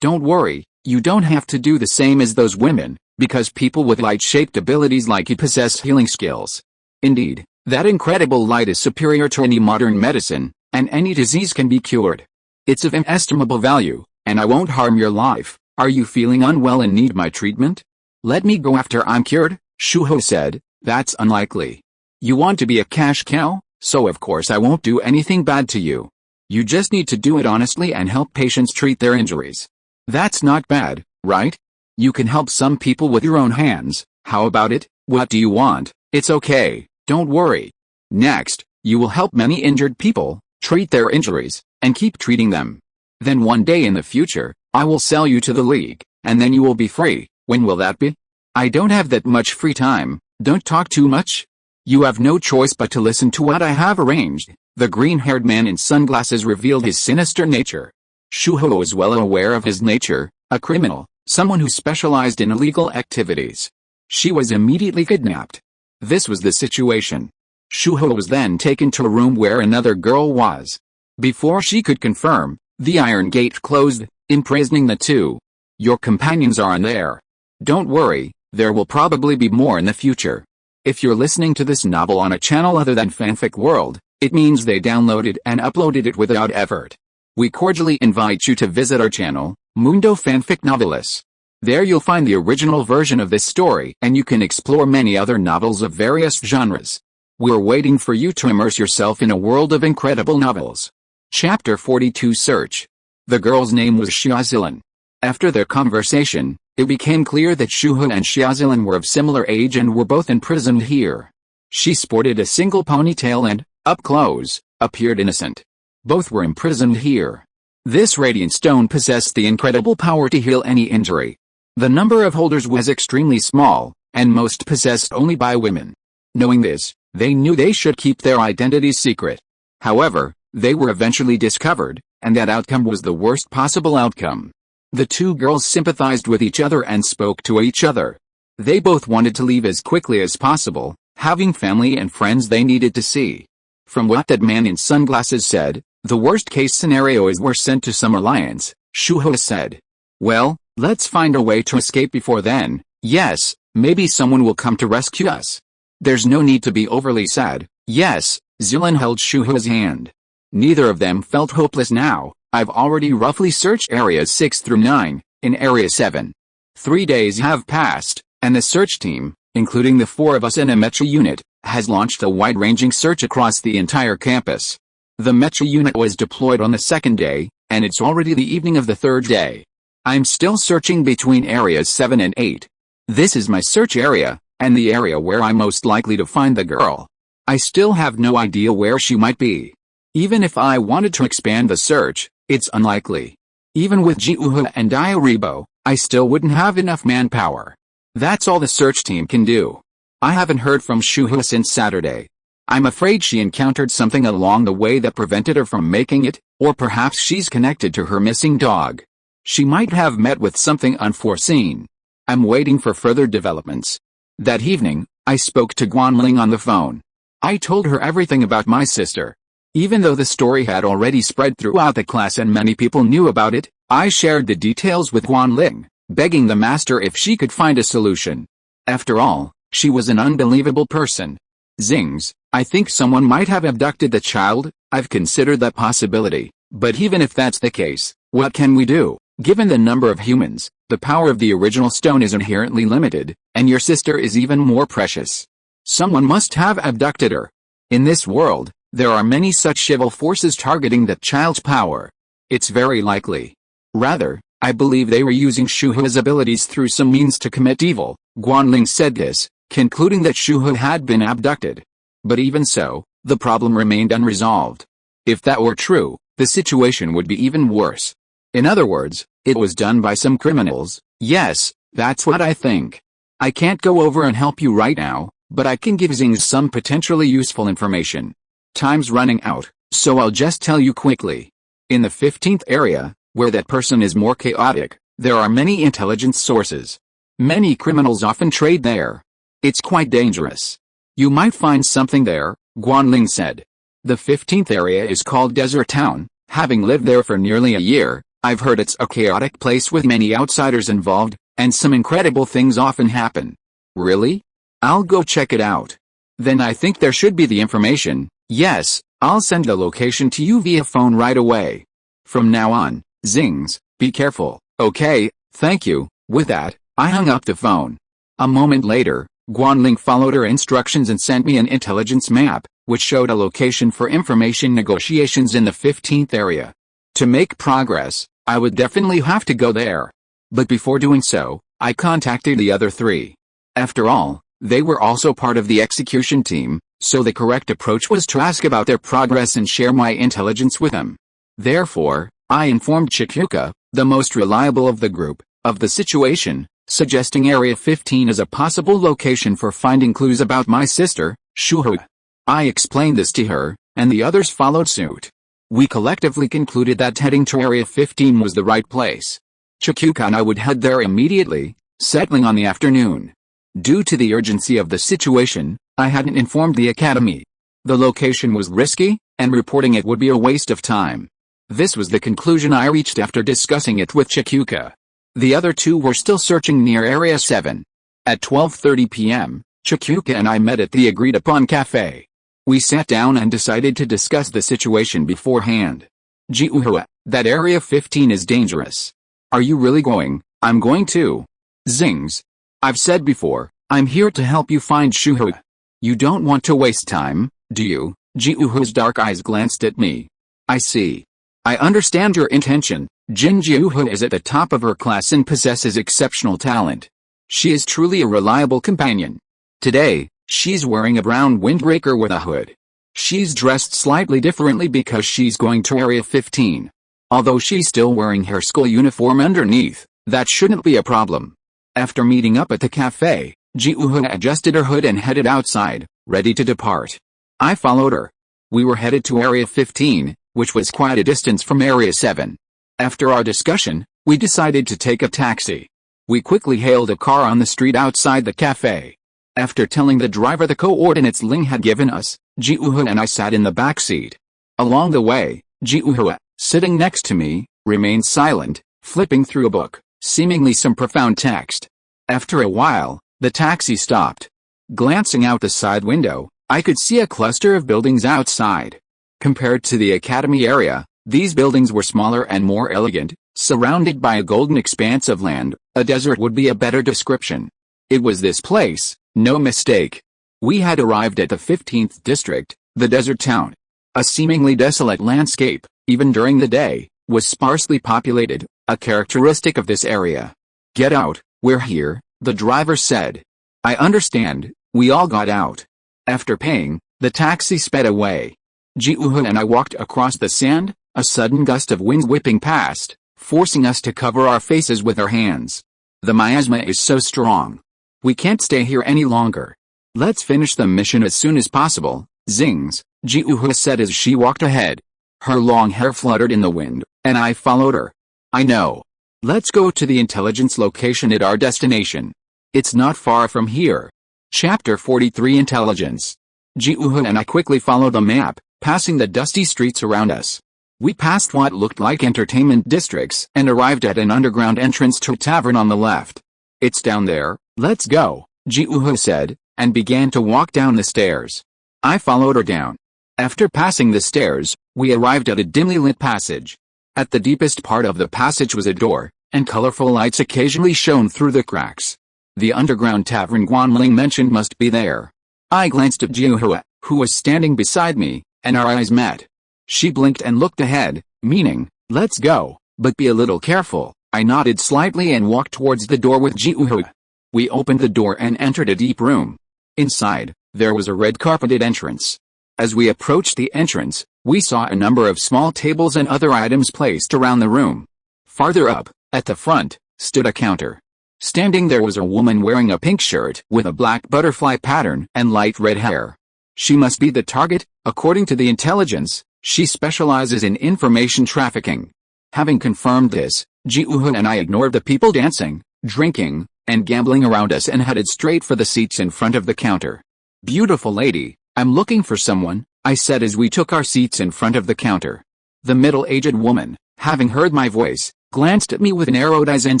Don't worry, you don't have to do the same as those women, because people with light-shaped abilities like you possess healing skills. Indeed, that incredible light is superior to any modern medicine, and any disease can be cured. It's of inestimable value, and I won't harm your life. Are you feeling unwell and need my treatment? Let me go after I'm cured, Shuho said. That's unlikely. You want to be a cash cow, so of course I won't do anything bad to you. You just need to do it honestly and help patients treat their injuries. That's not bad, right? You can help some people with your own hands, How about it? What do you want? It's okay, don't worry. Next, you will help many injured people, treat their injuries, and keep treating them. Then one day in the future, I will sell you to the League, and then you will be free. When will that be? I don't have that much free time, don't talk too much. You have no choice but to listen to what I have arranged. The green-haired man in sunglasses revealed his sinister nature. Shuho was well aware of his nature, a criminal, someone who specialized in illegal activities. She was immediately kidnapped. This was the situation. Shuho was then taken to a room where another girl was. Before she could confirm, the iron gate closed, imprisoning the two. Your companions are in there. Don't worry, there will probably be more in the future. If you're listening to this novel on a channel other than Fanfic World, it means they downloaded and uploaded it without effort. We cordially invite you to visit our channel, Mundo Fanfic Novelis. There you'll find the original version of this story and you can explore many other novels of various genres. We're waiting for you to immerse yourself in a world of incredible novels. Chapter 42 Search. The girl's name was Xiaozilan. After their conversation, it became clear that Shuho and Xiaozilan were of similar age and were both imprisoned here. She sported a single ponytail and, up close, appeared innocent. Both were imprisoned here. This radiant stone possessed the incredible power to heal any injury. The number of holders was extremely small, and most possessed only by women. Knowing this, they knew they should keep their identities secret. However, they were eventually discovered, and that outcome was the worst possible outcome. The two girls sympathized with each other and spoke to each other. They both wanted to leave as quickly as possible, having family and friends they needed to see. From what that man in sunglasses said, the worst-case scenario is we're sent to some alliance, Shuho said. Well, let's find a way to escape before then. Yes, maybe someone will come to rescue us. There's no need to be overly sad. Yes, Zilan held Shuho's hand. Neither of them felt hopeless now. I've already roughly searched areas 6 through 9, in area 7. 3 days have passed, and the search team, including the 4 of us in a Mecha unit, has launched a wide-ranging search across the entire campus. The Mecha unit was deployed on the 2nd day, and it's already the evening of the 3rd day. I'm still searching between areas 7 and 8. This is my search area, and the area where I'm most likely to find the girl. I still have no idea where she might be. Even if I wanted to expand the search, it's unlikely. Even with Jiuhu and Diaribo, I still wouldn't have enough manpower. That's all the search team can do. I haven't heard from Shuho since Saturday. I'm afraid she encountered something along the way that prevented her from making it, or perhaps she's connected to her missing dog. She might have met with something unforeseen. I'm waiting for further developments. That evening, I spoke to Guanling on the phone. I told her everything about my sister. Even though the story had already spread throughout the class and many people knew about it, I shared the details with Guanling, begging the master if she could find a solution. After all, she was an unbelievable person. Xingze, I think someone might have abducted the child. I've considered that possibility, but even if that's the case, what can we do? Given the number of humans, the power of the original stone is inherently limited, and your sister is even more precious. Someone must have abducted her. In this world, there are many such evil forces targeting that child's power. It's very likely. Rather, I believe they were using Shuho's abilities through some means to commit evil. Guanling said this, concluding that Shuho had been abducted. But even so, the problem remained unresolved. If that were true, the situation would be even worse. In other words, it was done by some criminals. Yes, that's what I think. I can't go over and help you right now, but I can give Xingze some potentially useful information. Time's running out, so I'll just tell you quickly. In the 15th area, where that person is more chaotic, there are many intelligence sources. Many criminals often trade there. It's quite dangerous. You might find something there, Guanling said. The 15th area is called Desert Town. Having lived there for nearly a year, I've heard it's a chaotic place with many outsiders involved, and some incredible things often happen. Really? I'll go check it out. Then I think there should be the information. Yes, I'll send the location to you via phone right away. From now on, Xingze, be careful. Okay, thank you. With that, I hung up the phone. A moment later, Guanling followed her instructions and sent me an intelligence map, which showed a location for information negotiations in the 15th area. To make progress, I would definitely have to go there. But before doing so, I contacted the other 3. After all, they were also part of the execution team, so the correct approach was to ask about their progress and share my intelligence with them. Therefore, I informed Chikuka, the most reliable of the group, of the situation, suggesting Area 15 as a possible location for finding clues about my sister, Shuhei. I explained this to her, and the others followed suit. We collectively concluded that heading to Area 15 was the right place. Chikuka and I would head there immediately, settling on the afternoon. Due to the urgency of the situation, I hadn't informed the academy. The location was risky, and reporting it would be a waste of time. This was the conclusion I reached after discussing it with Chikuka. The other two were still searching near Area 7. At 12:30 p.m., Chikuka and I met at the agreed-upon cafe. We sat down and decided to discuss the situation beforehand. Jiuhua, that Area 15 is dangerous. Are you really going? I'm going too. Xingze. I've said before, I'm here to help you find Shuhei. You don't want to waste time, do you? Jiuhua's dark eyes glanced at me. I see. I understand your intention. Jin Jiuhua is at the top of her class and possesses exceptional talent. She is truly a reliable companion. Today, she's wearing a brown windbreaker with a hood. She's dressed slightly differently because she's going to Area 15. Although she's still wearing her school uniform underneath, that shouldn't be a problem. After meeting up at the cafe, Jiuhua adjusted her hood and headed outside, ready to depart. I followed her. We were headed to Area 15, which was quite a distance from Area 7. After our discussion, we decided to take a taxi. We quickly hailed a car on the street outside the cafe. After telling the driver the coordinates Ling had given us, Jiuhua and I sat in the back seat. Along the way, Jiuhua, sitting next to me, remained silent, flipping through a book, seemingly some profound text. After a while, the taxi stopped. Glancing out the side window, I could see a cluster of buildings outside. Compared to the academy area, these buildings were smaller and more elegant, surrounded by a golden expanse of land. A desert would be a better description. It was this place, no mistake. We had arrived at the 15th district, the desert town. A seemingly desolate landscape, even during the day, was sparsely populated, a characteristic of this area. Get out, we're here, the driver said. I understand. We all got out. After paying, the taxi sped away. Jiuhua and I walked across the sand, a sudden gust of wind whipping past, forcing us to cover our faces with our hands. The miasma is so strong. We can't stay here any longer. Let's finish the mission as soon as possible, Xingze, Jiuhua said as she walked ahead. Her long hair fluttered in the wind, and I followed her. I know. Let's go to the intelligence location at our destination. It's not far from here. Chapter 43 Intelligence. Jiuhua and I quickly followed the map, passing the dusty streets around us. We passed what looked like entertainment districts and arrived at an underground entrance to a tavern on the left. It's down there, let's go, Jiuhua said, and began to walk down the stairs. I followed her down. After passing the stairs, we arrived at a dimly lit passage. At the deepest part of the passage was a door, and colorful lights occasionally shone through the cracks. The underground tavern Guanling mentioned must be there. I glanced at Jiuhua, who was standing beside me, and our eyes met. She blinked and looked ahead, meaning, let's go, but be a little careful. I nodded slightly and walked towards the door with Jiuhua. We opened the door and entered a deep room. Inside, there was a red-carpeted entrance. As we approached the entrance, we saw a number of small tables and other items placed around the room. Farther up, at the front, stood a counter. Standing there was a woman wearing a pink shirt with a black butterfly pattern and light red hair. She must be the target. According to the intelligence, she specializes in information trafficking. Having confirmed this, Jiuhua and I ignored the people dancing, drinking, and gambling around us and headed straight for the seats in front of the counter. Beautiful lady, I'm looking for someone, I said as we took our seats in front of the counter. The middle-aged woman, having heard my voice, glanced at me with narrowed eyes and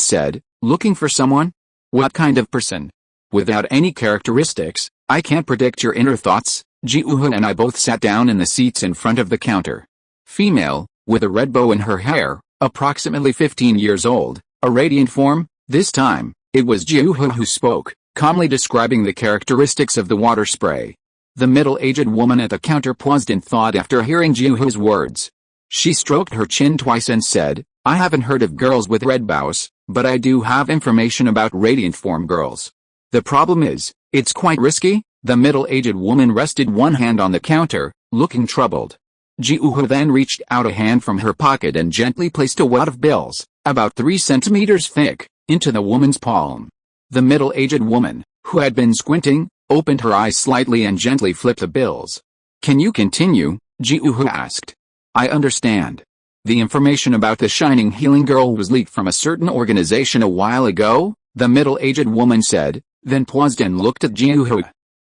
said, looking for someone? What kind of person? Without any characteristics, I can't predict your inner thoughts. Jiuhua and I both sat down in the seats in front of the counter. Female, with a red bow in her hair, approximately 15 years old, a radiant form. This time, it was Jiuhua who spoke, calmly describing the characteristics of the water spray. The middle-aged woman at the counter paused in thought after hearing Jiuhua's words. She stroked her chin twice and said, I haven't heard of girls with red bows, but I do have information about radiant form girls. The problem is, it's quite risky. The middle-aged woman rested one hand on the counter, looking troubled. Jiuhu then reached out a hand from her pocket and gently placed a wad of bills, about 3 centimeters thick, into the woman's palm. The middle-aged woman, who had been squinting, opened her eyes slightly and gently flipped the bills. "Can you continue?" Jiuhu asked. "I understand. The information about the Shining Healing Girl was leaked from a certain organization a while ago," the middle-aged woman said, then paused and looked at Jiuhu.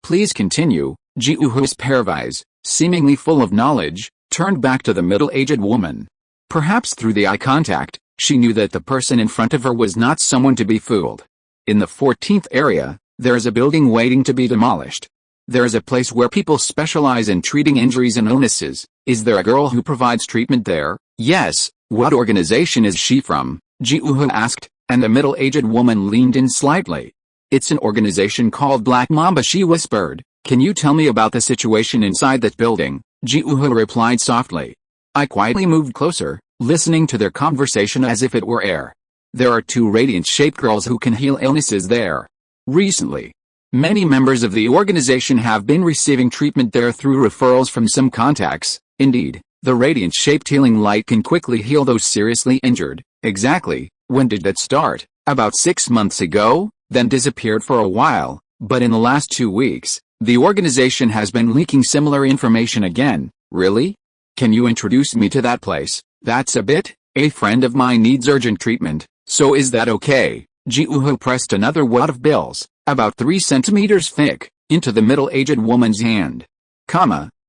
"Please continue." Jiuhu's pair of eyes, seemingly full of knowledge, turned back to the middle-aged woman. Perhaps through the eye contact, she knew that the person in front of her was not someone to be fooled. In the 14th area, there is a building waiting to be demolished. There is a place where people specialize in treating injuries and illnesses. Is there a girl who provides treatment there? Yes. What organization is she from? Jiuhu asked, and the middle-aged woman leaned in slightly. It's an organization called Black Mamba, she whispered. Can you tell me about the situation inside that building? Jiuhu replied softly. I quietly moved closer, listening to their conversation as if it were air. There are 2 radiant-shaped girls who can heal illnesses there. Recently, many members of the organization have been receiving treatment there through referrals from some contacts. Indeed, the radiant-shaped healing light can quickly heal those seriously injured. Exactly, when did that start? About 6 months ago, then disappeared for a while, but in the last 2 weeks, the organization has been leaking similar information again. Really? Can you introduce me to that place? That's a bit. A friend of mine needs urgent treatment, so is that okay? Jiuhu pressed another wad of bills, about 3 centimeters thick, into the middle-aged woman's hand.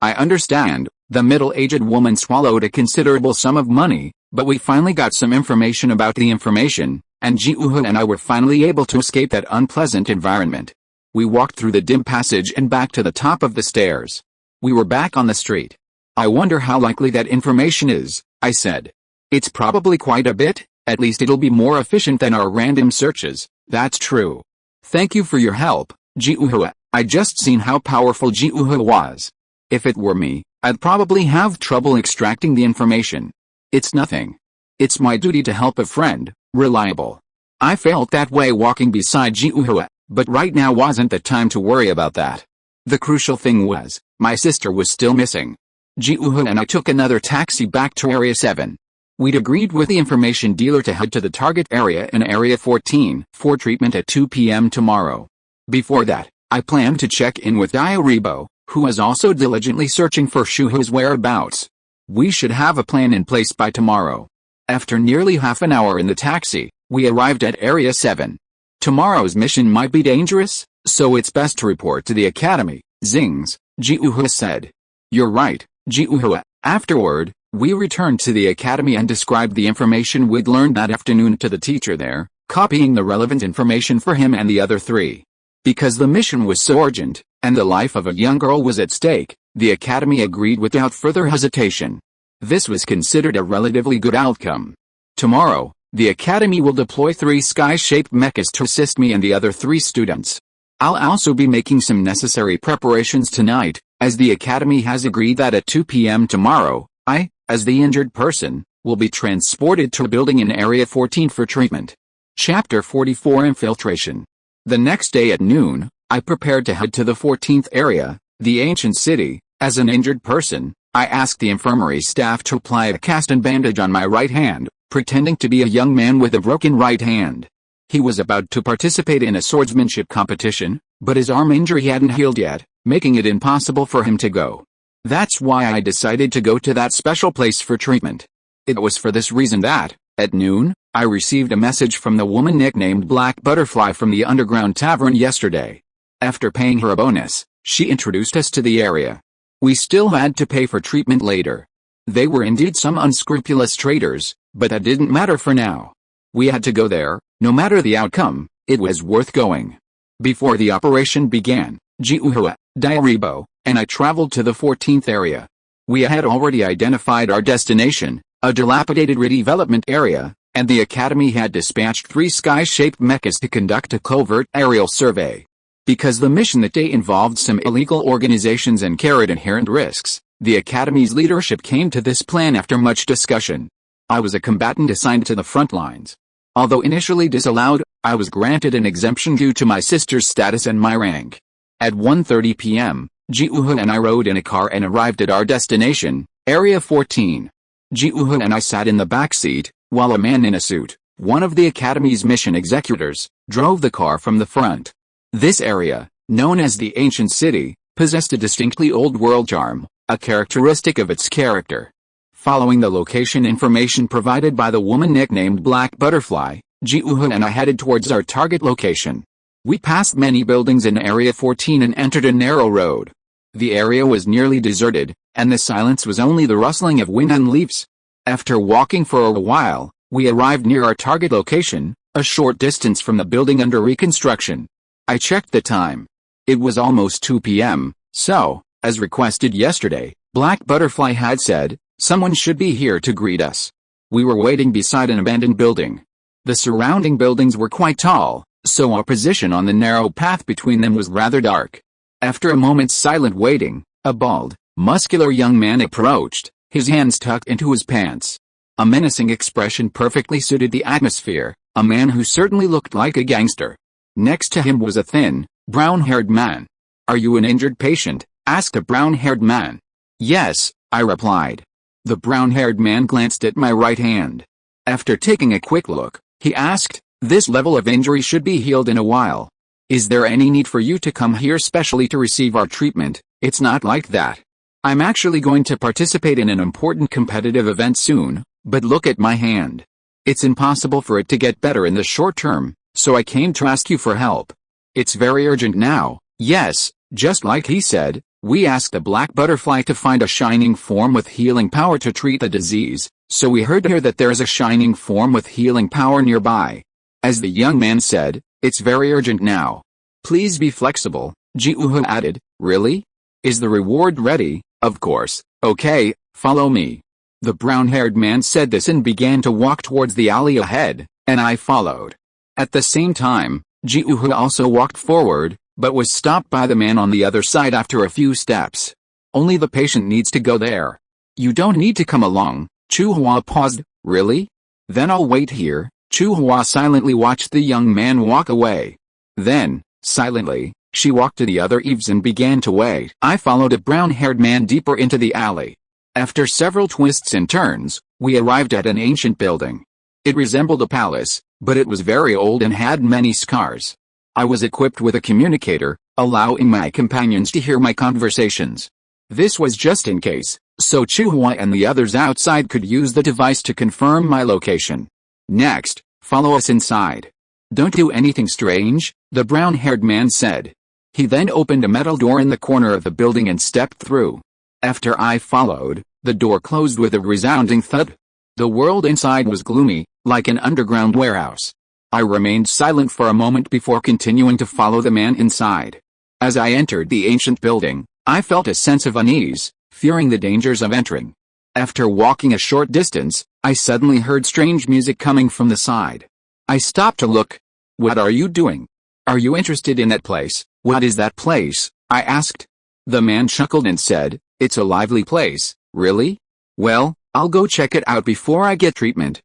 I understand. The middle-aged woman swallowed a considerable sum of money, but we finally got some information about the information, and Jiuhu and I were finally able to escape that unpleasant environment. We walked through the dim passage and back to the top of the stairs. We were back on the street. I wonder how likely that information is, I said. It's probably quite a bit, at least it'll be more efficient than our random searches. That's true. Thank you for your help, Jiuhu. I just seen how powerful Jiuhu was. If it were me, I'd probably have trouble extracting the information. It's nothing. It's my duty to help a friend, reliable. I felt that way walking beside Jiuhu, but right now wasn't the time to worry about that. The crucial thing was, my sister was still missing. Jiuhu and I took another taxi back to Area 7. We'd agreed with the information dealer to head to the target area in Area 14 for treatment at 2 p.m. tomorrow. Before that, I planned to check in with Diaribo, who is also diligently searching for Shuhu's whereabouts. We should have a plan in place by tomorrow. After nearly half an hour in the taxi, we arrived at Area 7. Tomorrow's mission might be dangerous, so it's best to report to the Academy, Xingze, Jiuhu said. You're right, Jiuhu. Afterward, we returned to the Academy and described the information we'd learned that afternoon to the teacher there, copying the relevant information for him and the other 3. Because the mission was so urgent, and the life of a young girl was at stake, the Academy agreed without further hesitation. This was considered a relatively good outcome. Tomorrow, the Academy will deploy 3 sky-shaped mechas to assist me and the other 3 students. I'll also be making some necessary preparations tonight, as the Academy has agreed that at 2 p.m. tomorrow, I, as the injured person, will be transported to a building in Area 14 for treatment. Chapter 44 Infiltration. The next day at noon, I prepared to head to the 14th area, the ancient city. As an injured person, I asked the infirmary staff to apply a cast and bandage on my right hand, pretending to be a young man with a broken right hand. He was about to participate in a swordsmanship competition, but his arm injury hadn't healed yet, making it impossible for him to go. That's why I decided to go to that special place for treatment. It was for this reason that, at noon, I received a message from the woman nicknamed Black Butterfly from the underground tavern yesterday. After paying her a bonus, she introduced us to the area. We still had to pay for treatment later. They were indeed some unscrupulous traders, but that didn't matter for now. We had to go there, no matter the outcome, it was worth going. Before the operation began, Jiuhu, Diaribo, and I traveled to the 14th area. We had already identified our destination, a dilapidated redevelopment area, and the Academy had dispatched 3 sky-shaped mechas to conduct a covert aerial survey. Because the mission that day involved some illegal organizations and carried inherent risks, the Academy's leadership came to this plan after much discussion. I was a combatant assigned to the front lines. Although initially disallowed, I was granted an exemption due to my sister's status and my rank. At 1:30 p.m., Jiuhe and I rode in a car and arrived at our destination, Area 14. Jiuhe and I sat in the back seat, while a man in a suit, one of the Academy's mission executors, drove the car from the front. This area, known as the Ancient City, possessed a distinctly old-world charm, a characteristic of its character. Following the location information provided by the woman nicknamed Black Butterfly, Jiuhe and I headed towards our target location. We passed many buildings in Area 14 and entered a narrow road. The area was nearly deserted, and the silence was only the rustling of wind and leaves. After walking for a while, we arrived near our target location, a short distance from the building under reconstruction. I checked the time. It was almost 2 p.m., so, as requested yesterday, Black Butterfly had said, someone should be here to greet us. We were waiting beside an abandoned building. The surrounding buildings were quite tall, so our position on the narrow path between them was rather dark. After a moment's silent waiting, a bald, muscular young man approached, his hands tucked into his pants. A menacing expression perfectly suited the atmosphere, a man who certainly looked like a gangster. Next to him was a thin, brown-haired man. "Are you an injured patient?" asked a brown-haired man. "Yes," I replied. The brown-haired man glanced at my right hand. After taking a quick look, he asked, "This level of injury should be healed in a while. Is there any need for you to come here specially to receive our treatment?" "It's not like that. I'm actually going to participate in an important competitive event soon, but look at my hand. It's impossible for it to get better in the short term, so I came to ask you for help. It's very urgent now." Yes, just like he said, we asked the Black Butterfly to find a shining form with healing power to treat the disease, so we heard here that there is a shining form with healing power nearby. As the young man said, "It's very urgent now. Please be flexible," Jiuhe added. "Really? Is the reward ready?" "Of course." "Okay, follow me." The brown-haired man said this and began to walk towards the alley ahead, and I followed. At the same time, Jiuhe also walked forward, but was stopped by the man on the other side after a few steps. "Only the patient needs to go there. You don't need to come along." Chuhua paused. "Really? Then I'll wait here." Chuhua silently watched the young man walk away. Then, silently, she walked to the other eaves and began to wait. I followed a brown-haired man deeper into the alley. After several twists and turns, we arrived at an ancient building. It resembled a palace, but it was very old and had many scars. I was equipped with a communicator, allowing my companions to hear my conversations. This was just in case, so Chuhua and the others outside could use the device to confirm my location. "Next, follow us inside. Don't do anything strange," the brown-haired man said. He then opened a metal door in the corner of the building and stepped through. After I followed, the door closed with a resounding thud. The world inside was gloomy, like an underground warehouse. I remained silent for a moment before continuing to follow the man inside. As I entered the ancient building, I felt a sense of unease, fearing the dangers of entering. After walking a short distance, I suddenly heard strange music coming from the side. I stopped to look. "What are you doing? Are you interested in that place?" "What is that place?" I asked. The man chuckled and said, "It's a lively place." "Really? Well, I'll go check it out before I get treatment."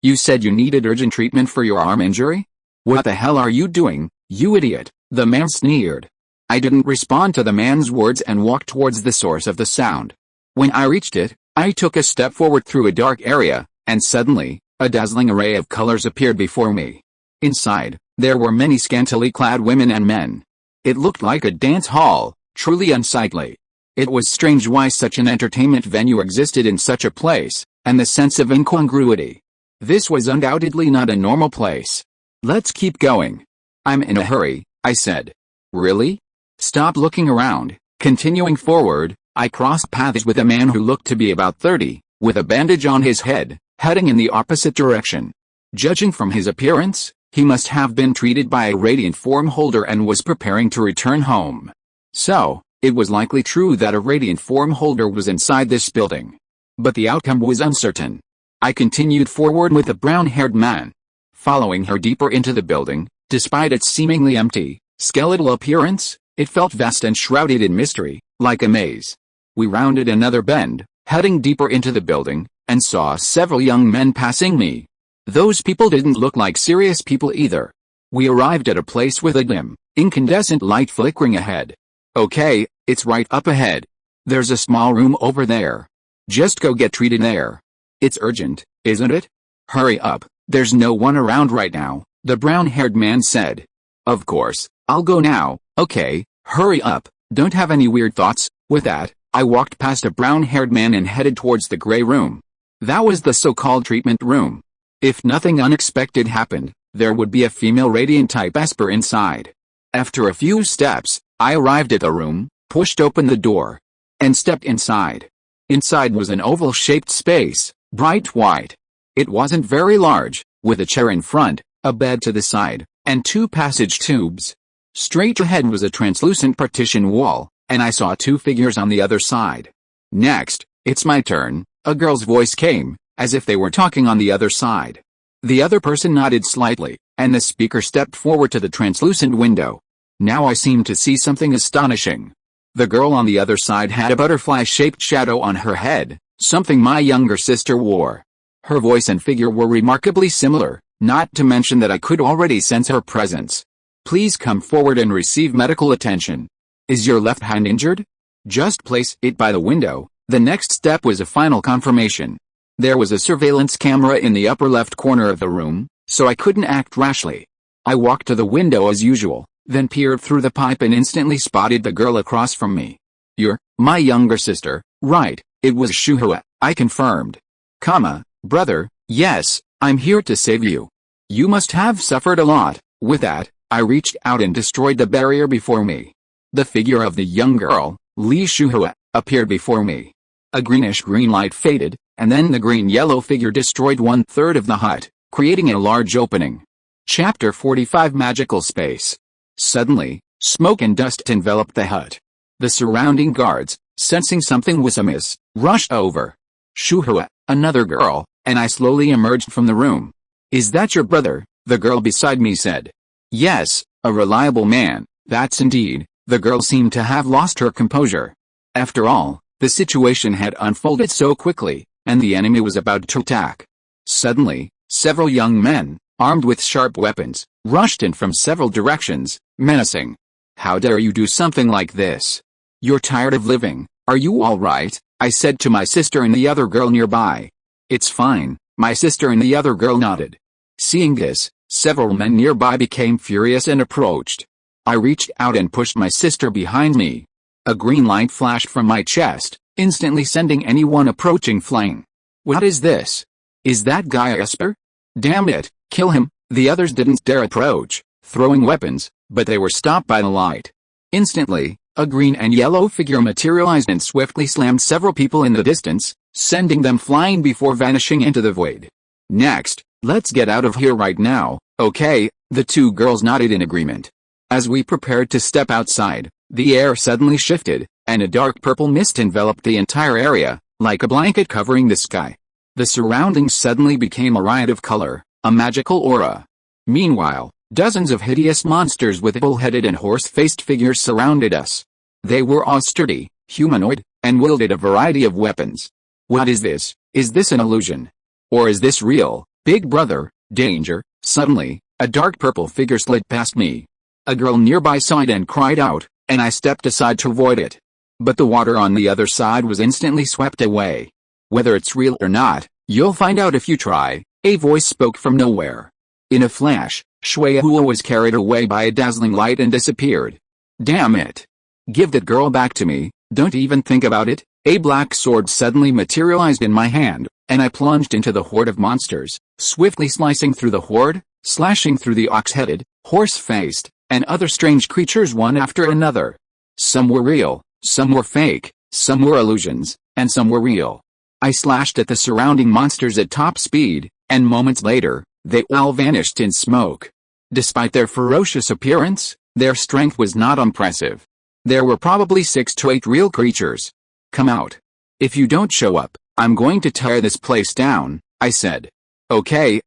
You said you needed urgent treatment for your arm injury? "What the hell are you doing, you idiot?" the man sneered. I didn't respond to the man's words and walked towards the source of the sound. When I reached it, I took a step forward through a dark area, and suddenly, a dazzling array of colors appeared before me. Inside, there were many scantily clad women and men. It looked like a dance hall, truly unsightly. It was strange why such an entertainment venue existed in such a place, and the sense of incongruity. This was undoubtedly not a normal place. "Let's keep going." "I'm in a hurry," I said. "Really?" "Stop looking around." Continuing forward, I crossed paths with a man who looked to be about 30, with a bandage on his head, heading in the opposite direction. Judging from his appearance, he must have been treated by a radiant form holder and was preparing to return home. So, it was likely true that a radiant form holder was inside this building. But the outcome was uncertain. I continued forward with the brown-haired man. Following her deeper into the building, despite its seemingly empty, skeletal appearance, it felt vast and shrouded in mystery, like a maze. We rounded another bend, heading deeper into the building, and saw several young men passing me. Those people didn't look like serious people either. We arrived at a place with a dim, incandescent light flickering ahead. Okay, it's right up ahead. There's a small room over there. Just go get treated there. It's urgent, isn't it? Hurry up, there's no one around right now, the brown-haired man said. Of course, I'll go now, okay, hurry up, don't have any weird thoughts. With that, I walked past a brown-haired man and headed towards the gray room. That was the so-called treatment room. If nothing unexpected happened, there would be a female radiant-type Esper inside. After a few steps, I arrived at the room, pushed open the door, and stepped inside. Inside was an oval-shaped space, bright white. It wasn't very large, with a chair in front, a bed to the side, and 2 passage tubes. Straight ahead was a translucent partition wall, and I saw 2 figures on the other side. Next, it's my turn, a girl's voice came, as if they were talking on the other side. The other person nodded slightly, and the speaker stepped forward to the translucent window. Now I seemed to see something astonishing. The girl on the other side had a butterfly-shaped shadow on her head, something my younger sister wore. Her voice and figure were remarkably similar, not to mention that I could already sense her presence. Please come forward and receive medical attention. Is your left hand injured? Just place it by the window. The next step was a final confirmation. There was a surveillance camera in the upper left corner of the room, so I couldn't act rashly. I walked to the window as usual, then peered through the pipe and instantly spotted the girl across from me. You're my younger sister, right? It was Shuhua, I confirmed. Brother, yes, I'm here to save you. You must have suffered a lot. With that, I reached out and destroyed the barrier before me. The figure of the young girl, Li Shuhua, appeared before me. A greenish-green light faded, and then the green-yellow figure destroyed 1/3 of the hut, creating a large opening. Chapter 45 Magical Space. Suddenly, smoke and dust enveloped the hut. The surrounding guards, sensing something was amiss, rushed over. Shuhua, another girl, and I slowly emerged from the room. Is that your brother? The girl beside me said. Yes, a reliable man, that's indeed. The girl seemed to have lost her composure. After all, the situation had unfolded so quickly, and the enemy was about to attack. Suddenly, several young men, armed with sharp weapons, rushed in from several directions, menacing. How dare you do something like this? You're tired of living, are you all right? I said to my sister and the other girl nearby. It's fine, my sister and the other girl nodded. Seeing this, several men nearby became furious and approached. I reached out and pushed my sister behind me. A green light flashed from my chest, instantly sending anyone approaching flying. What is this? Is that guy Esper? Damn it, kill him. The others didn't dare approach, throwing weapons, but they were stopped by the light. Instantly, a green and yellow figure materialized and swiftly slammed several people in the distance, sending them flying before vanishing into the void. Next, let's get out of here right now, okay? The 2 girls nodded in agreement. As we prepared to step outside, the air suddenly shifted, and a dark purple mist enveloped the entire area, like a blanket covering the sky. The surroundings suddenly became a riot of color, a magical aura. Meanwhile, dozens of hideous monsters with bull-headed and horse-faced figures surrounded us. They were all sturdy, humanoid, and wielded a variety of weapons. What is this? Is this an illusion? Or is this real? Big brother, danger! Suddenly, a dark purple figure slid past me. A girl nearby saw it and cried out, and I stepped aside to avoid it. But the water on the other side was instantly swept away. Whether it's real or not, you'll find out if you try, a voice spoke from nowhere. In a flash, Shuhua was carried away by a dazzling light and disappeared. Damn it! Give that girl back to me, don't even think about it. A black sword suddenly materialized in my hand, and I plunged into the horde of monsters, swiftly slicing through the horde, slashing through the ox-headed, horse-faced, and other strange creatures one after another. Some were real, some were fake, some were illusions, and some were real. I slashed at the surrounding monsters at top speed, and moments later, they all vanished in smoke. Despite their ferocious appearance, their strength was not impressive. There were probably 6 to 8 real creatures. Come out. If you don't show up, I'm going to tear this place down, I said. Okay,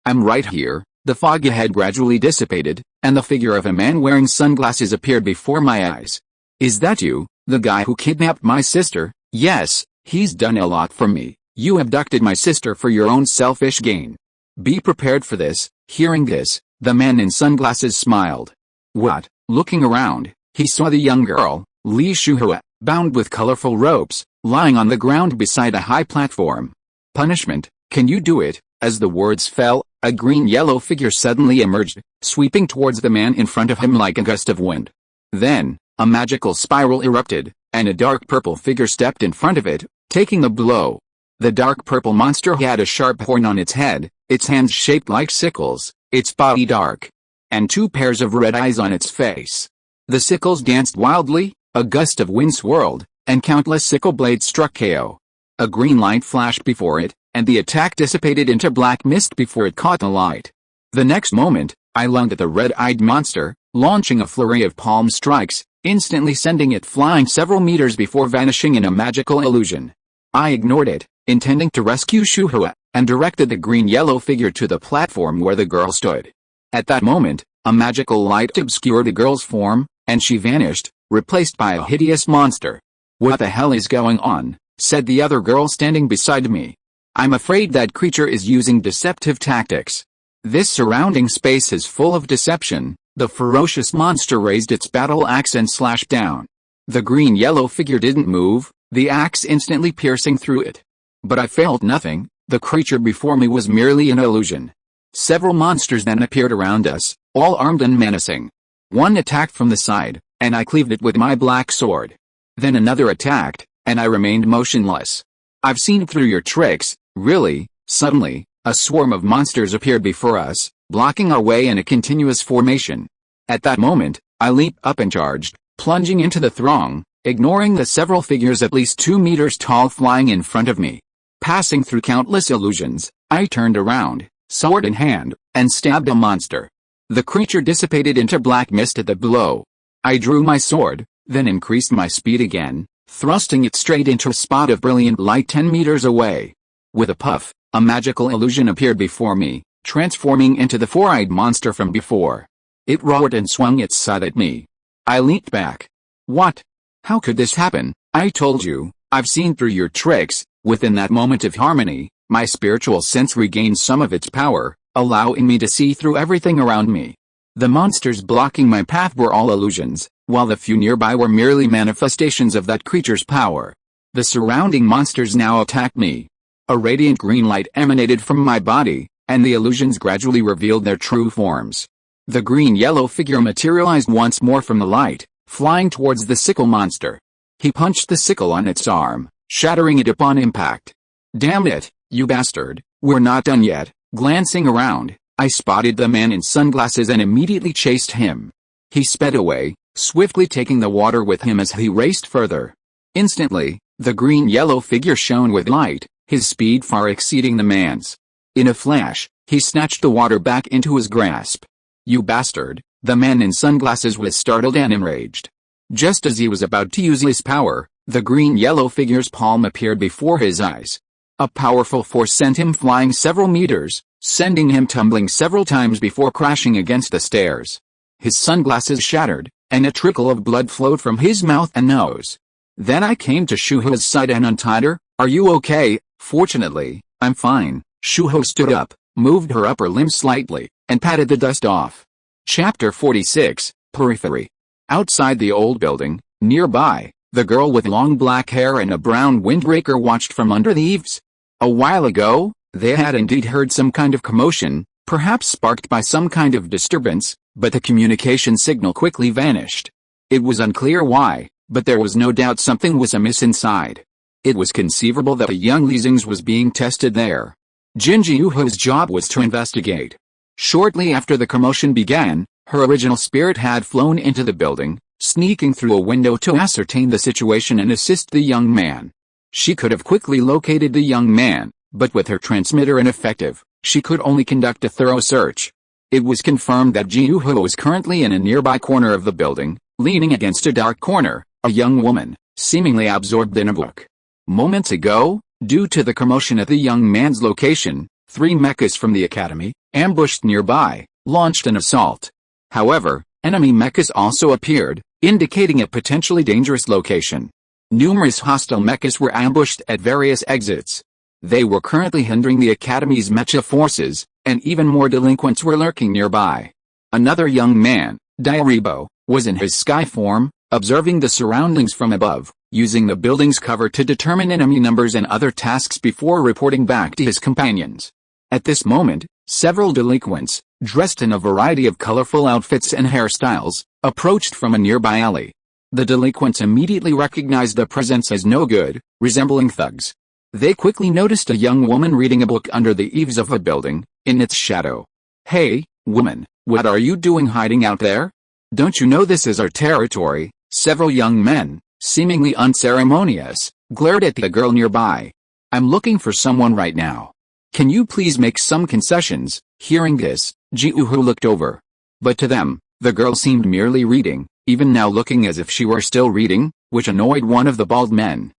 I'm right here. The fog ahead gradually dissipated, and the figure of a man wearing sunglasses appeared before my eyes. Is that you, the guy who kidnapped my sister? Yes, he's done a lot for me. You abducted my sister for your own selfish gain. Be prepared for this. Hearing this, The man in sunglasses smiled. What? Looking around, he saw the young girl, Li Shuhua, bound with colorful ropes, lying on the ground beside a high platform. Punishment, can you do it? As the words fell, a green-yellow figure suddenly emerged, sweeping towards the man in front of him like a gust of wind. Then, a magical spiral erupted, and a dark purple figure stepped in front of it, taking the blow. The dark purple monster had a sharp horn on its head, its hands shaped like sickles, its body dark, and two pairs of red eyes on its face. The sickles danced wildly, a gust of wind swirled, and countless sickle blades struck KO. A green light flashed before it, and the attack dissipated into black mist before it caught the light. The next moment, I lunged at the red-eyed monster, launching a flurry of palm strikes, instantly sending it flying several meters before vanishing in a magical illusion. I ignored it, intending to rescue Shuhua, and directed the green-yellow figure to the platform where the girl stood. At that moment, a magical light obscured the girl's form, and she vanished, replaced by a hideous monster. "What the hell is going on?" said the other girl standing beside me. "I'm afraid that creature is using deceptive tactics. This surrounding space is full of deception." The ferocious monster raised its battle axe and slashed down. The green-yellow figure didn't move, the axe instantly piercing through it. But I felt nothing, the creature before me was merely an illusion. Several monsters then appeared around us, all armed and menacing. One attacked from the side, and I cleaved it with my black sword. Then another attacked, and I remained motionless. "I've seen through your tricks, really." Suddenly, a swarm of monsters appeared before us, blocking our way in a continuous formation. At that moment, I leaped up and charged, plunging into the throng, ignoring the several figures at least 2 meters tall flying in front of me. Passing through countless illusions, I turned around, sword in hand, and stabbed a monster. The creature dissipated into black mist at the blow. I drew my sword, then increased my speed again, thrusting it straight into a spot of brilliant light 10 meters away. With a puff, a magical illusion appeared before me, transforming into the four-eyed monster from before. It roared and swung its sword at me. I leaped back. "What? How could this happen? I told you, I've seen through your tricks." Within that moment of harmony, my spiritual sense regained some of its power, allowing me to see through everything around me. The monsters blocking my path were all illusions, while the few nearby were merely manifestations of that creature's power. The surrounding monsters now attacked me. A radiant green light emanated from my body, and the illusions gradually revealed their true forms. The green-yellow figure materialized once more from the light, flying towards the sickle monster. He punched the sickle on its arm, shattering it upon impact. "Damn it, you bastard, we're not done yet." Glancing around, I spotted the man in sunglasses and immediately chased him. He sped away, swiftly taking the water with him as he raced further. Instantly, the green-yellow figure shone with light, his speed far exceeding the man's. In a flash, he snatched the water back into his grasp. "You bastard!" The man in sunglasses was startled and enraged. Just as he was about to use his power, the green-yellow figure's palm appeared before his eyes. A powerful force sent him flying several meters, sending him tumbling several times before crashing against the stairs. His sunglasses shattered, and a trickle of blood flowed from his mouth and nose. Then I came to Shuho's side and untied her. "Are you okay?" "Fortunately, I'm fine." Shuho stood up, moved her upper limb slightly, and patted the dust off. Chapter 46, Periphery. Outside the old building, nearby, the girl with long black hair and a brown windbreaker watched from under the eaves. A while ago, they had indeed heard some kind of commotion, perhaps sparked by some kind of disturbance, but the communication signal quickly vanished. It was unclear why, but there was no doubt something was amiss inside. It was conceivable that the young Xingze was being tested there. Xingze Yuho's job was to investigate. Shortly after the commotion began, her original spirit had flown into the building, sneaking through a window to ascertain the situation and assist the young man. She could have quickly located the young man, but with her transmitter ineffective, she could only conduct a thorough search. It was confirmed that Jiuho was currently in a nearby corner of the building, leaning against a dark corner, a young woman, seemingly absorbed in a book. Moments ago, due to the commotion at the young man's location, 3 mechas from the academy, ambushed nearby, launched an assault. However, enemy mechas also appeared, indicating a potentially dangerous location. Numerous hostile mechas were ambushed at various exits. They were currently hindering the academy's mecha forces, and even more delinquents were lurking nearby. Another young man, Diaribo, was in his sky form, observing the surroundings from above, using the building's cover to determine enemy numbers and other tasks before reporting back to his companions. At this moment, several delinquents, dressed in a variety of colorful outfits and hairstyles, approached from a nearby alley. The delinquents immediately recognized their presence as no good, resembling thugs. They quickly noticed a young woman reading a book under the eaves of a building, in its shadow. "Hey, woman, what are you doing hiding out there? Don't you know this is our territory?" Several young men, seemingly unceremonious, glared at the girl nearby. "I'm looking for someone right now. Can you please make some concessions?" Hearing this, Jiuhu looked over. But to them, the girl seemed merely reading, even now looking as if she were still reading, which annoyed one of the bald men.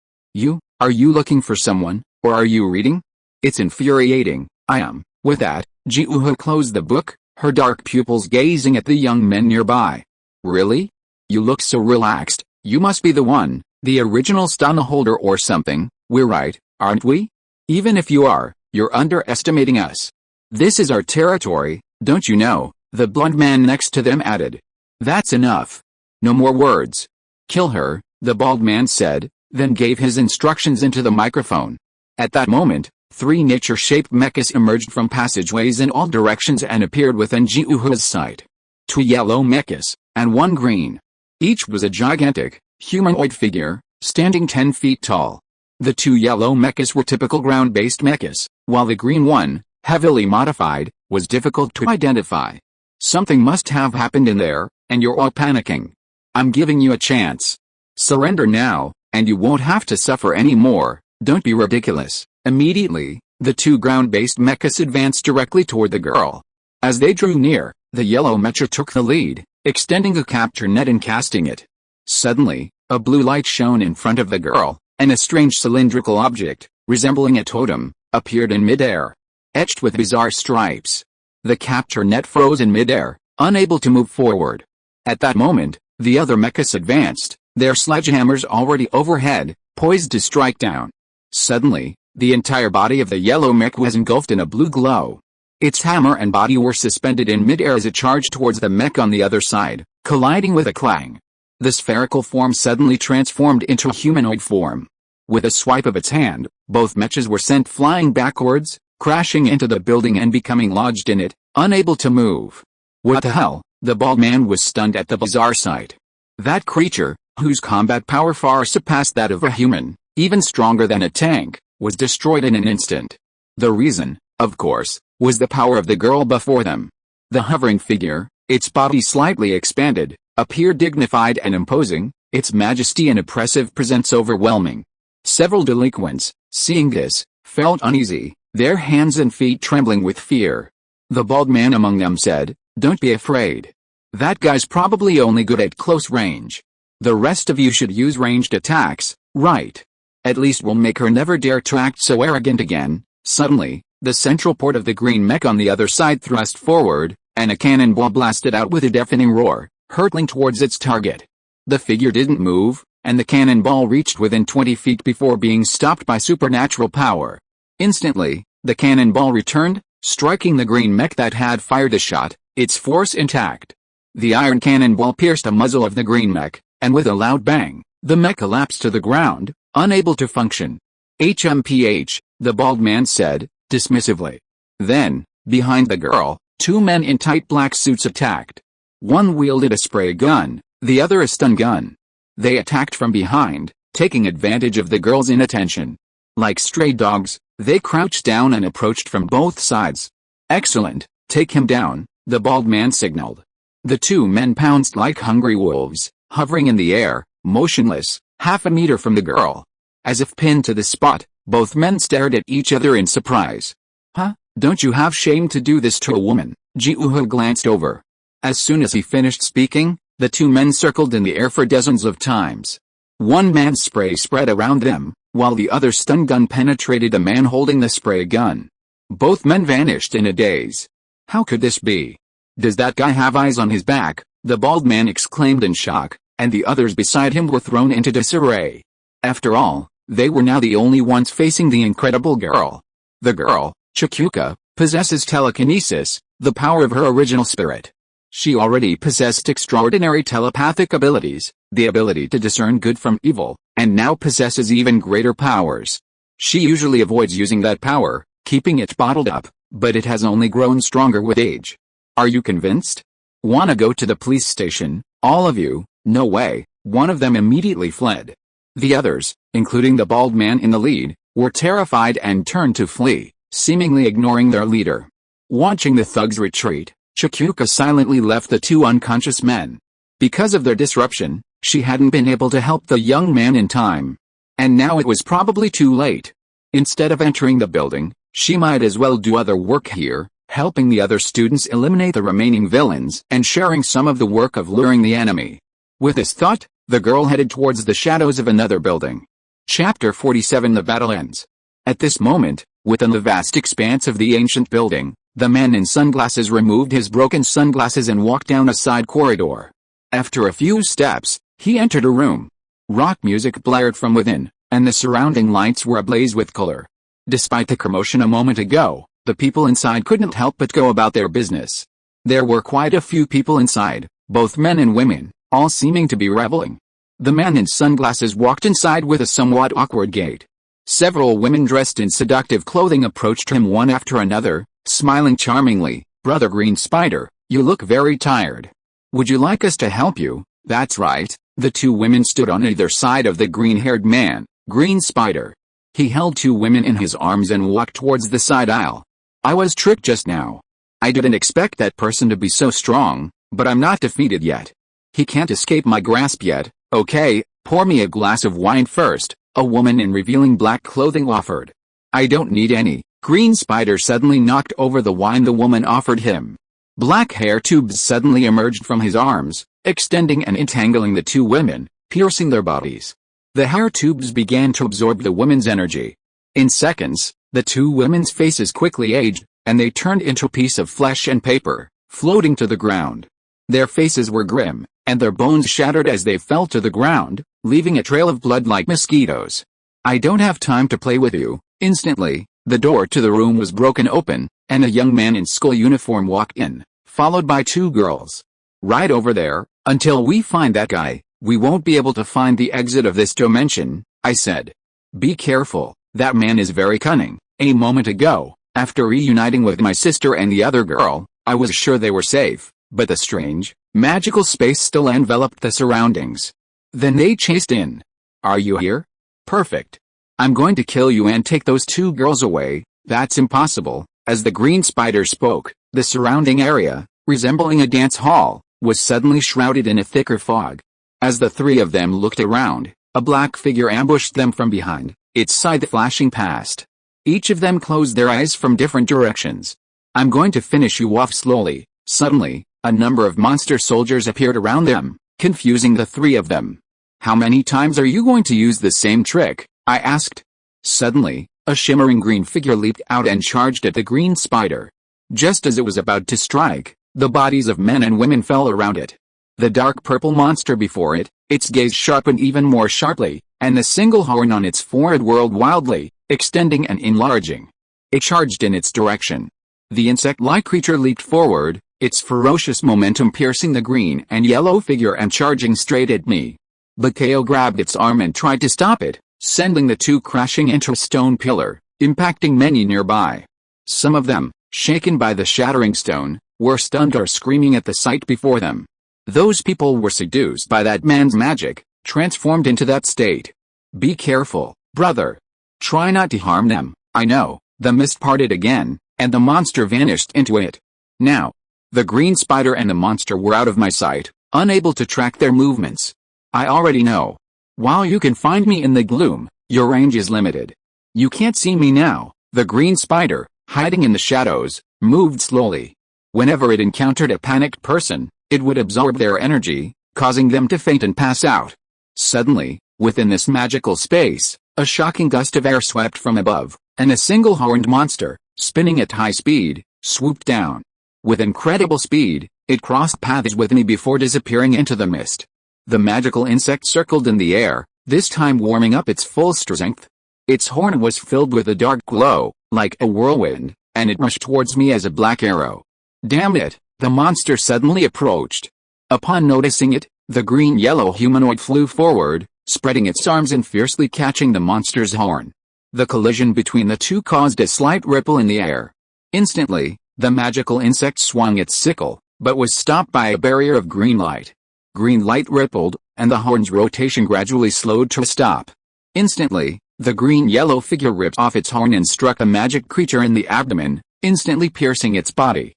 Are you looking for someone, or are you reading? It's infuriating." "I am." With that, Jiuhu closed the book, her dark pupils gazing at the young men nearby. "Really? You look so relaxed. You must be the one, the original stana holder or something. We're right, aren't we? Even if you are, you're underestimating us. This is our territory, don't you know?" the blond man next to them added. "That's enough. No more words. Kill her," the bald man said, then gave his instructions into the microphone. At that moment, 3 nature-shaped mechas emerged from passageways in all directions and appeared within Jiuhu's sight. 2 yellow mechas, and 1 green. Each was a gigantic, humanoid figure, standing 10 feet tall. The 2 yellow mechas were typical ground-based mechas, while the green one, heavily modified, was difficult to identify. "Something must have happened in there, and you're all panicking. I'm giving you a chance. Surrender now, and you won't have to suffer any more. Don't be ridiculous." Immediately, the 2 ground-based mechas advanced directly toward the girl. As they drew near, the yellow mecha took the lead, extending a capture net and casting it. Suddenly, a blue light shone in front of the girl, and a strange cylindrical object, resembling a totem, appeared in midair, etched with bizarre stripes. The capture net froze in midair, unable to move forward. At that moment, the other mechas advanced, their sledgehammers already overhead, poised to strike down. Suddenly, the entire body of the yellow mech was engulfed in a blue glow. Its hammer and body were suspended in midair as it charged towards the mech on the other side, colliding with a clang. The spherical form suddenly transformed into a humanoid form. With a swipe of its hand, both mechas were sent flying backwards, crashing into the building and becoming lodged in it, unable to move. "What the hell?" The bald man was stunned at the bizarre sight. That creature, whose combat power far surpassed that of a human, even stronger than a tank, was destroyed in an instant. The reason, of course, was the power of the girl before them. The hovering figure, its body slightly expanded, appeared dignified and imposing, its majesty and oppressive presence overwhelming. Several delinquents, seeing this, felt uneasy, their hands and feet trembling with fear. The bald man among them said, "Don't be afraid. That guy's probably only good at close range. The rest of you should use ranged attacks, right? At least we'll make her never dare to act so arrogant again." Suddenly, the central port of the green mech on the other side thrust forward, and a cannonball blasted out with a deafening roar, hurtling towards its target. The figure didn't move, and the cannonball reached within 20 feet before being stopped by supernatural power. Instantly, the cannonball returned, striking the green mech that had fired the shot, its force intact. The iron cannonball pierced the muzzle of the green mech, and with a loud bang, the mech collapsed to the ground, unable to function. "HMPH, the bald man said, dismissively. Then, behind the girl, 2 men in tight black suits attacked. One wielded a spray gun, the other a stun gun. They attacked from behind, taking advantage of the girl's inattention. Like stray dogs, they crouched down and approached from both sides. "Excellent, take him down," the bald man signaled. The 2 men pounced like hungry wolves, hovering in the air, motionless, half a meter from the girl. As if pinned to the spot, both men stared at each other in surprise. "Huh? Don't you have shame to do this to a woman?" Jiuhu glanced over. As soon as he finished speaking, the 2 men circled in the air for dozens of times. One man's spray spread around them, while the other stun gun penetrated the man holding the spray gun. Both men vanished in a daze. "How could this be? Does that guy have eyes on his back?" the bald man exclaimed in shock, and the others beside him were thrown into disarray. After all, they were now the only ones facing the incredible girl. The girl, Chikuka, Possesses telekinesis, the power of her original spirit. She already possessed extraordinary telepathic abilities, the ability to discern good from evil, and now possesses even greater powers. She usually avoids using that power, keeping it bottled up, but it has only grown stronger with age. Are you convinced? Wanna go to the police station, all of you? No way. One of them immediately fled. The others, including the bald man in the lead, were terrified and turned to flee, seemingly ignoring their leader. Watching the thugs retreat, Chikuka silently left the two unconscious men. Because of their disruption, she hadn't been able to help the young man in time. And now it was probably too late. Instead of entering the building, she might as well do other work here, helping the other students eliminate the remaining villains and sharing some of the work of luring the enemy. With this thought, the girl headed towards the shadows of another building. Chapter 47. The battle ends. At this moment, within the vast expanse of the ancient building, the man in sunglasses removed his broken sunglasses and walked down a side corridor. After a few steps, he entered a room. Rock music blared from within, and the surrounding lights were ablaze with color. Despite the commotion a moment ago, the people inside couldn't help but go about their business. There were quite a few people inside, both men and women, all seeming to be reveling. The man in sunglasses walked inside with a somewhat awkward gait. Several women dressed in seductive clothing approached him one after another, smiling charmingly. "Brother Green Spider, you look very tired. Would you like us to help you?" "That's right." The two women stood on either side of the green-haired man, Green Spider. He held two women in his arms and walked towards the side aisle. "I was tricked just now. I didn't expect that person to be so strong, but I'm not defeated yet. He can't escape my grasp yet." "Okay, pour me a glass of wine first," a woman in revealing black clothing offered. "I don't need any." Green Spider suddenly knocked over the wine the woman offered him. Black hair tubes suddenly emerged from his arms, extending and entangling the two women, piercing their bodies. The hair tubes began to absorb the women's energy. In seconds, the two women's faces quickly aged, and they turned into a piece of flesh and paper, floating to the ground. Their faces were grim, and their bones shattered as they fell to the ground, leaving a trail of blood like mosquitoes. "I don't have time to play with you." Instantly, the door to the room was broken open, and a young man in school uniform walked in, followed by two girls. "Right over there. Until we find that guy, we won't be able to find the exit of this dimension," I said. "Be careful, that man is very cunning." A moment ago, after reuniting with my sister and the other girl, I was sure they were safe, but the strange, magical space still enveloped the surroundings. Then they chased in. "Are you here? Perfect. I'm going to kill you and take those two girls away." "That's impossible." As the Green Spider spoke, the surrounding area, resembling a dance hall, was suddenly shrouded in a thicker fog. As the three of them looked around, a black figure ambushed them from behind, its scythe flashing past. Each of them closed their eyes from different directions. "I'm going to finish you off slowly." Suddenly, a number of monster soldiers appeared around them, confusing the three of them. "How many times are you going to use the same trick?" I asked. Suddenly, a shimmering green figure leaped out and charged at the Green Spider. Just as it was about to strike, the bodies of men and women fell around it. The dark purple monster before it, its gaze sharpened even more sharply, and the single horn on its forehead whirled wildly, extending and enlarging. It charged in its direction. The insect-like creature leaped forward, its ferocious momentum piercing the green and yellow figure and charging straight at me. Bakeo grabbed its arm and tried to stop it, sending the two crashing into a stone pillar, impacting many nearby. Some of them, shaken by the shattering stone, were stunned or screaming at the sight before them. Those people were seduced by that man's magic, transformed into that state. "Be careful, brother. Try not to harm them." "I know." The mist parted again, and the monster vanished into it. Now, the Green Spider and the monster were out of my sight, unable to track their movements. I already know. While you can find me in the gloom, your range is limited. You can't see me now. The Green Spider, hiding in the shadows, moved slowly. Whenever it encountered a panicked person, it would absorb their energy, causing them to faint and pass out. Suddenly, within this magical space, a shocking gust of air swept from above, and a single-horned monster, spinning at high speed, swooped down. With incredible speed, it crossed paths with me before disappearing into the mist. The magical insect circled in the air, this time warming up its full strength. Its horn was filled with a dark glow, like a whirlwind, and it rushed towards me as a black arrow. Damn it, the monster suddenly approached. Upon noticing it, the green-yellow humanoid flew forward, spreading its arms and fiercely catching the monster's horn. The collision between the two caused a slight ripple in the air. Instantly, the magical insect swung its sickle, but was stopped by a barrier of green light. Green light rippled, and the horn's rotation gradually slowed to a stop. Instantly, the green-yellow figure ripped off its horn and struck a magic creature in the abdomen, instantly piercing its body.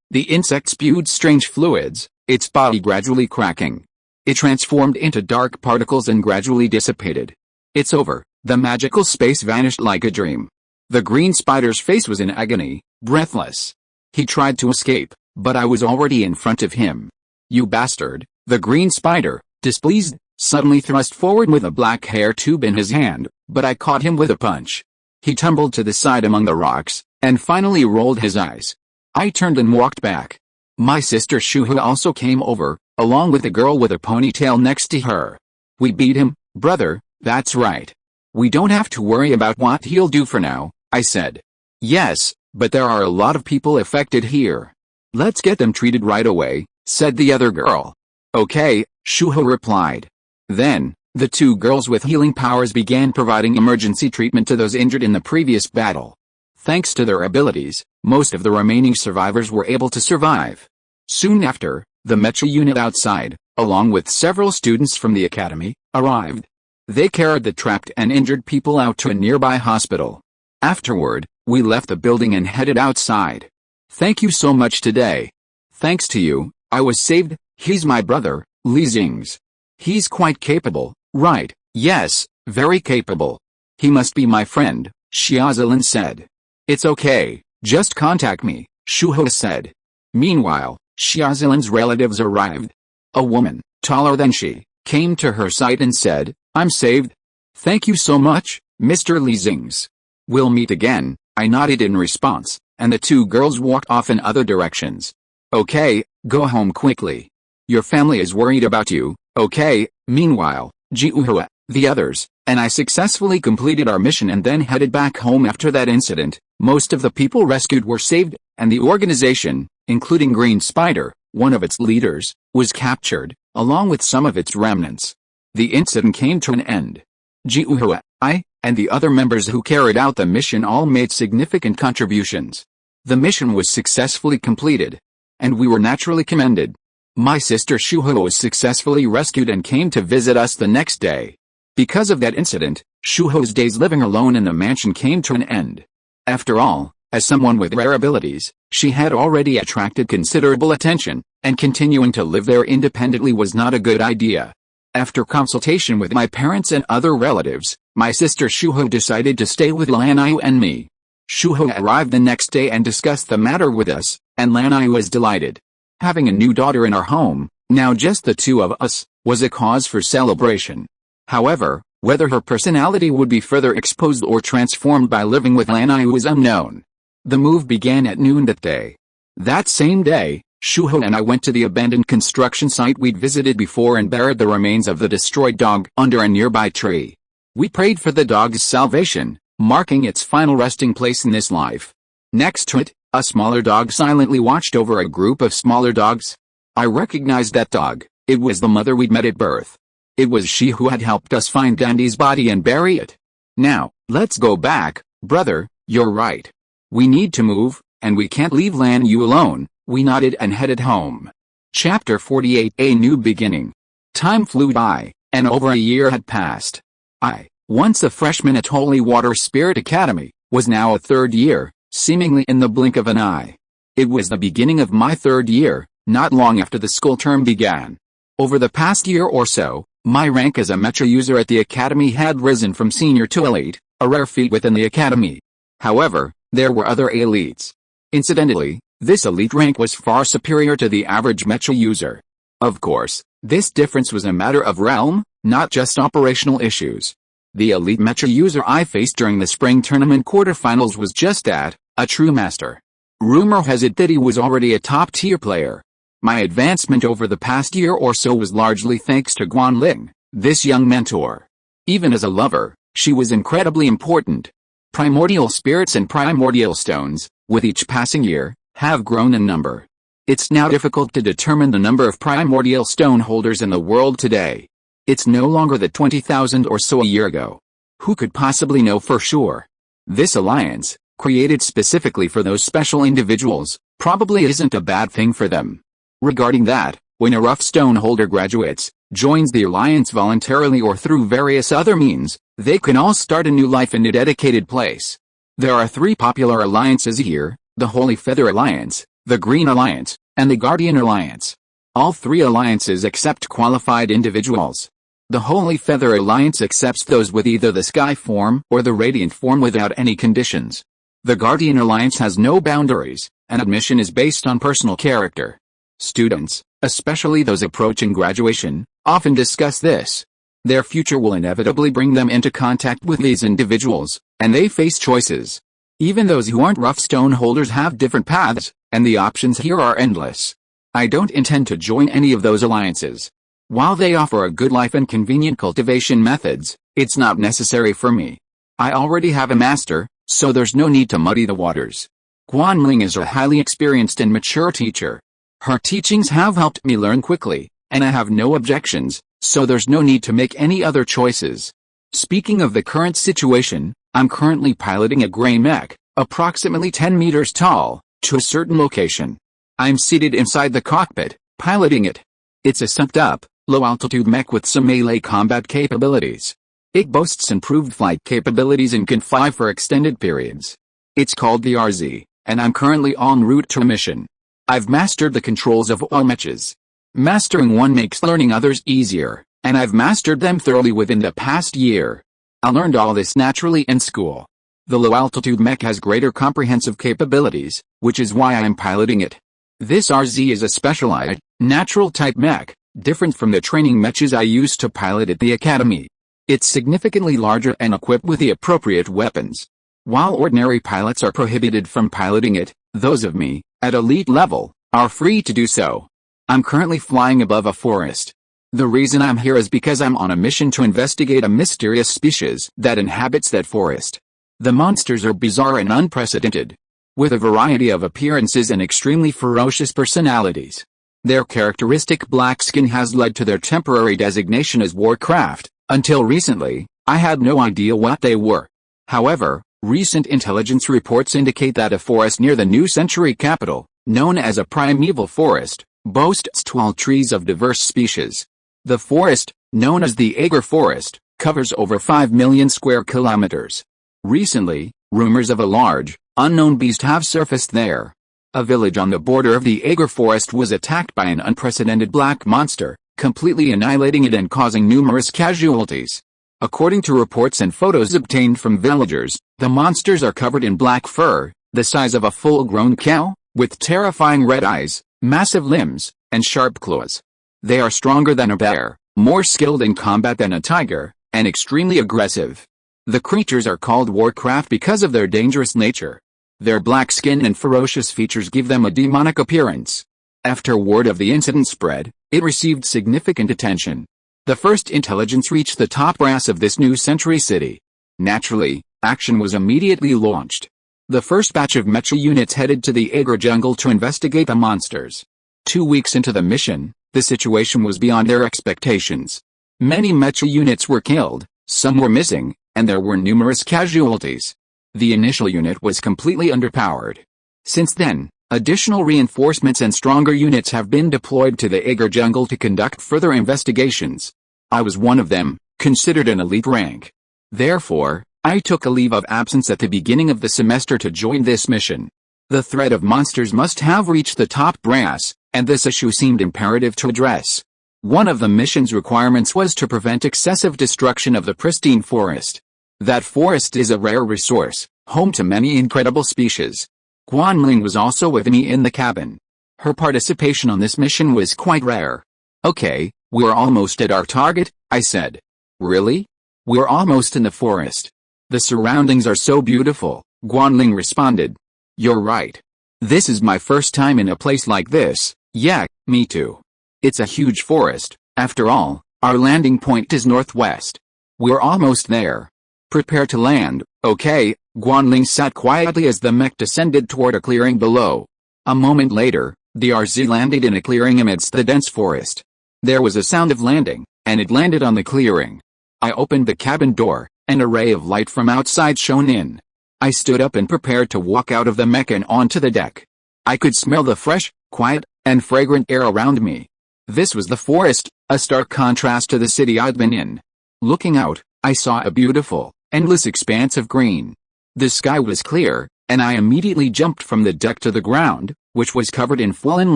The insect spewed strange fluids, its body gradually cracking. It transformed into dark particles and gradually dissipated. It's over, the magical space vanished like a dream. The green spider's face was in agony, breathless. He tried to escape, but I was already in front of him. You bastard, the green spider, displeased, suddenly thrust forward with a black hair tube in his hand, but I caught him with a punch. He tumbled to the side among the rocks, and finally rolled his eyes. I turned and walked back. My sister Shuhu also came over, along with a girl with a ponytail next to her. We beat him, brother, that's right. We don't have to worry about what he'll do for now, I said. Yes, but there are a lot of people affected here. Let's get them treated right away, said the other girl. Okay, Shuhu replied. Then, the two girls with healing powers began providing emergency treatment to those injured in the previous battle. Thanks to their abilities, most of the remaining survivors were able to survive. Soon after, the Mecha unit outside, along with several students from the academy, arrived. They carried the trapped and injured people out to a nearby hospital. Afterward, we left the building and headed outside. Thank you so much today. Thanks to you, I was saved. He's my brother, Xingze. He's quite capable, right? Yes, very capable. He must be my friend, Xiaozilin said. It's okay, just contact me, Shuho said. Meanwhile, Xiaozilin's relatives arrived. A woman, taller than she, came to her side and said, I'm saved. Thank you so much, Mr. Xingze. We'll meet again, I nodded in response, and the two girls walked off in other directions. Okay, go home quickly. Your family is worried about you, okay? Meanwhile, Jiuhua, the others, and I successfully completed our mission and then headed back home after that incident. Most of the people rescued were saved, and the organization, including Green Spider, one of its leaders, was captured, along with some of its remnants. The incident came to an end. Jiuhua, I, and the other members who carried out the mission all made significant contributions. The mission was successfully completed, and we were naturally commended. My sister Shuho was successfully rescued and came to visit us the next day. Because of that incident, Shuho's days living alone in the mansion came to an end. After all, as someone with rare abilities, she had already attracted considerable attention, and continuing to live there independently was not a good idea. After consultation with my parents and other relatives, my sister Shuho decided to stay with Lanayu and me. Shuho arrived the next day and discussed the matter with us, and Lanayu was delighted. Having a new daughter in our home, now just the two of us, was a cause for celebration. However, whether her personality would be further exposed or transformed by living with Lanayu was unknown. The move began at noon that day. That same day, Shuho and I went to the abandoned construction site we'd visited before and buried the remains of the destroyed dog under a nearby tree. We prayed for the dog's salvation, marking its final resting place in this life. Next to it, a smaller dog silently watched over a group of smaller dogs. I recognized that dog. It was the mother we'd met at birth. It was she who had helped us find Dandy's body and bury it. Now, let's go back, brother, you're right. We need to move, and we can't leave Lanayu alone. We nodded and headed home. Chapter 48: A New Beginning. Time flew by, and over a year had passed. I, once a freshman at Holy Water Spirit Academy, was now a third year, seemingly in the blink of an eye. It was the beginning of my third year, not long after the school term began. Over the past year or so, my rank as a Mecha user at the Academy had risen from senior to elite, a rare feat within the Academy. However, there were other elites. Incidentally, this elite rank was far superior to the average Mecha user. Of course, this difference was a matter of realm, not just operational issues. The elite Mecha user I faced during the spring tournament quarterfinals was just that, a true master. Rumor has it that he was already a top-tier player. My advancement over the past year or so was largely thanks to Guanling, this young mentor. Even as a lover, she was incredibly important. Primordial spirits and primordial stones, with each passing year, have grown in number. It's now difficult to determine the number of primordial stone holders in the world today. It's no longer the 20,000 or so a year ago. Who could possibly know for sure? This alliance, created specifically for those special individuals, probably isn't a bad thing for them. Regarding that, when a rough stone holder graduates, joins the alliance voluntarily or through various other means, they can all start a new life in a dedicated place. There are 3 popular alliances here: the Holy Feather Alliance, the Green Alliance, and the Guardian Alliance. All 3 alliances accept qualified individuals. The Holy Feather Alliance accepts those with either the Sky form or the Radiant form without any conditions. The Guardian Alliance has no boundaries, and admission is based on personal character. Students, especially those approaching graduation, often discuss this. Their future will inevitably bring them into contact with these individuals, and they face choices. Even those who aren't rough stone holders have different paths, and the options here are endless. I don't intend to join any of those alliances. While they offer a good life and convenient cultivation methods, it's not necessary for me. I already have a master, so there's no need to muddy the waters. Guanling is a highly experienced and mature teacher. Her teachings have helped me learn quickly, and I have no objections, so there's no need to make any other choices. Speaking of the current situation, I'm currently piloting a gray mech, approximately 10 meters tall, to a certain location. I'm seated inside the cockpit, piloting it. It's a sucked-up, low-altitude mech with some melee combat capabilities. It boasts improved flight capabilities and can fly for extended periods. It's called the RZ, and I'm currently en route to a mission. I've mastered the controls of all mechas. Mastering one makes learning others easier, and I've mastered them thoroughly within the past year. I learned all this naturally in school. The low-altitude mech has greater comprehensive capabilities, which is why I'm piloting it. This RZ is a specialized, natural-type mech, different from the training mechas I used to pilot at the academy. It's significantly larger and equipped with the appropriate weapons. While ordinary pilots are prohibited from piloting it, those of me, at elite level, are free to do so. I'm currently flying above a forest. The reason I'm here is because I'm on a mission to investigate a mysterious species that inhabits that forest. The monsters are bizarre and unprecedented, with a variety of appearances and extremely ferocious personalities. Their characteristic black skin has led to their temporary designation as Warcraft. Until recently, I had no idea what they were. However, recent intelligence reports indicate that a forest near the New Century capital, known as a primeval forest, boasts tall trees of diverse species. The forest, known as the Ager Forest, covers over 5 million square kilometers. Recently, rumors of a large, unknown beast have surfaced there. A village on the border of the Ager Forest was attacked by an unprecedented black monster, completely annihilating it and causing numerous casualties. According to reports and photos obtained from villagers, the monsters are covered in black fur, the size of a full-grown cow, with terrifying red eyes, massive limbs, and sharp claws. They are stronger than a bear, more skilled in combat than a tiger, and extremely aggressive. The creatures are called Warcraft because of their dangerous nature. Their black skin and ferocious features give them a demonic appearance. After word of the incident spread, it received significant attention. The first intelligence reached the top brass of this New Century city. Naturally, action was immediately launched. The first batch of Mecha units headed to the Ager jungle to investigate the monsters. 2 weeks into the mission, the situation was beyond their expectations. Many Mecha units were killed, some were missing, and there were numerous casualties. The initial unit was completely underpowered. Since then, additional reinforcements and stronger units have been deployed to the Ager jungle to conduct further investigations. I was one of them, considered an elite rank. Therefore, I took a leave of absence at the beginning of the semester to join this mission. The threat of monsters must have reached the top brass, and this issue seemed imperative to address. One of the mission's requirements was to prevent excessive destruction of the pristine forest. That forest is a rare resource, home to many incredible species. Guanling was also with me in the cabin. Her participation on this mission was quite rare. Okay, we're almost at our target, I said. Really? We're almost in the forest. The surroundings are so beautiful, Guanling responded. You're right. This is my first time in a place like this. Yeah, me too. It's a huge forest. After all, our landing point is northwest. We're almost there. Prepare to land, Okay, Guanling sat quietly as the mech descended toward a clearing below. A moment later, the RZ landed in a clearing amidst the dense forest. There was a sound of landing, and it landed on the clearing. I opened the cabin door, and a ray of light from outside shone in. I stood up and prepared to walk out of the mech and onto the deck. I could smell the fresh, quiet, and fragrant air around me. This was the forest, a stark contrast to the city I'd been in. Looking out, I saw a beautiful, endless expanse of green. The sky was clear, and I immediately jumped from the deck to the ground, which was covered in fallen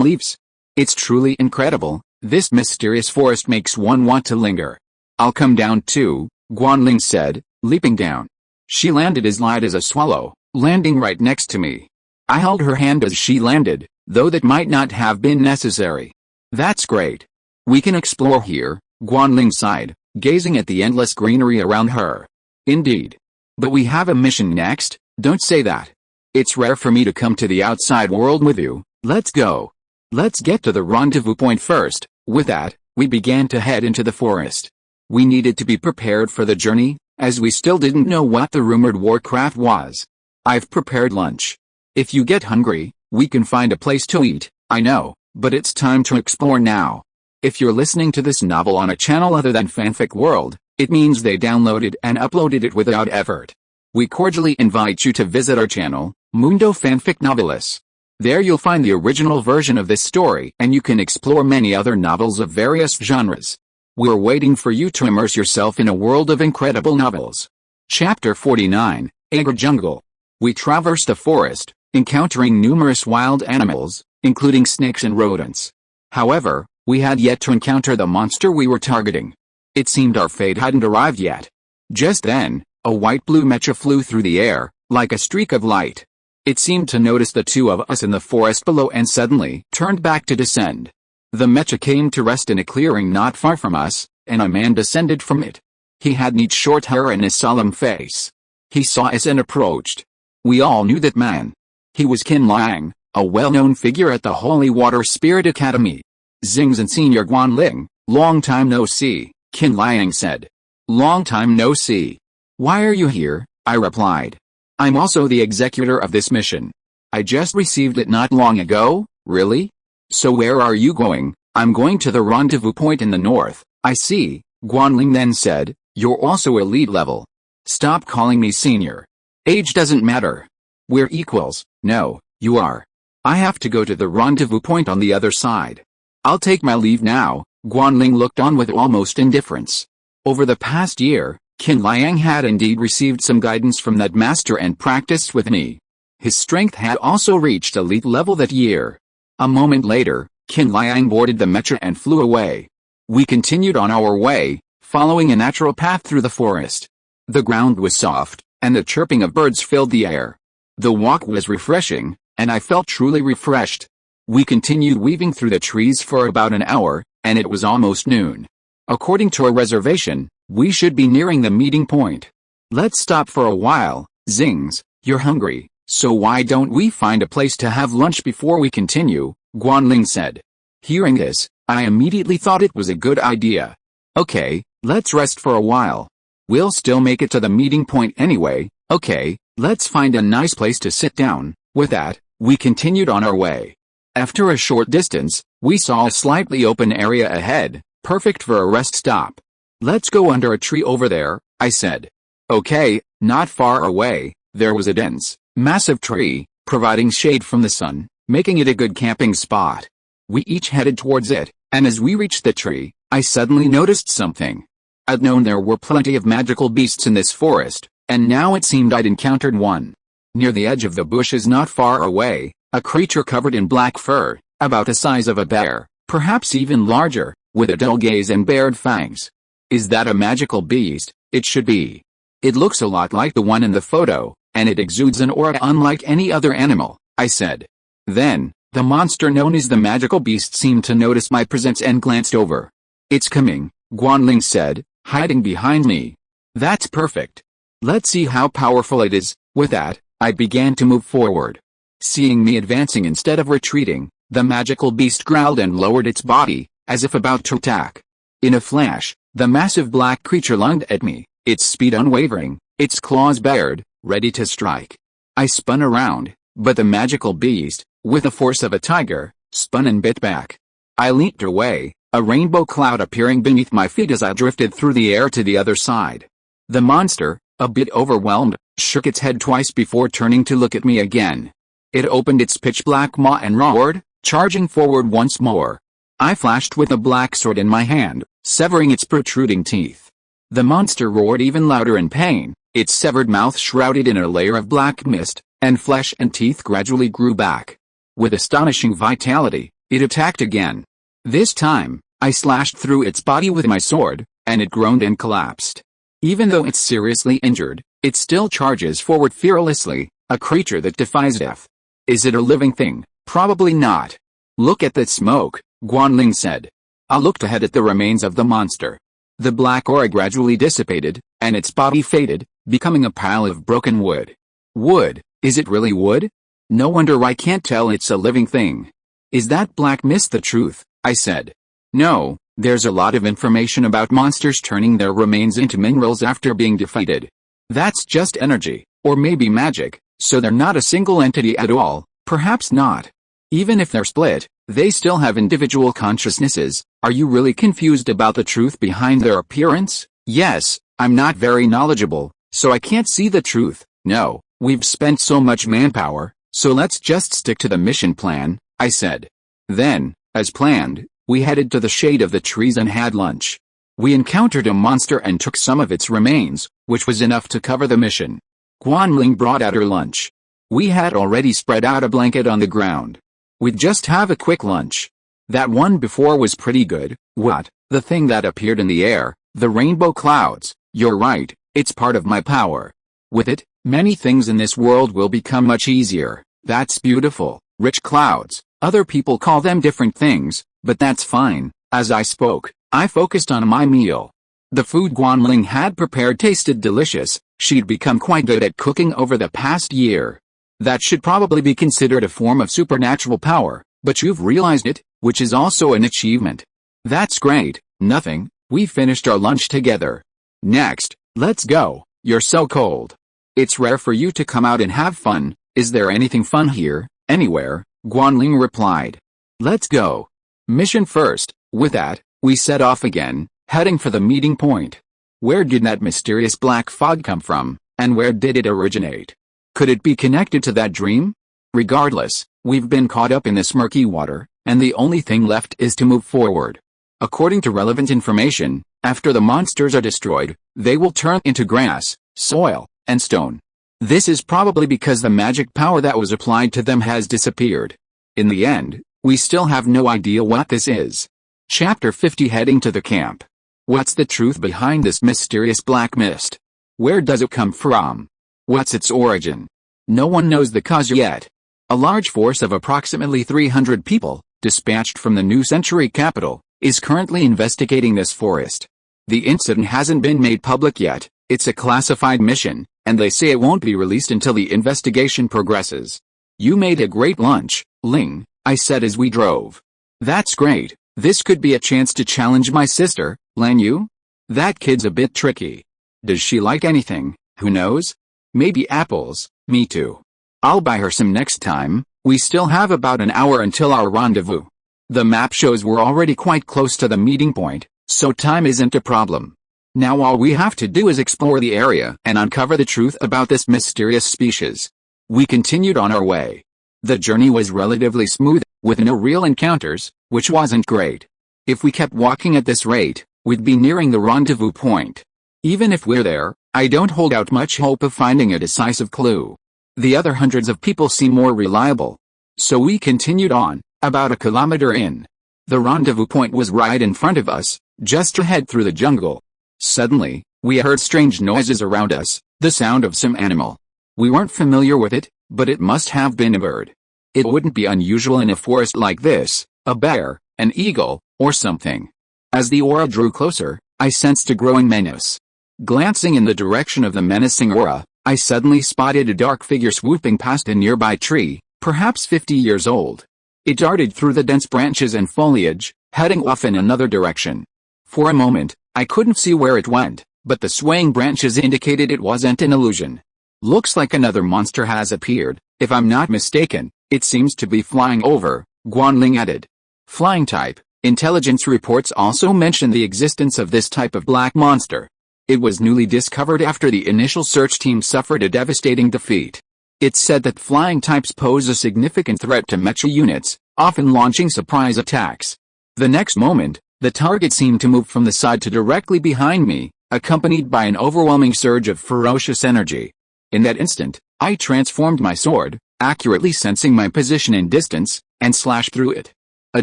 leaves. It's truly incredible. This mysterious forest makes one want to linger. I'll come down too, Guanling said, leaping down. She landed as light as a swallow, landing right next to me. I held her hand as she landed, though that might not have been necessary. That's great. We can explore here, Guanling sighed, gazing at the endless greenery around her. Indeed. But we have a mission next, don't say that. It's rare for me to come to the outside world with you. Let's go. Let's get to the rendezvous point first. With that, we began to head into the forest. We needed to be prepared for the journey, as we still didn't know what the rumored warcraft was. I've prepared lunch. If you get hungry, we can find a place to eat, I know, but it's time to explore now. If you're listening to this novel on a channel other than Fanfic World, it means they downloaded and uploaded it without effort. We cordially invite you to visit our channel, Mundo Fanfic Novelis. There you'll find the original version of this story and you can explore many other novels of various genres. We're waiting for you to immerse yourself in a world of incredible novels. Chapter 49, Agar Jungle. We traversed the forest, encountering numerous wild animals, including snakes and rodents. However, we had yet to encounter the monster we were targeting. It seemed our fate hadn't arrived yet. Just then, a white-blue mecha flew through the air, like a streak of light. It seemed to notice the two of us in the forest below and suddenly turned back to descend. The mecha came to rest in a clearing not far from us, and a man descended from it. He had neat short hair and a solemn face. He saw us and approached. We all knew that man. He was Xingze, a well-known figure at the Holy Water Spirit Academy. Xingze and Senior Guanling, long time no see, Xingze said. Long time no see. Why are you here? I replied. I'm also the executor of this mission. I just received it not long ago, really? So where are you going? I'm going to the rendezvous point in the north. I see, Guanling then said, you're also elite level. Stop calling me senior. Age doesn't matter. We're equals. No, you are. I have to go to the rendezvous point on the other side. I'll take my leave now. Guanling looked on with almost indifference. Over the past year, Xingze had indeed received some guidance from that master and practiced with me. His strength had also reached elite level that year. A moment later, Xingze boarded the mecha and flew away. We continued on our way, following a natural path through the forest. The ground was soft, and the chirping of birds filled the air. The walk was refreshing, and I felt truly refreshed. We continued weaving through the trees for about an hour, and it was almost noon. According to a reservation, we should be nearing the meeting point. Let's stop for a while. Xingze, you're hungry, so why don't we find a place to have lunch before we continue? Guanling said. Hearing this, I immediately thought it was a good idea. Okay, let's rest for a while. We'll still make it to the meeting point anyway. Okay, let's find a nice place to sit down. With that, we continued on our way. After a short distance, we saw a slightly open area ahead, perfect for a rest stop. Let's go under a tree over there, I said. Okay, not far away, there was a dense, massive tree, providing shade from the sun, making it a good camping spot. We each headed towards it, and as we reached the tree, I suddenly noticed something. I'd known there were plenty of magical beasts in this forest, and now it seemed I'd encountered one. Near the edge of the bushes not far away, a creature covered in black fur, about the size of a bear, perhaps even larger, with a dull gaze and bared fangs. Is that a magical beast? It should be. It looks a lot like the one in the photo, and it exudes an aura unlike any other animal, I said. Then, the monster known as the magical beast seemed to notice my presence and glanced over. It's coming, Guanling said, hiding behind me. That's perfect. Let's see how powerful it is. With that, I began to move forward. Seeing me advancing instead of retreating, the magical beast growled and lowered its body, as if about to attack. In a flash, the massive black creature lunged at me, its speed unwavering, its claws bared, ready to strike. I spun around, but the magical beast, with the force of a tiger, spun and bit back. I leaped away, a rainbow cloud appearing beneath my feet as I drifted through the air to the other side. The monster, a bit overwhelmed, shook its head twice before turning to look at me again. It opened its pitch-black maw and roared, charging forward once more. I flashed with a black sword in my hand, severing its protruding teeth. The monster roared even louder in pain, its severed mouth shrouded in a layer of black mist, and flesh and teeth gradually grew back. With astonishing vitality, it attacked again. This time, I slashed through its body with my sword, and it groaned and collapsed. Even though it's seriously injured, it still charges forward fearlessly, a creature that defies death. Is it a living thing? Probably not. Look at that smoke, Guanling said. I looked ahead at the remains of the monster. The black aura gradually dissipated, and its body faded, becoming a pile of broken wood. Wood? Is it really wood? No wonder I can't tell it's a living thing. Is that black mist the truth? I said. No, there's a lot of information about monsters turning their remains into minerals after being defeated. That's just energy, or maybe magic, so they're not a single entity at all, perhaps not. Even if they're split, they still have individual consciousnesses. Are you really confused about the truth behind their appearance? Yes, I'm not very knowledgeable, so I can't see the truth. No, we've spent so much manpower, so let's just stick to the mission plan, I said. Then, as planned, we headed to the shade of the trees and had lunch. We encountered a monster and took some of its remains, which was enough to cover the mission. Guanling brought out her lunch. We had already spread out a blanket on the ground. We'd just have a quick lunch. That one before was pretty good. What? The thing that appeared in the air, the rainbow clouds. You're right, it's part of my power. With it, many things in this world will become much easier. That's beautiful. Rich clouds. Other people call them different things, but that's fine. As I spoke, I focused on my meal. The food Guanling had prepared tasted delicious. She'd become quite good at cooking over the past year. That should probably be considered a form of supernatural power, but you've realized it, which is also an achievement. That's great. Nothing. We finished our lunch together. Next, let's go. You're so cold. It's rare for you to come out and have fun. Is there anything fun here? Anywhere, Guanling replied. Let's go. Mission first. With that, we set off again, heading for the meeting point. Where did that mysterious black fog come from, and where did it originate? Could it be connected to that dream? Regardless, we've been caught up in this murky water, and the only thing left is to move forward. According to relevant information, after the monsters are destroyed, they will turn into grass, soil, and stone. This is probably because the magic power that was applied to them has disappeared. In the end, we still have no idea what this is. Chapter 50 Heading to the camp. What's the truth behind this mysterious black mist? Where does it come from? What's its origin? No one knows the cause yet. A large force of approximately 300 people, dispatched from the New Century capital, is currently investigating this forest. The incident hasn't been made public yet. It's a classified mission, and they say it won't be released until the investigation progresses. You made a great lunch, Ling, I said as we drove. That's great. This could be a chance to challenge my sister, Lan Yu. That kid's a bit tricky. Does she like anything? Who knows? Maybe apples. Me too. I'll buy her some next time. We still have about an hour until our rendezvous. The map shows we're already quite close to the meeting point, so time isn't a problem. Now all we have to do is explore the area and uncover the truth about this mysterious species. We continued on our way. The journey was relatively smooth, with no real encounters, which wasn't great. If we kept walking at this rate, we'd be nearing the rendezvous point. Even if we're there, I don't hold out much hope of finding a decisive clue. The other hundreds of people seem more reliable. So we continued on, about a kilometer in. The rendezvous point was right in front of us, just ahead through the jungle. Suddenly, we heard strange noises around us, the sound of some animal. We weren't familiar with it, but it must have been a bird. It wouldn't be unusual in a forest like this, a bear, an eagle, or something. As the aura drew closer, I sensed a growing menace. Glancing in the direction of the menacing aura, I suddenly spotted a dark figure swooping past a nearby tree, perhaps 50 years old. It darted through the dense branches and foliage, heading off in another direction. For a moment, I couldn't see where it went, but the swaying branches indicated it wasn't an illusion. Looks like another monster has appeared. If I'm not mistaken, it seems to be flying over, Guanling added. Flying type. Intelligence reports also mention the existence of this type of black monster. It was newly discovered after the initial search team suffered a devastating defeat. It's said that flying types pose a significant threat to mecha units, often launching surprise attacks. The next moment, the target seemed to move from the side to directly behind me, accompanied by an overwhelming surge of ferocious energy. In that instant, I transformed my sword, accurately sensing my position and distance, and slashed through it. A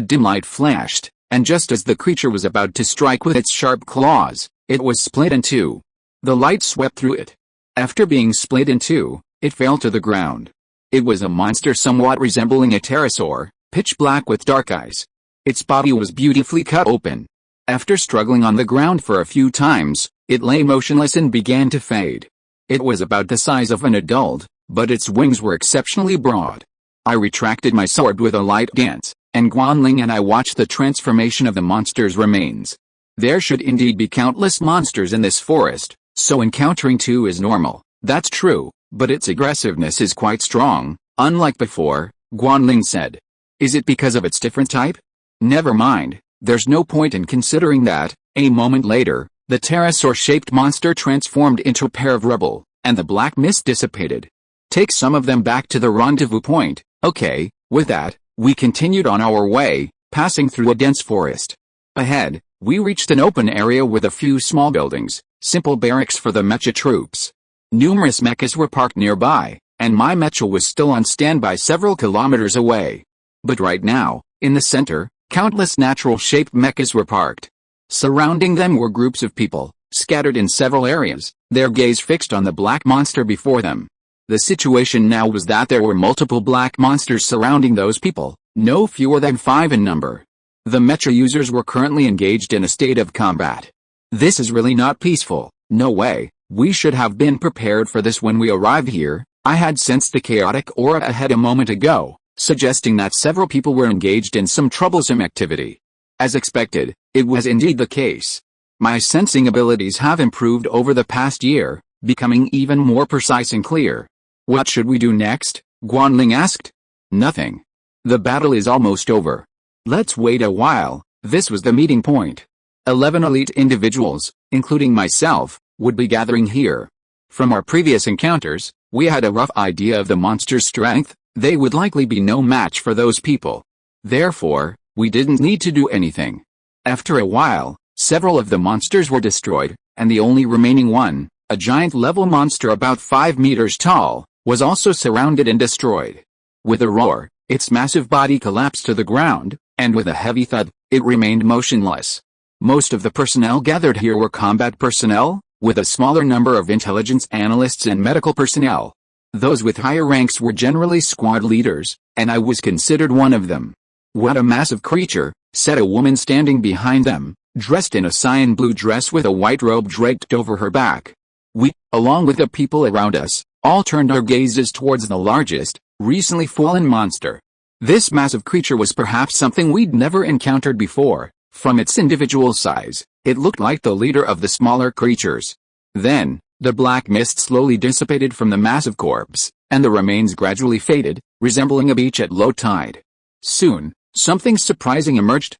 dim light flashed, and just as the creature was about to strike with its sharp claws, it was split in two. The light swept through it. After being split in two, it fell to the ground. It was a monster somewhat resembling a pterosaur, pitch black with dark eyes. Its body was beautifully cut open. After struggling on the ground for a few times, it lay motionless and began to fade. It was about the size of an adult, but its wings were exceptionally broad. I retracted my sword with a light dance, and Guanling and I watched the transformation of the monster's remains. There should indeed be countless monsters in this forest, so encountering two is normal. That's true, but its aggressiveness is quite strong, unlike before, Guanling said. Is it because of its different type? Never mind, there's no point in considering that. A moment later, the pterosaur-shaped monster transformed into a pair of rubble, and the black mist dissipated. Take some of them back to the rendezvous point. Okay. With that, we continued on our way, passing through a dense forest. Ahead, we reached an open area with a few small buildings, simple barracks for the mecha troops. Numerous mechas were parked nearby, and my mecha was still on standby several kilometers away. But right now, in the center, countless natural-shaped mechas were parked. Surrounding them were groups of people, scattered in several areas, their gaze fixed on the black monster before them. The situation now was that there were multiple black monsters surrounding those people, no fewer than 5 in number. The mecha users were currently engaged in a state of combat. This is really not peaceful. No way. We should have been prepared for this when we arrived here. I had sensed the chaotic aura ahead a moment ago, suggesting that several people were engaged in some troublesome activity. As expected, it was indeed the case. My sensing abilities have improved over the past year, becoming even more precise and clear. What should we do next? Guanling asked. Nothing. The battle is almost over. Let's wait a while. This was the meeting point. 11 elite individuals, including myself, would be gathering here. From our previous encounters, we had a rough idea of the monster's strength. They would likely be no match for those people. Therefore, we didn't need to do anything. After a while, several of the monsters were destroyed, and the only remaining one, a giant-level monster about 5 meters tall, was also surrounded and destroyed. With a roar, its massive body collapsed to the ground, and with a heavy thud, it remained motionless. Most of the personnel gathered here were combat personnel, with a smaller number of intelligence analysts and medical personnel. Those with higher ranks were generally squad leaders, and I was considered one of them. What a massive creature, said a woman standing behind them, dressed in a cyan blue dress with a white robe draped over her back. We, along with the people around us, all turned our gazes towards the largest, recently fallen monster. This massive creature was perhaps something we'd never encountered before. From its individual size, it looked like the leader of the smaller creatures. Then, the black mist slowly dissipated from the massive corpse, and the remains gradually faded, resembling a beach at low tide. Soon, something surprising emerged.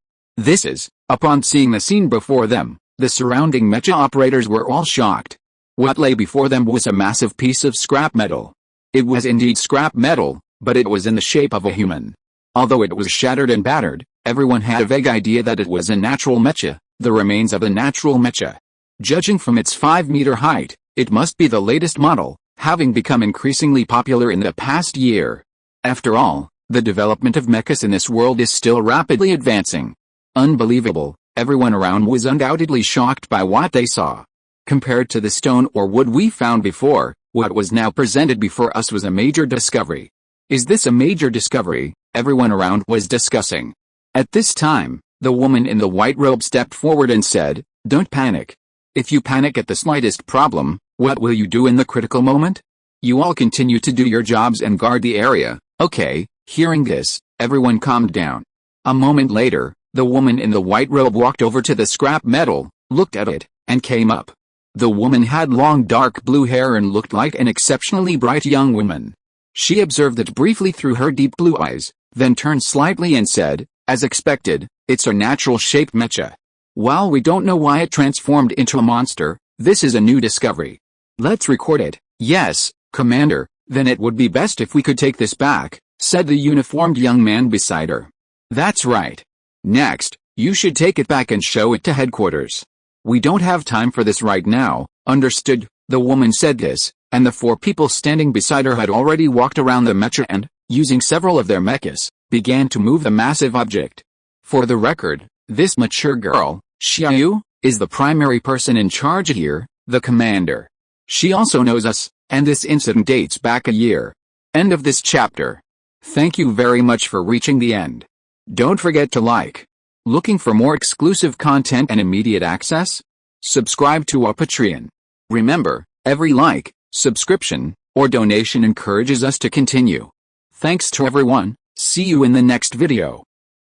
Upon seeing the scene before them, the surrounding mecha operators were all shocked. What lay before them was a massive piece of scrap metal. It was indeed scrap metal, but it was in the shape of a human. Although it was shattered and battered, everyone had a vague idea that it was a natural mecha, the remains of a natural mecha. Judging from its 5-meter height, it must be the latest model, having become increasingly popular in the past year. After all, the development of mechas in this world is still rapidly advancing. Unbelievable, everyone around was undoubtedly shocked by what they saw. Compared to the stone or wood we found before, what was now presented before us was a major discovery. Is this a major discovery? Everyone around was discussing. At this time, the woman in the white robe stepped forward and said, "Don't panic. If you panic at the slightest problem, what will you do in the critical moment? You all continue to do your jobs and guard the area, okay?" Hearing this, everyone calmed down. A moment later, the woman in the white robe walked over to the scrap metal, looked at it, and came up. The woman had long dark blue hair and looked like an exceptionally bright young woman. She observed it briefly through her deep blue eyes, then turned slightly and said, as expected, "It's a natural-shaped mecha. While we don't know why it transformed into a monster, this is a new discovery. Let's record it." "Yes, Commander, then it would be best if we could take this back," said the uniformed young man beside her. "That's right. Next, you should take it back and show it to headquarters." "We don't have time for this right now." "Understood." The woman said this, and the 4 people standing beside her had already walked around the mecha and, using several of their mechas, began to move the massive object. For the record, this mature girl, Xiaoyu, is the primary person in charge here, the commander. She also knows us, and this incident dates back a year. End of this chapter. Thank you very much for reaching the end. Don't forget to like. Looking for more exclusive content and immediate access? Subscribe to our Patreon. Remember, every like, subscription, or donation encourages us to continue. Thanks to everyone. See you in the next video.